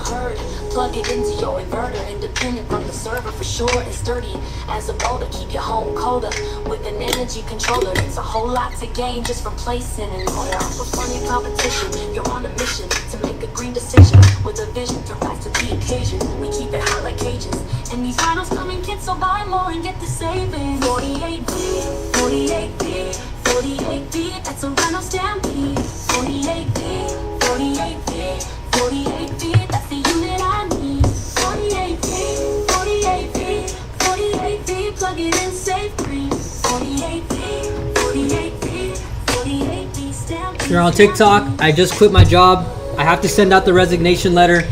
Heard. Plug it into your inverter, independent from the server for sure and sturdy as a boulder. Keep your home colder with an energy controller. It's a whole lot to gain just from placing an order. For funny competition, you're on a mission to make a green decision with a vision to rise to the occasion. We keep it hot like cages, and these finals come in kits, so buy more and get the savings. 48D, 48D, 48D, that's a rhino stampede. 48D, 48D, 48D, that's the unit I need. 48D, 48D, 48D, plug it in, safe green. 48D, 48D, 48D, stamp. If you're on TikTok, I just quit my job. I have to send out the resignation letter.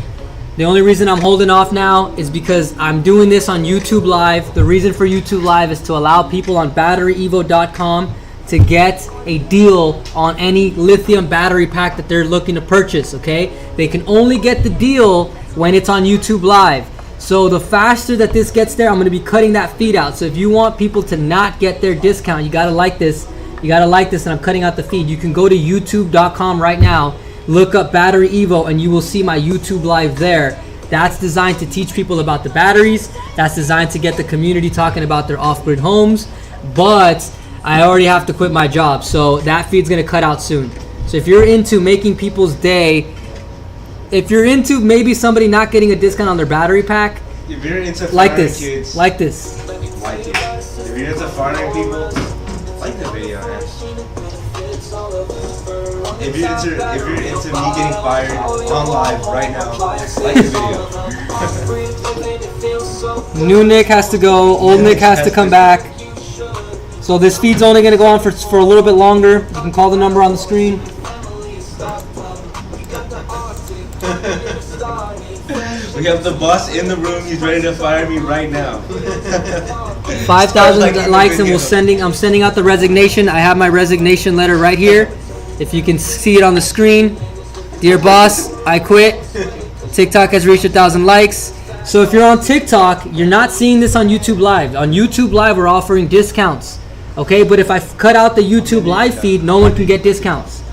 The only reason I'm holding off now is because I'm doing this on YouTube Live. The reason for YouTube Live is to allow people on BatteryEVO.com to get a deal on any lithium battery pack that they're looking to purchase, okay? They can only get the deal when it's on YouTube Live. So the faster that this gets there, I'm gonna be cutting that feed out. So if you want people to not get their discount, you gotta like this. You gotta like this, and I'm cutting out the feed. You can go to youtube.com right now, look up BatteryEVO, and you will see my YouTube live there. That's designed to teach people about the batteries. That's designed to get the community talking about their off-grid homes. But I already have to quit my job, so that feed's gonna cut out soon. So if you're into making people's day, if you're into maybe somebody not getting a discount on their battery pack, if you're into like this, kids, like this. like it. If you're into firing people, like the video, man. If you're into me getting fired on live right now, like the video. New Nick has to go. Old Nick has to come back. So this feed's only going to go on for a little bit longer. You can call the number on the screen. We have the boss in the room. He's ready to fire me right now. 5,000 likes, and I'm sending out the resignation. I have my resignation letter right here. If you can see it on the screen. Dear boss, I quit. TikTok has reached 1,000 likes. So if you're on TikTok, you're not seeing this on YouTube Live. On YouTube Live, we're offering discounts. Okay, but if I cut out the YouTube Live feed, no one can get discounts.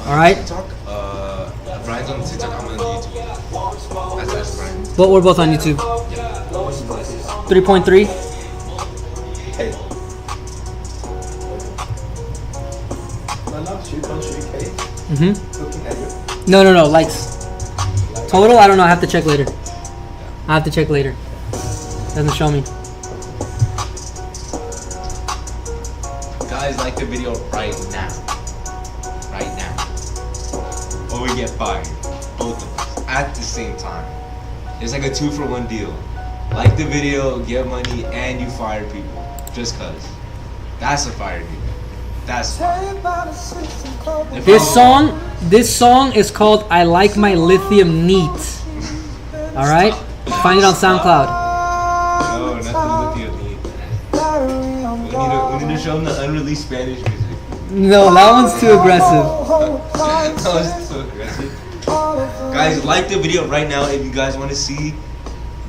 All right? Brian's on TikTok, I'm on YouTube. That's Brian. But we're both on YouTube. 3.3. Hey. Mm-hmm. No, likes. Total, I don't know. I have to check later. Doesn't show me. Guys, like the video right now. Right now. Or we get fired. Both of us. At the same time. It's like a 2-for-1 deal. Like the video, get money, and you fire people. Just cause. That's a fire deal. That's This song is called "I Like My Lithium Neat." All right, find it on SoundCloud. No, not the lithium neat. We need to show them the unreleased Spanish music. No, that one's too aggressive. That was too aggressive. Guys, like the video right now if you guys want to see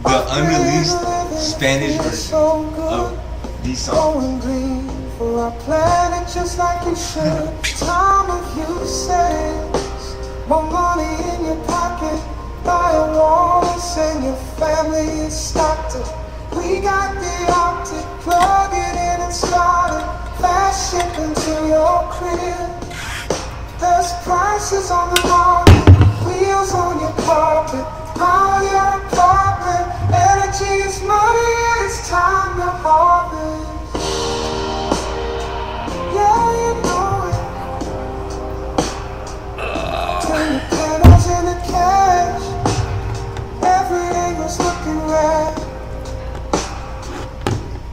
the unreleased Spanish version of these songs. For our planet just like you should. Time of use, more money in your pocket. Buy a walrus and your family is stocked up. We got the Arctic, plug it in and start it. Fast shipping to your crib. There's prices on the market, wheels on your carpet. Power your apartment, energy is money and it's time to harvest. Yeah, you know it. Turn the panels into cash. Every angle's looking red.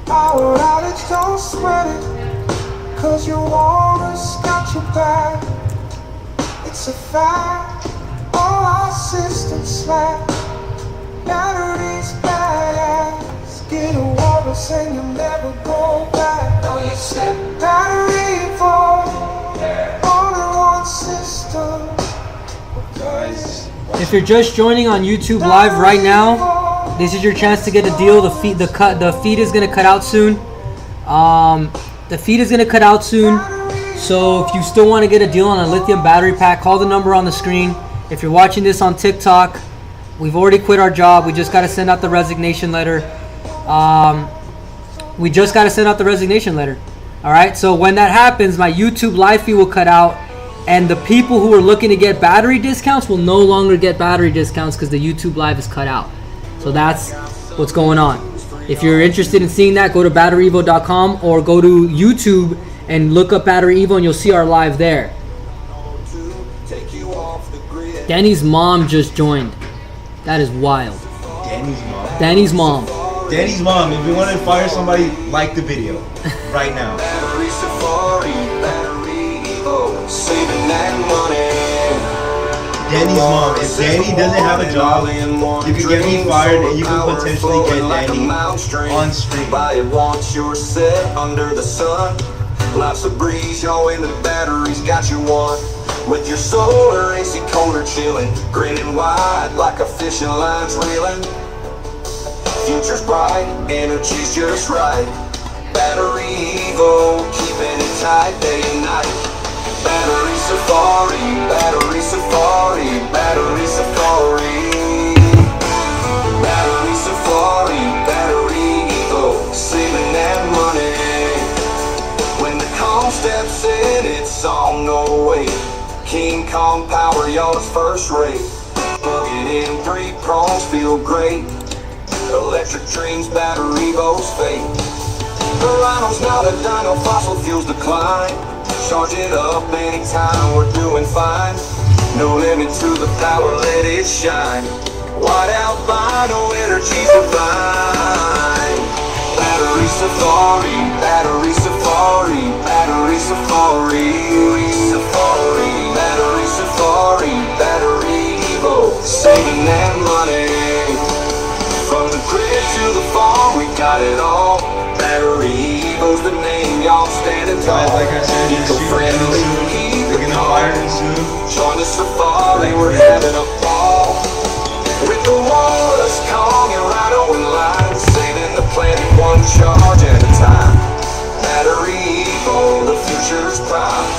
Power outage, don't sweat it. Cause your water's got your back. It's a fact. All our systems slack. Batteries badass. Get a walrus and you'll never go back. No, you said BatteryEVO. All-in-one system. Guys, If you're just joining on YouTube Live right now, this is your chance to get a deal. The feed is gonna cut out soon. So if you still want to get a deal on a lithium battery pack, call the number on the screen. If you're watching this on TikTok, we've already quit our job. We just got to send out the resignation letter. All right, so when that happens, my YouTube live feed will cut out, and the people who are looking to get battery discounts will no longer get battery discounts because the YouTube live is cut out. So that's what's going on. If you're interested in seeing that, go to BatteryEVO.com or go to YouTube and look up BatteryEVO and you'll see our live there. Danny's mom just joined. That is wild. Danny's mom. Danny's mom, if you want to fire somebody, like the video right now. Danny's mom, if Danny doesn't have a job, you can get me fired and you can potentially get Danny on stream. Once you're set under the sun, life's a breeze, yo, and the batteries got you one. With your solar AC cooler chilling, grinning wide like a fishing line's reeling. Future's bright, energy's just right. BatteryEVO, keeping it tight day and night. Battery Safari, Battery Safari, Battery Safari. Battery Safari, BatteryEVO, saving that money. When the calm steps in, it's all no way. King Kong power, y'all is first rate. Plug it in, 3 prongs feel great. Electric dreams, BatteryEVO's fate. The Rhino's not a dyno, fossil fuels decline. Charge it up anytime, we're doing fine. No limit to the power, let it shine. White albino, energy's divine. Battery Safari, Battery Safari, Battery Safari. Safari, Battery Safari, BatteryEVO, saving that money. From the grid to the farm, we got it all. BatteryEVO's the name, y'all standing tall. Like I said, Eco-friendly, they're gonna fire it soon. join the safari, we're having a ball. With the walrus, Kong and Rhino in line, saving the planet one charge at a time. BatteryEVO, the future's prime.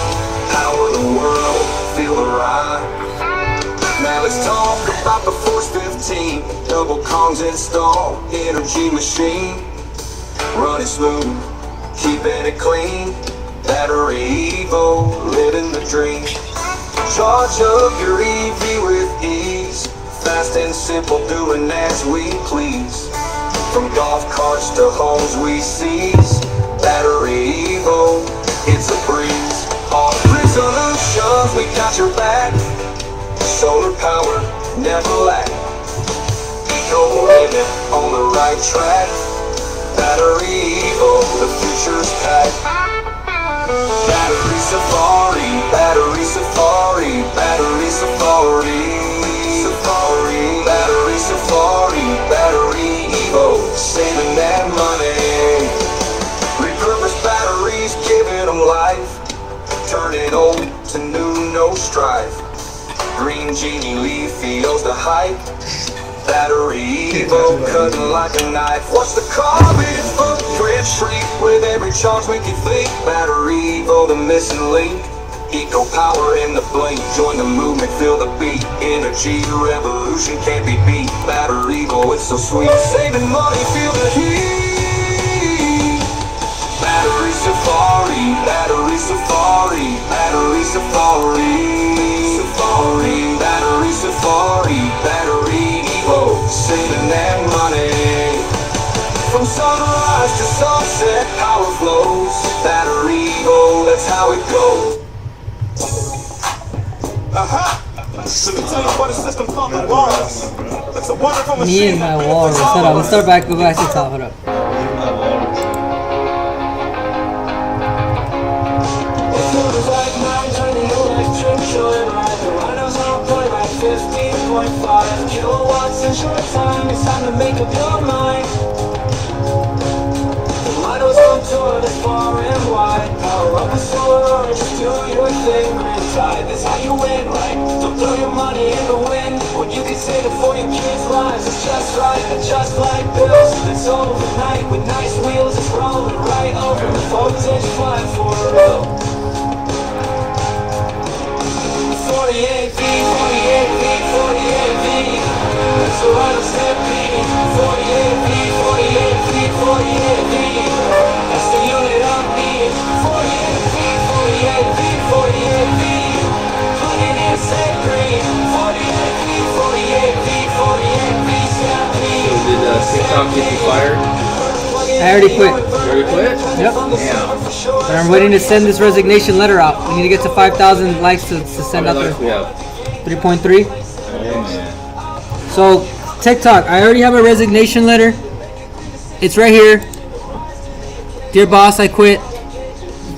Power the world, feel the ride. Now let's talk about the Force 15. Double Kongs installed, energy machine. Running smooth, keeping it clean. BatteryEVO, living the dream. Charge up your EV with ease. Fast and simple, doing as we please. From golf carts to homes we seize. BatteryEVO, it's a breeze. All grid solutions, we got your back. Solar power, never lack. Eco living on the right track. BatteryEVO, the future's packed. Battery Safari, Battery Safari, Battery Safari. Safari, Battery Safari, BatteryEVO, saving that money. Repurpose batteries, giving them life. Turning old to new, no strife. Green Genie Leaf feels the hype. BatteryEVO, cutting like a knife. Watch the carbon footprint shrink with every charge we can think. BatteryEVO, the missing link. Eco power in the blink. Join the movement, feel the beat. Energy revolution can't be beat. BatteryEVO, it's so sweet. Saving money, feel the heat. Battery Safari, Battery Safari, Battery Safari. Safari, Battery Safari, BatteryEVO, saving that money. From sunrise to sunset, power flows. BatteryEVO, that's how it goes. Me and my walrus. Hold on, let's start back. Go back to the top. Hold up. Kilowatts in short time, it's time to make up your mind. The Rhino's on tour that's far and wide. Power up a solar or just do your thing. Grid tide, that's how you win, right? Don't throw your money in the wind. What you can save it for your kids' lives is just right. And just like bills, it's overnight with nice wheels. It's rolling right over the voltage, flying for real. 48 feet, 48 feet, 48 feet. That's the Rhino stampede. 48 feet, 48 feet, 48 feet. That's the unit of need. 48 feet, 48 feet, 48 feet. Plug it in, say green. 48 feet, 48 feet, 48 feet. Stampede. So did TikTok get you fired? I already quit. You already quit? Yep. Damn. And I'm waiting to send this resignation letter out. We need to get to 5,000 likes to send How out many the likes we have? 3.3. Oh man. So TikTok, I already have a resignation letter. It's right here. Dear boss, I quit.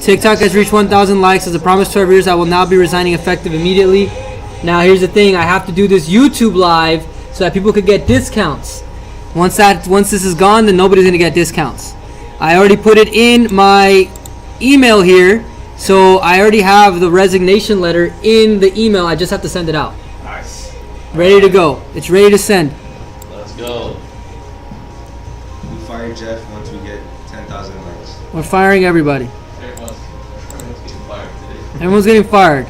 TikTok has reached 1,000 likes. As a promise to our viewers, I will now be resigning effective immediately. Now here's the thing, I have to do this YouTube live so that people could get discounts. Once this is gone, then nobody's gonna get discounts. I already put it in my email here, so I already have the resignation letter in the email. I just have to send it out. Nice. Ready to go. It's ready to send. Let's go. We fire Jeff once we get 10,000 likes. We're firing everybody. Everyone's getting fired today. Everyone's getting fired.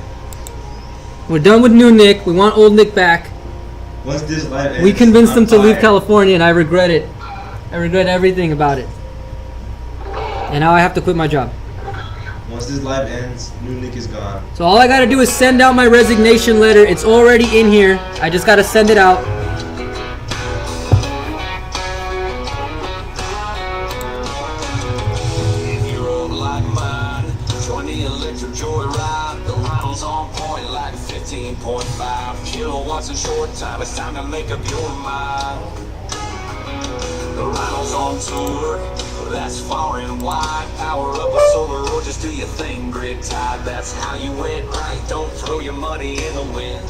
We're done with new Nick. We want old Nick back. Once this live ends, We convinced I'm him to leave fired. California, and I regret it. I regret everything about it. And now I have to quit my job. Once this live ends, new Nick is gone. So all I gotta do is send out my resignation letter. It's already in here. I just gotta send it out. If you're old like mine, join the electric joyride. The rhymes on point like 15.5 kilowatts in short time. It's time to make up your mind. The rhinos on tour, that's far and wide. Power up a solar or just do your thing, grid tied. That's how you went right. Don't throw your money in the wind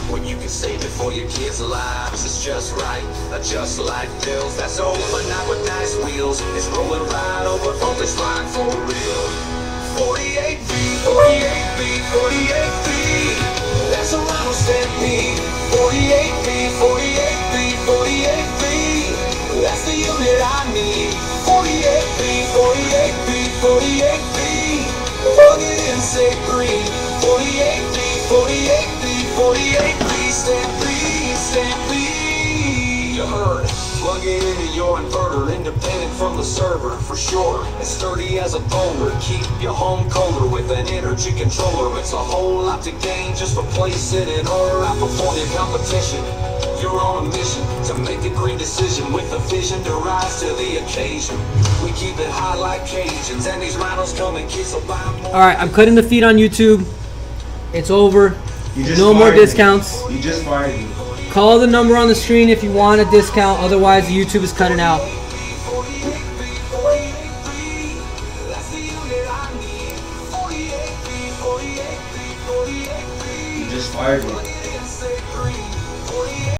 when you can save it for your kids' lives. It's just right, just like bills. That's overnight with nice wheels. It's rolling right over voltage line for real. 48 feet, 48 feet, 48 feet. That's a rhino stampede. 48 feet, 48 feet, 48 feet. That's the unit I need. 48 feet, 48 feet, 48 feet. Plug it in, say green. 48 feet, 48 feet, 48 feet. Stampede, stampede. You heard. Plug it into your inverter, independent from the server, for sure. As sturdy as a boulder, keep your home colder with an energy controller. It's a whole lot to gain, just replace it in order. Outperform your competition. You're on a mission to make a great decision with a vision to rise to the occasion. We keep it high like Cajuns, and these rhinos come and kiss a buy more. All right, I'm cutting the feed on YouTube. It's over. You just No more fired me. discounts. You just fired me. Call the number on the screen if you want a discount. Otherwise, YouTube is cutting out. You just fired me.